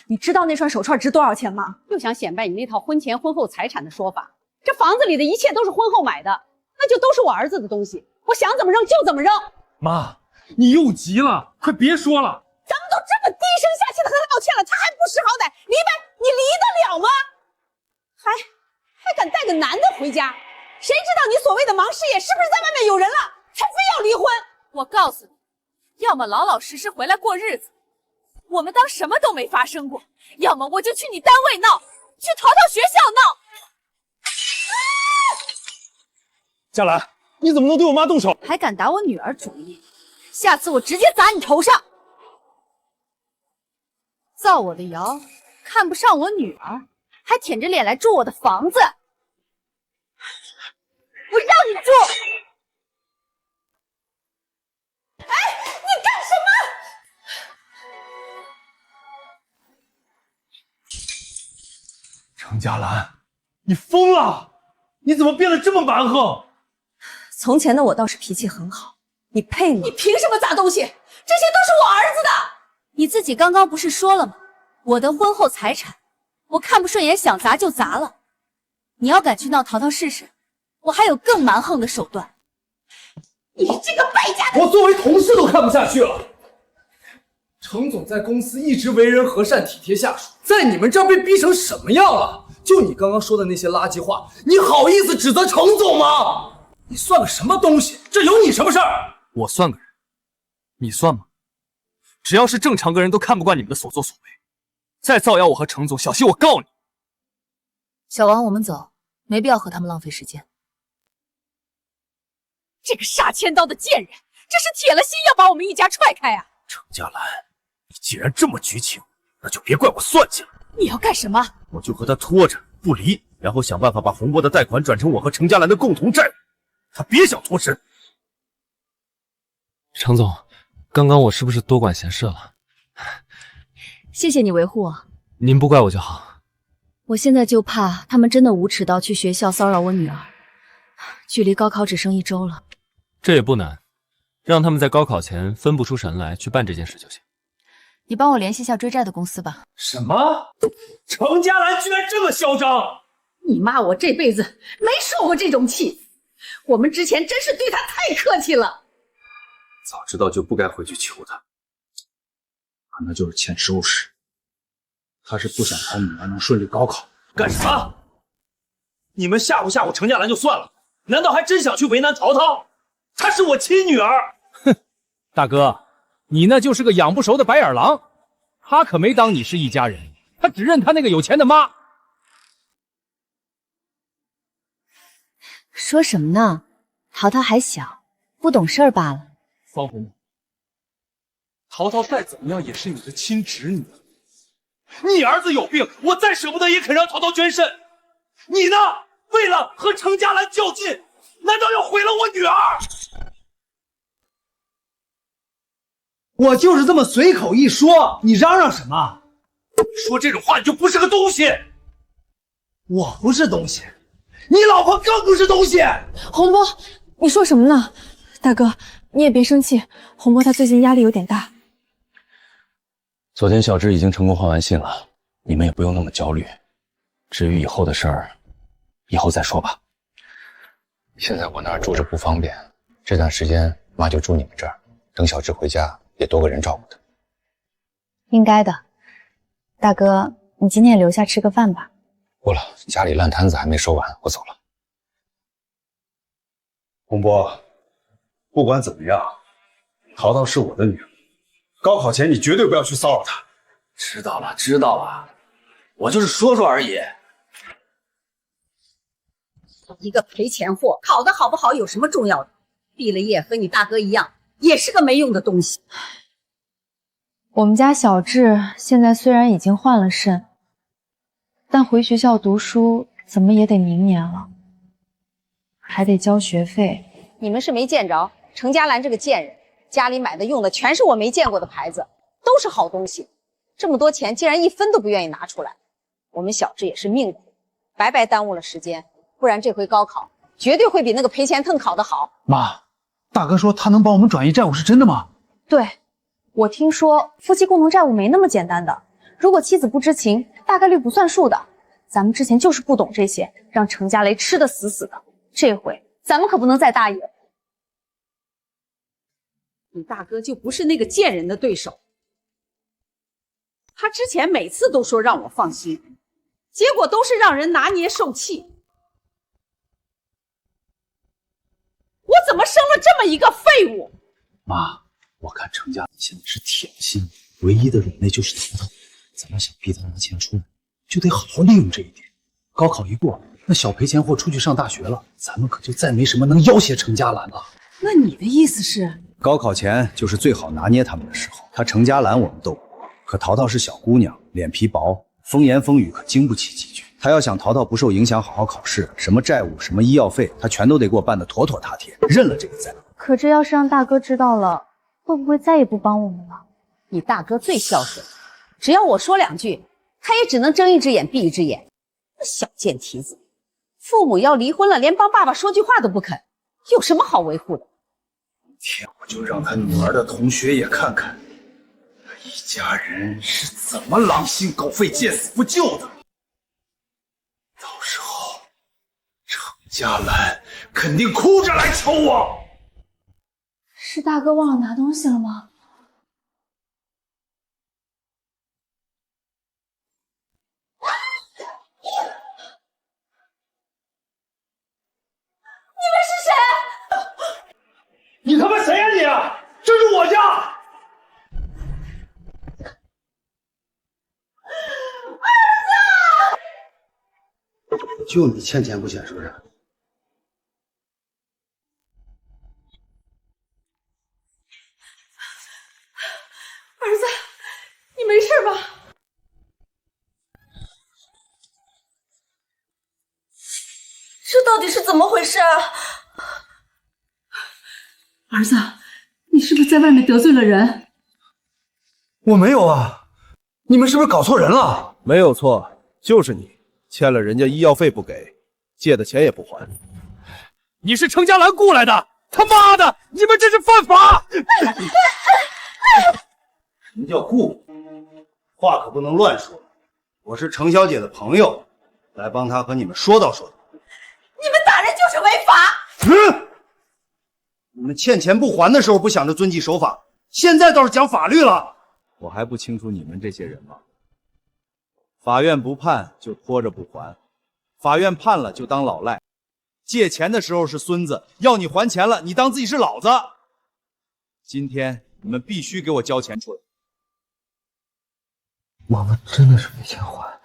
你知道那双手串值多少钱吗？又想显摆你那套婚前婚后财产的说法。这房子里的一切都是婚后买的，那就都是我儿子的东西，我想怎么扔就怎么扔。妈，你又急了，快别说了。咱们都这么低声下气的和他道歉了，他还不识好歹，离呗，你离得了吗？还敢带个男的回家？谁知道你所谓的忙事业是不是在外面有人了，才非要离婚？我告诉你，要么老老实实回来过日子，我们当什么都没发生过；要么我就去你单位闹，去淘淘学校闹。佳兰，你怎么能对我妈动手？还敢打我女儿主意？下次我直接砸你头上！造我的谣，看不上我女儿，还舔着脸来住我的房子，我让你住！哎，你干什么？程嘉兰，你疯了？你怎么变得这么蛮横？从前的我倒是脾气很好，你配吗？你凭什么砸东西？这些都是我儿子的。你自己刚刚不是说了吗？我的婚后财产，我看不顺眼，想砸就砸了。你要敢去闹淘淘试试，我还有更蛮横的手段。你这个败家的！我作为同事都看不下去了。程总在公司一直为人和善、体贴下属，在你们这儿被逼成什么样了？就你刚刚说的那些垃圾话，你好意思指责程总吗？你算个什么东西？这有你什么事儿？我算个人，你算吗？只要是正常个人都看不惯你们的所作所为，再造谣我和程总，小心我告你！小王，我们走，没必要和他们浪费时间。这个杀千刀的贱人，这是铁了心要把我们一家踹开啊！程嘉兰，你既然这么绝情，那就别怪我算计了。你要干什么？我就和他拖着不离，然后想办法把洪波的贷款转成我和程嘉兰的共同债务，他别想脱身。程总，刚刚我是不是多管闲事了？谢谢你维护我，您不怪我就好。我现在就怕他们真的无耻到去学校骚扰我女儿。距离高考只剩1周了，这也不难，让他们在高考前分不出神来去办这件事就行。你帮我联系一下追债的公司吧。什么？程嘉兰居然这么嚣张！你妈我这辈子没受过这种气，我们之前真是对她太客气了。早知道就不该回去求他，可能就是欠收拾。他是不想他女儿能顺利高考。干什么？你们吓唬吓唬程嘉兰就算了，难道还真想去为难淘淘？她是我亲女儿。哼，大哥，你那就是个养不熟的白眼狼，他可没当你是一家人，他只认他那个有钱的妈。说什么呢？淘淘还小，不懂事儿罢了。方红，淘淘再怎么样也是你的亲侄女。你儿子有病，我再舍不得也肯让淘淘捐肾。你呢？为了和程嘉兰较劲，难道要毁了我女儿？我就是这么随口一说，你嚷嚷什么？说这种话你就不是个东西。我不是东西，你老婆更不是东西。洪波，你说什么呢？大哥，你也别生气，洪波他最近压力有点大。昨天小芝已经成功换完信了，你们也不用那么焦虑。至于以后的事儿，以后再说吧。现在我那儿住着不方便，这段时间妈就住你们这儿，等小芝回家也多个人照顾她。应该的。大哥，你今天也留下吃个饭吧。不了，家里烂摊子还没收完，我走了。洪波，不管怎么样，淘淘是我的女儿，高考前你绝对不要去骚扰她。知道了，知道了，我就是说说而已。一个赔钱货，考得好不好有什么重要的？毕了业和你大哥一样，也是个没用的东西。我们家小智现在虽然已经换了肾，但回学校读书怎么也得明年了，还得交学费。你们是没见着程嘉兰这个贱人，家里买的用的全是我没见过的牌子，都是好东西。这么多钱竟然1分都不愿意拿出来，我们小智也是命苦，白白耽误了时间。不然这回高考绝对会比那个赔钱腾考的好。妈，大哥说他能帮我们转移债务，是真的吗？对，我听说夫妻共同债务没那么简单的，如果妻子不知情，大概率不算数的。咱们之前就是不懂这些，让程家雷吃得死死的。这回咱们可不能再大意了。你大哥就不是那个贱人的对手，他之前每次都说让我放心，结果都是让人拿捏受气。我怎么生了这么一个废物？妈，我看程家现在是铁了心，唯一的软肋就是淘淘。咱们想逼他拿钱出来，就得好好利用这一点。高考一过，那小赔钱货出去上大学了，咱们可就再没什么能要挟程家兰了。那你的意思是，高考前就是最好拿捏他们的时候。他程家兰我们斗不过，可淘淘是小姑娘，脸皮薄，风言风语可经不起几句。他要想淘淘不受影响，好好考试，什么债务，什么医药费，他全都得给我办得妥妥帖帖，认了这个债。可这要是让大哥知道了，会不会再也不帮我们了？你大哥最孝顺，只要我说2句，他也只能睁一只眼闭一只眼。小贱蹄子，父母要离婚了，连帮爸爸说句话都不肯，有什么好维护的？明天我就让他女儿的同学也看看，他一家人是怎么狼心狗肺、见死不救的。到时候，程家兰肯定哭着来求我。是大哥忘了拿东西了吗？你他妈谁呀你？这是我家！就你欠钱不钱是不是？儿子，你没事吧？这到底是怎么回事啊？儿子，你是不是在外面得罪了人？我没有啊，你们是不是搞错人了？没有错，就是你欠了人家医药费不给，借的钱也不还。你是程家兰雇来的，他妈的，你们这是犯法！什么叫雇？话可不能乱说。我是程小姐的朋友，来帮她和你们说道说道。你们打人就是违法！你们欠钱不还的时候不想着遵纪守法，现在倒是讲法律了。我还不清楚你们这些人吗？法院不判就拖着不还，法院判了就当老赖。借钱的时候是孙子，要你还钱了，你当自己是老子。今天你们必须给我交钱出来。妈妈真的是没钱还。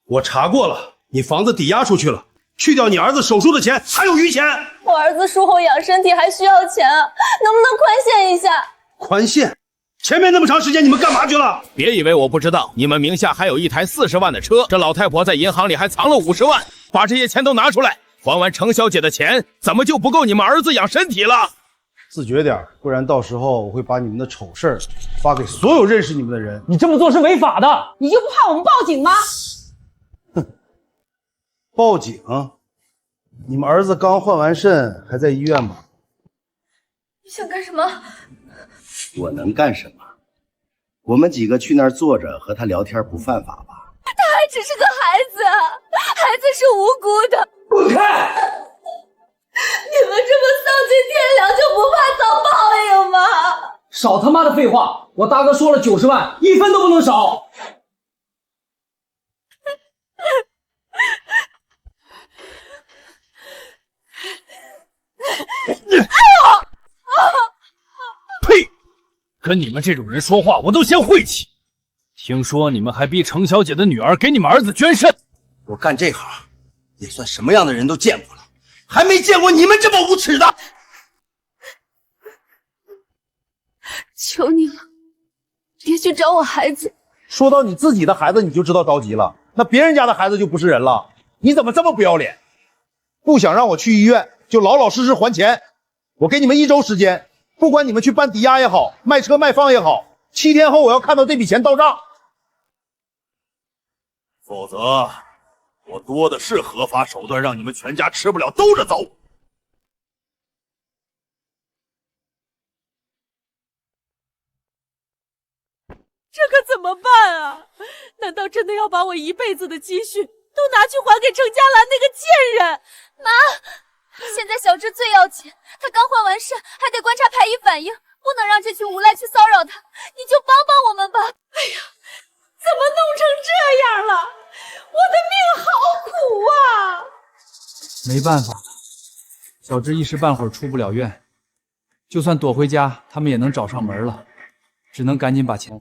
我查过了，你房子抵押出去了，去掉你儿子手术的钱，还有余钱。我儿子术后养身体还需要钱啊，能不能宽限一下？宽限？前面那么长时间你们干嘛去了？别以为我不知道，你们名下还有一台40万的车，这老太婆在银行里还藏了50万，把这些钱都拿出来，还完程小姐的钱，怎么就不够你们儿子养身体了？自觉点，不然到时候我会把你们的丑事儿发给所有认识你们的人。你这么做是违法的，你就不怕我们报警吗？报警？你们儿子刚换完肾，还在医院吗？你想干什么？我能干什么？我们几个去那儿坐着和他聊天，不犯法吧？他还只是个孩子，孩子是无辜的。滚开！你们这么丧尽天良，就不怕遭报应吗？少他妈的废话！我大哥说了90万，1分都不能少。哎呦！呸！跟你们这种人说话，我都嫌晦气。听说你们还逼程小姐的女儿给你们儿子捐肾，我干这行也算什么样的人都见过了，还没见过你们这么无耻的。求你了，别去找我孩子。说到你自己的孩子，你就知道着急了，那别人家的孩子就不是人了？你怎么这么不要脸？不想让我去医院，就老老实实还钱。我给你们1周时间，不管你们去办抵押也好，卖车卖房也好，7天后我要看到这笔钱到账，否则我多的是合法手段让你们全家吃不了兜着走。这可怎么办啊？难道真的要把我一辈子的积蓄都拿去还给程家兰那个贱人？妈，现在小智最要紧，他刚换完肾，还得观察排异反应，不能让这群无赖去骚扰他。你就帮帮我们吧！哎呀，怎么弄成这样了？我的命好苦啊！没办法，小智一时半会儿出不了院，就算躲回家，他们也能找上门了，只能赶紧把钱。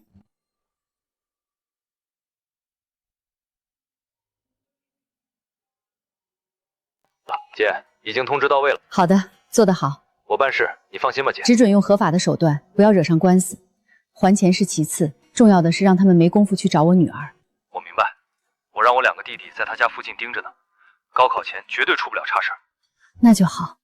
姐，已经通知到位了。好的，做得好。我办事，你放心吧，姐。只准用合法的手段，不要惹上官司。还钱是其次，重要的是让他们没工夫去找我女儿。我明白，我让我2个弟弟在他家附近盯着呢，高考前绝对出不了差事儿。那就好。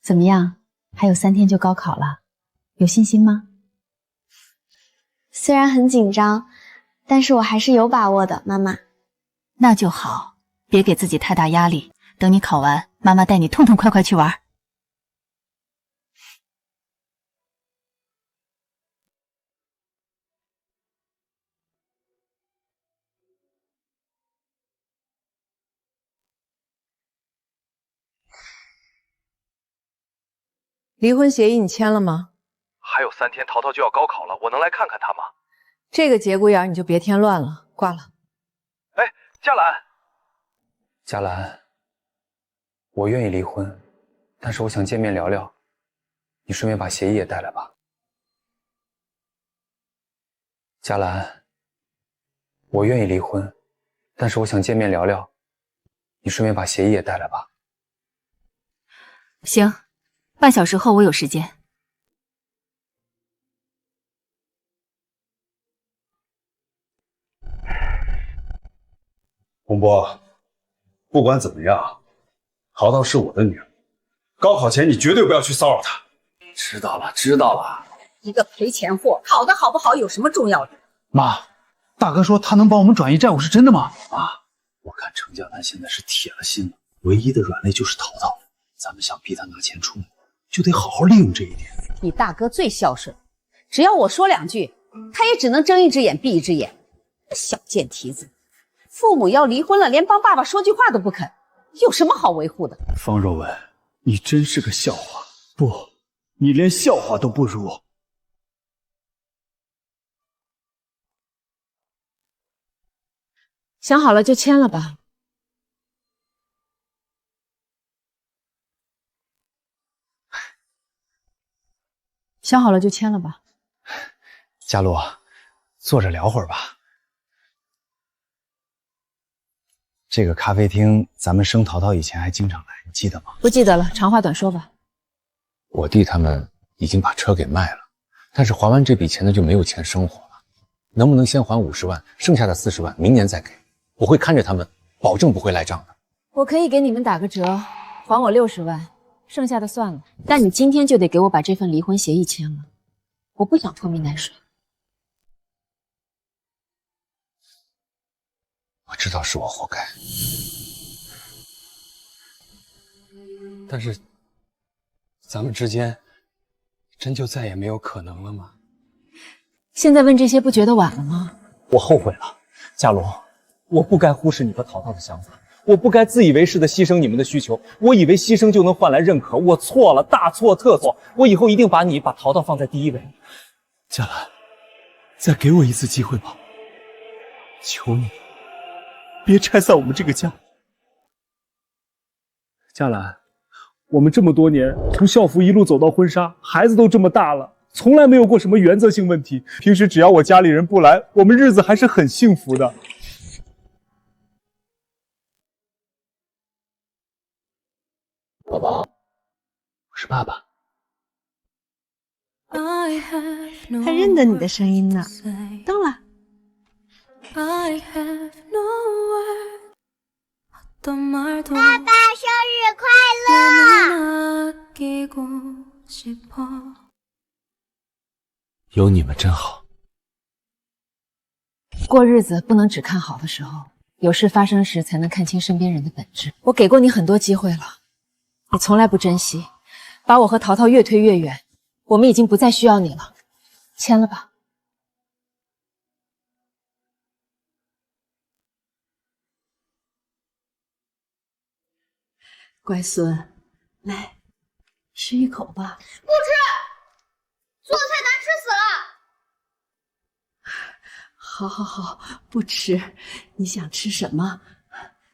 怎么样？还有3天就高考了，有信心吗？虽然很紧张，但是我还是有把握的，妈妈。那就好，别给自己太大压力。等你考完，妈妈带你痛痛快快去玩。离婚协议你签了吗？还有3天，淘淘就要高考了，我能来看看他吗？这个节骨眼你就别添乱了，挂了。哎，佳兰，佳兰，我愿意离婚，但是我想见面聊聊，你顺便把协议也带来吧。佳兰，我愿意离婚，但是我想见面聊聊，你顺便把协议也带来吧。行，半小时后我有时间。洪波，不管怎么样，淘淘是我的女儿，高考前你绝对不要去骚扰她。知道了，知道了。一个赔钱货，考得好不好有什么重要的？妈，大哥说他能帮我们转移债务，是真的吗？妈，我看程家兰现在是铁了心了，唯一的软肋就是淘淘，咱们想逼他拿钱出来，就得好好利用这一点。你大哥最孝顺，只要我说2句，他也只能睁一只眼闭一只眼。小贱蹄子，父母要离婚了，连帮爸爸说句话都不肯，有什么好维护的？方若文，你真是个笑话，不，你连笑话都不如。想好了就签了吧。想好了就签了吧。佳璐，坐着聊会儿吧。这个咖啡厅，咱们生淘淘以前还经常来，你记得吗？不记得了，长话短说吧。我弟他们已经把车给卖了，但是还完这笔钱呢就没有钱生活了。能不能先还50万，剩下的40万明年再给？我会看着他们，保证不会赖账的。我可以给你们打个折，还我60万，剩下的算了。但你今天就得给我把这份离婚协议签了，我不想拖泥带水。我知道是我活该，但是咱们之间真就再也没有可能了吗？现在问这些不觉得晚了吗？我后悔了，佳龙，我不该忽视你和淘淘的想法，我不该自以为是的牺牲你们的需求，我以为牺牲就能换来认可，我错了，大错特错，我以后一定把淘淘放在第一位。佳兰，再给我一次机会吧，求你，别拆散我们这个家。佳兰，我们这么多年从校服一路走到婚纱，孩子都这么大了，从来没有过什么原则性问题。平时只要我家里人不来，我们日子还是很幸福的。宝宝，我是爸爸。他认得你的声音呢。动了。爸爸生日快乐！有你们真好。过日子不能只看好的时候，有事发生时才能看清身边人的本质。我给过你很多机会了，你从来不珍惜，把我和淘淘越推越远。我们已经不再需要你了，签了吧。乖孙，来，吃一口吧。不吃，做的菜难吃死了。好，好，好，不吃。你想吃什么？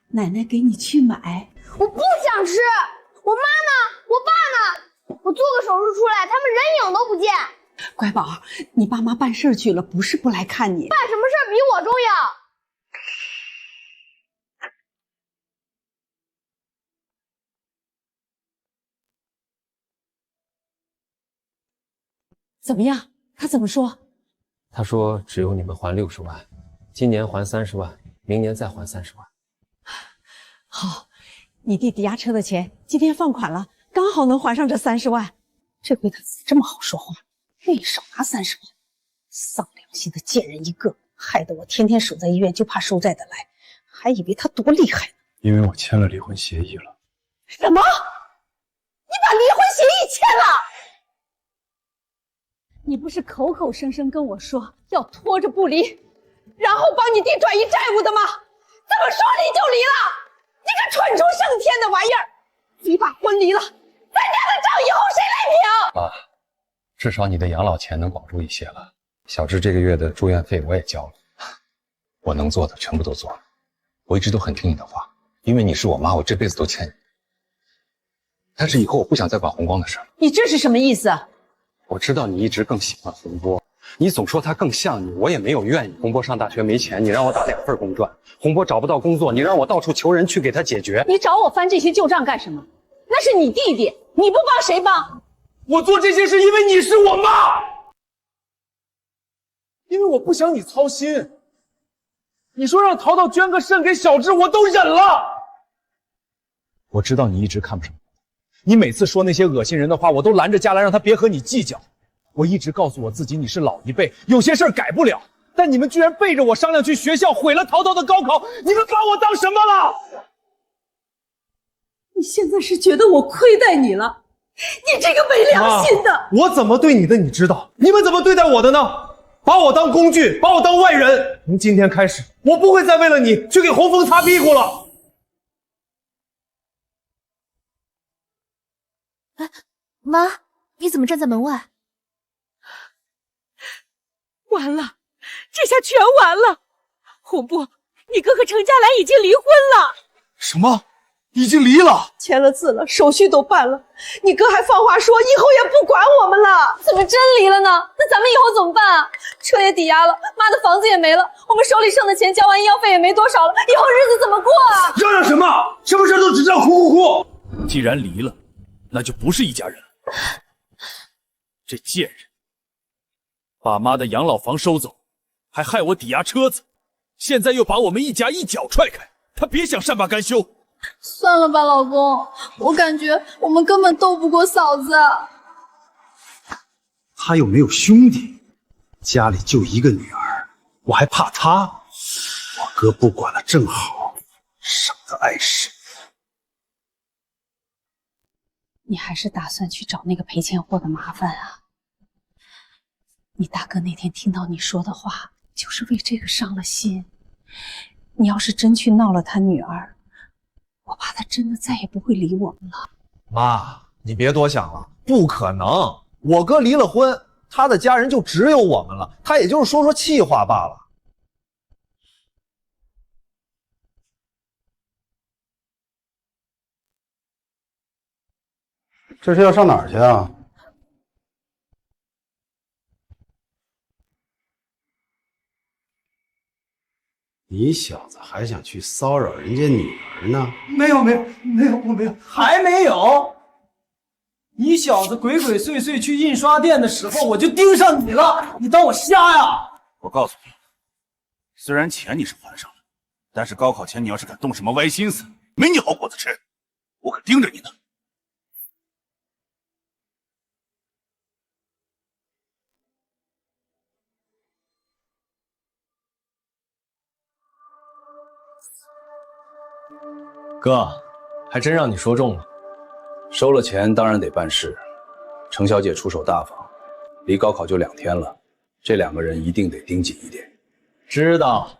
奶奶给你去买。我不想吃，我妈呢？我爸呢？我做个手术出来，他们人影都不见。乖宝，你爸妈办事去了，不是不来看你。办什么事比我重要？怎么样？他怎么说？他说只有你们还60万，今年还30万，明年再还30万。好，你弟抵押车的钱今天放款了，刚好能还上这30万。这回他这么好说话，愿意少拿30万。丧良心的贱人一个，害得我天天守在医院，就怕收债的来，还以为他多厉害呢。因为我签了离婚协议了。什么？你把离婚协议签了？你不是口口声声跟我说要拖着不离，然后帮你弟转移债务的吗？怎么说离就离了？你个蠢出升天的玩意儿！你把婚离了，咱家的账以后谁来平？妈，至少你的养老钱能保住一些了。小智这个月的住院费我也交了，我能做的全部都做了。我一直都很听你的话，因为你是我妈，我这辈子都欠你。但是以后我不想再管红光的事了。你这是什么意思？我知道你一直更喜欢洪波，你总说他更像你，我也没有怨你。洪波上大学没钱，你让我打2份工赚；洪波找不到工作，你让我到处求人去给他解决。你找我翻这些旧账干什么？那是你弟弟，你不帮谁帮？我做这些是因为你是我妈，因为我不想你操心。你说让淘淘捐个肾给小智，我都忍了。我知道你一直看不上我，你每次说那些恶心人的话，我都拦着佳兰让他别和你计较。我一直告诉我自己你是老一辈，有些事儿改不了，但你们居然背着我商量去学校，毁了淘淘的高考，你们把我当什么了？你现在是觉得我亏待你了？你这个没良心的！我怎么对你的你知道，你们怎么对待我的呢？把我当工具，把我当外人。从今天开始，我不会再为了你去给洪峰擦屁股了。妈，你怎么站在门外？完了，这下全完了！红波，你哥和程佳兰已经离婚了。什么？已经离了？签了字了，手续都办了。你哥还放话说以后也不管我们了。怎么真离了呢？那咱们以后怎么办啊？车也抵押了，妈的房子也没了，我们手里剩的钱交完医药费也没多少了，以后日子怎么过啊？嚷嚷什么？什么事都只知道哭哭哭！既然离了，那就不是一家人了。这贱人，把妈的养老房收走，还害我抵押车子，现在又把我们一家一脚踹开，他别想善罢甘休。算了吧，老公，我感觉我们根本斗不过嫂子。他又没有兄弟，家里就一个女儿，我还怕他？我哥不管了正好，省得碍事。你还是打算去找那个赔钱货的麻烦啊？你大哥那天听到你说的话，就是为这个伤了心。你要是真去闹了他女儿，我怕他真的再也不会理我们了。妈，你别多想了，不可能。我哥离了婚，他的家人就只有我们了，他也就是说说气话罢了。这是要上哪儿去啊？你小子还想去骚扰人家女儿呢？没有，我没有，还没有。你小子鬼鬼祟祟去印刷店的时候，我就盯上你了，你当我瞎呀？我告诉你，虽然钱你是还上了，但是高考前你要是敢动什么歪心思，没你好果子吃，我可盯着你呢。哥，还真让你说中了。收了钱当然得办事。程小姐出手大方，离高考就2天了，这2个人一定得盯紧一点。知道。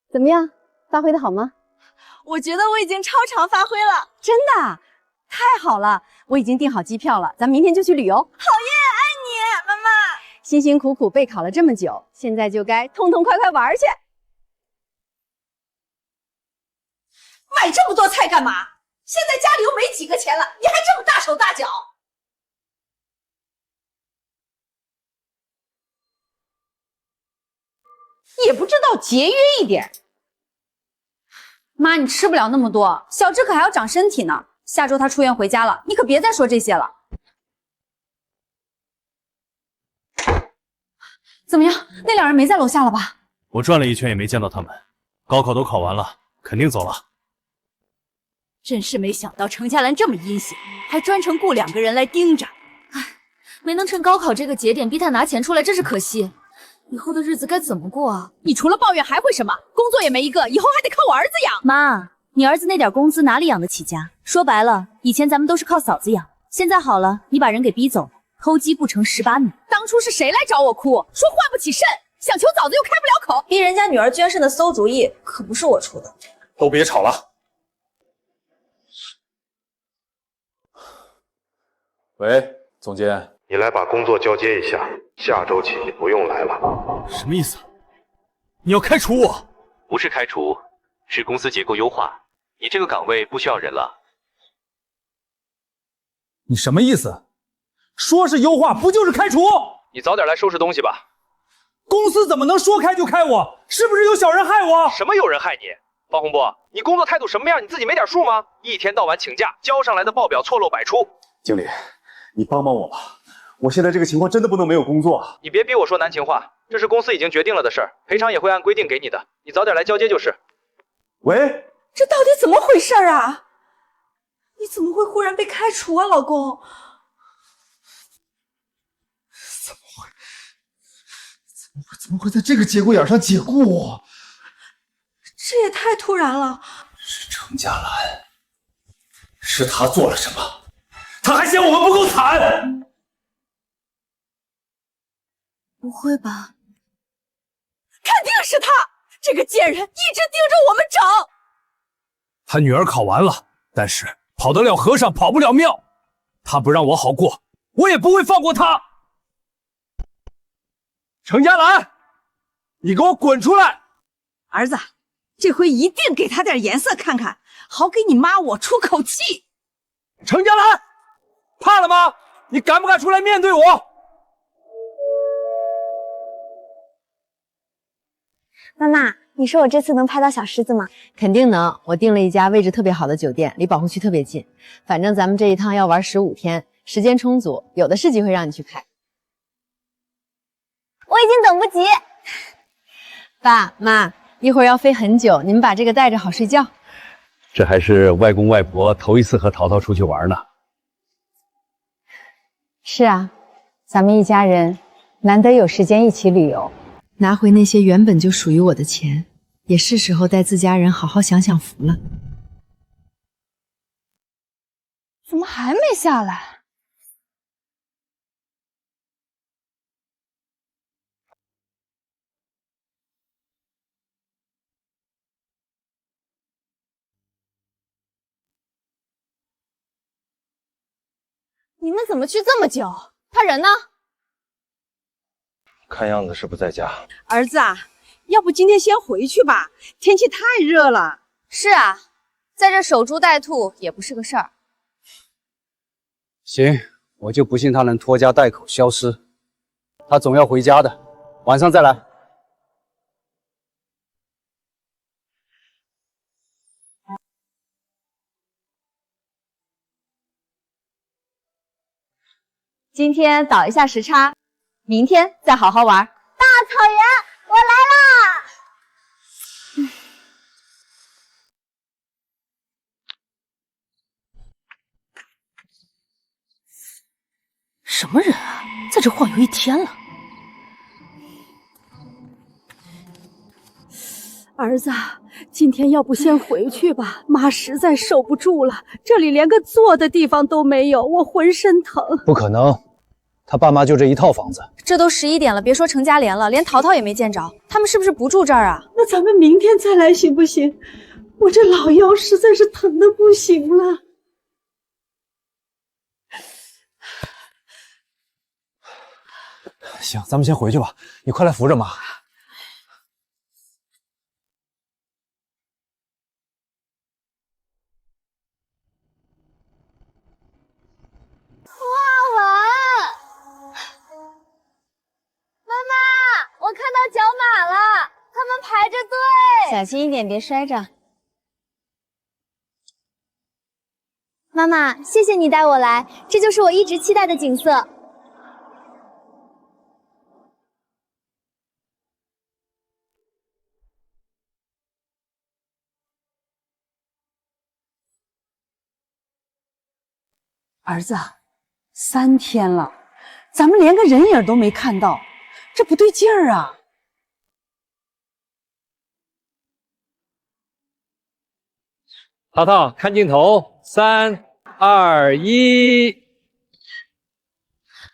怎么样，发挥的好吗？我觉得我已经超常发挥了，真的？太太好了，我已经订好机票了，咱明天就去旅游。好耶，爱你，妈妈。辛辛苦苦备考了这么久，现在就该痛痛快快玩去。买这么多菜干嘛？现在家里又没几个钱了，你还这么大手大脚。也不知道节约一点。妈，你吃不了那么多，小智可还要长身体呢。下周他出院回家了，你可别再说这些了。怎么样？那两人没在楼下了吧？我转了一圈也没见到他们，高考都考完了，肯定走了。真是没想到程家兰这么阴险，还专程雇2个人来盯着。唉，没能趁高考这个节点逼他拿钱出来，真是可惜。以后的日子该怎么过啊？你除了抱怨还会什么？工作也没一个，以后还得靠我儿子养。妈，你儿子那点工资哪里养得起家？说白了，以前咱们都是靠嫂子养，现在好了，你把人给逼走了，偷鸡不成蚀把米。当初是谁来找我哭，说换不起肾，想求嫂子又开不了口，逼人家女儿捐肾的馊主意可不是我出的。都别吵了。喂，总监，你来把工作交接一下，下周起不用来了。什么意思？你要开除我？不是开除，是公司结构优化，你这个岗位不需要人了。你什么意思？说是优化，不就是开除？你早点来收拾东西吧。公司怎么能说开就开我？是不是有小人害我？什么有人害你？方洪波，你工作态度什么样？你自己没点数吗？一天到晚请假，交上来的报表错漏百出。经理，你帮帮我吧，我现在这个情况真的不能没有工作。你别逼我说难听话，这是公司已经决定了的事儿，赔偿也会按规定给你的，你早点来交接就是。喂，这到底怎么回事啊？你怎么会忽然被开除啊，老公？怎么会在这个节骨眼上解雇我？这也太突然了。是程家兰，是他做了什么？他还嫌我们不够惨？不会吧？肯定是他，这个贱人一直盯着我们整。他女儿考完了，但是跑得了和尚跑不了庙，他不让我好过，我也不会放过他。程家兰，你给我滚出来！儿子，这回一定给他点颜色看看，好给你妈我出口气。程家兰，怕了吗？你敢不敢出来面对我？妈妈，你说我这次能拍到小狮子吗？肯定能，我订了一家位置特别好的酒店，离保护区特别近。反正咱们这一趟要玩15天，时间充足，有的是机会让你去拍。我已经等不及。爸妈，一会儿要飞很久，你们把这个带着好睡觉。这还是外公外婆头一次和淘淘出去玩呢。是啊，咱们一家人难得有时间一起旅游。拿回那些原本就属于我的钱，也是时候带自家人好好享享福了。怎么还没下来？你们怎么去这么久？他人呢？看样子是不在家。儿子啊，要不今天先回去吧，天气太热了。是啊，在这守株待兔也不是个事儿。行，我就不信他能拖家带口消失。他总要回家的，晚上再来。今天倒一下时差，明天再好好玩。大草原，我来啦！什么人啊，在这晃悠一天了。儿子，今天要不先回去吧，妈实在受不住了，这里连个坐的地方都没有，我浑身疼。不可能，他爸妈就这一套房子。这都11点了，别说程家莲了，连淘淘也没见着，他们是不是不住这儿啊？那咱们明天再来行不行？我这老腰实在是疼得不行了。行，咱们先回去吧。你快来扶着妈。我看到角马了，他们排着队。小心一点，别摔着。妈妈，谢谢你带我来，这就是我一直期待的景色。儿子，3天了，咱们连个人影都没看到。这不对劲儿啊！淘淘，看镜头，3、2、1。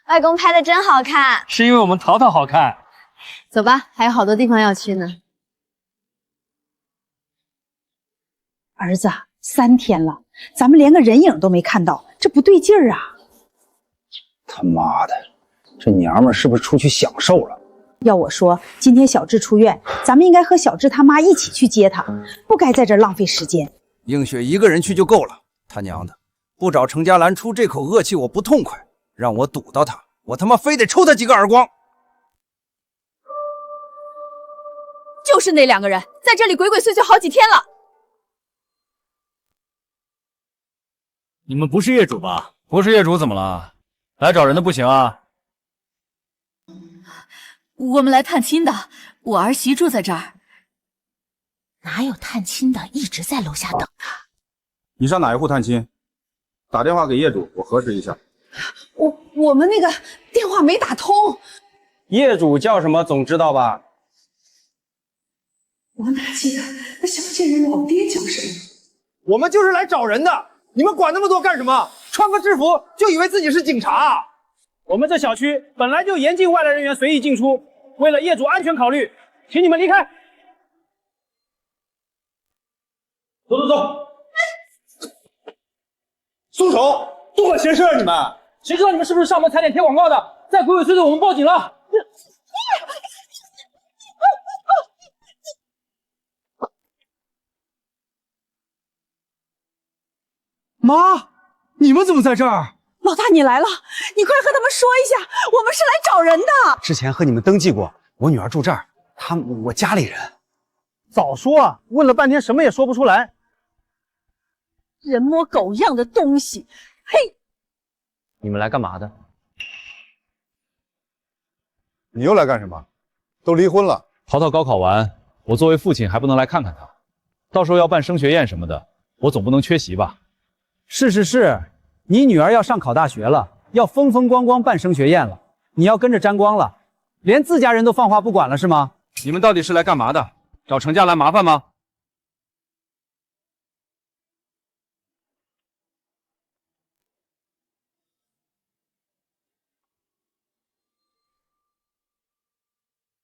外公拍的真好看，是因为我们淘淘好看。走吧，还有好多地方要去呢。儿子，3天了，咱们连个人影都没看到，这不对劲儿啊！他妈的！这娘们是不是出去享受了？要我说，今天小智出院，咱们应该和小智他妈一起去接他，不该在这儿浪费时间。映雪一个人去就够了，他娘的，不找程家兰出这口恶气，我不痛快。让我堵到他，我他妈非得抽他几个耳光。就是那2个人在这里鬼鬼祟祟好几天了。你们不是业主吧？不是业主怎么了？来找人的不行啊？我们来探亲的，我儿媳住在这儿。哪有探亲的一直在楼下等他？你上哪一户探亲？打电话给业主，我核实一下。我们那个电话没打通。业主叫什么总知道吧？我哪记得那小贱人老爹叫什么？我们就是来找人的，你们管那么多干什么？穿个制服就以为自己是警察？我们这小区本来就严禁外来人员随意进出，为了业主安全考虑，请你们离开。走走走，松手！多管闲事啊你们！谁知道你们是不是上门踩点贴广告的？再鬼鬼祟祟，我们报警了。妈，你们怎么在这儿？老大，你来了，你快和他们说一下，我们是来找人的。之前和你们登记过，我女儿住这儿，我家里人。早说啊！问了半天什么也说不出来。人模狗样的东西！嘿，你们来干嘛的？你又来干什么？都离婚了。淘淘高考完，我作为父亲还不能来看看他，到时候要办升学宴什么的，我总不能缺席吧？是，你女儿要上考大学了，要风风光光办升学宴了，你要跟着沾光了，连自家人都放话不管了是吗？你们到底是来干嘛的？找程家兰麻烦吗？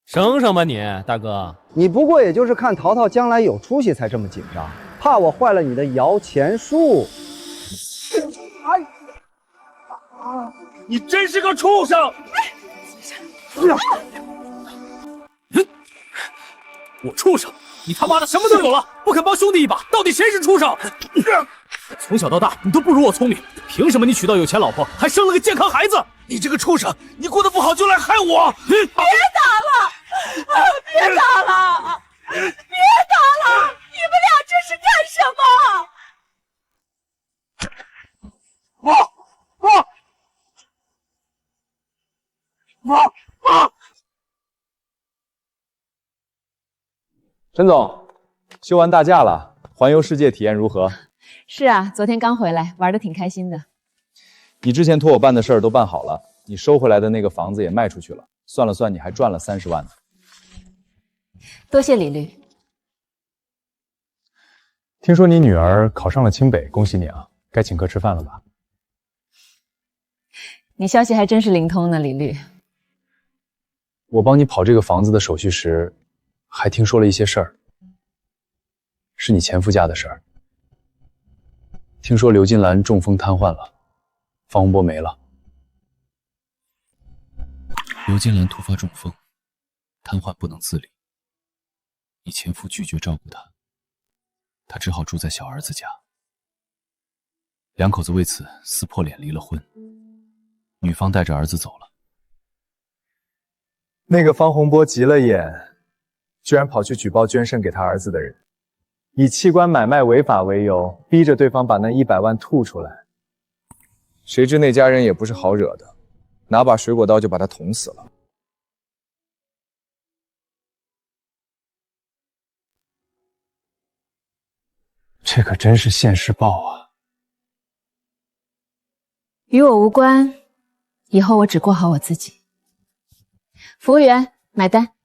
省省吧你，大哥。你不过也就是看淘淘将来有出息才这么紧张，怕我坏了你的摇钱树。你真是个畜生！我畜生！你他妈的什么都有了，不肯帮兄弟一把，到底谁是畜生？从小到大你都不如我聪明，凭什么你娶到有钱老婆，还生了个健康孩子？你这个畜生，你过得不好就来害我！别打了！别打了！别打了！你们俩这是干什么？陈总，休完大假了，环游世界体验如何？是啊，昨天刚回来，玩得挺开心的。你之前托我办的事儿都办好了，你收回来的那个房子也卖出去了，算了算，你还赚了30万呢。多谢李律。听说你女儿考上了清北，恭喜你啊！该请客吃饭了吧？你消息还真是灵通呢，李律。我帮你跑这个房子的手续时，还听说了一些事儿，是你前夫家的事儿。听说刘金兰中风瘫痪了，方洪波没了。刘金兰突发中风，瘫痪不能自理。你前夫拒绝照顾她，她只好住在小儿子家。两口子为此撕破脸离了婚，女方带着儿子走了。那个方洪波急了眼，居然跑去举报捐肾给他儿子的人，以器官买卖违法为由，逼着对方把那100万吐出来。谁知那家人也不是好惹的，拿把水果刀就把他捅死了。这可真是现世报啊！与我无关，以后我只过好我自己。服务员，买单。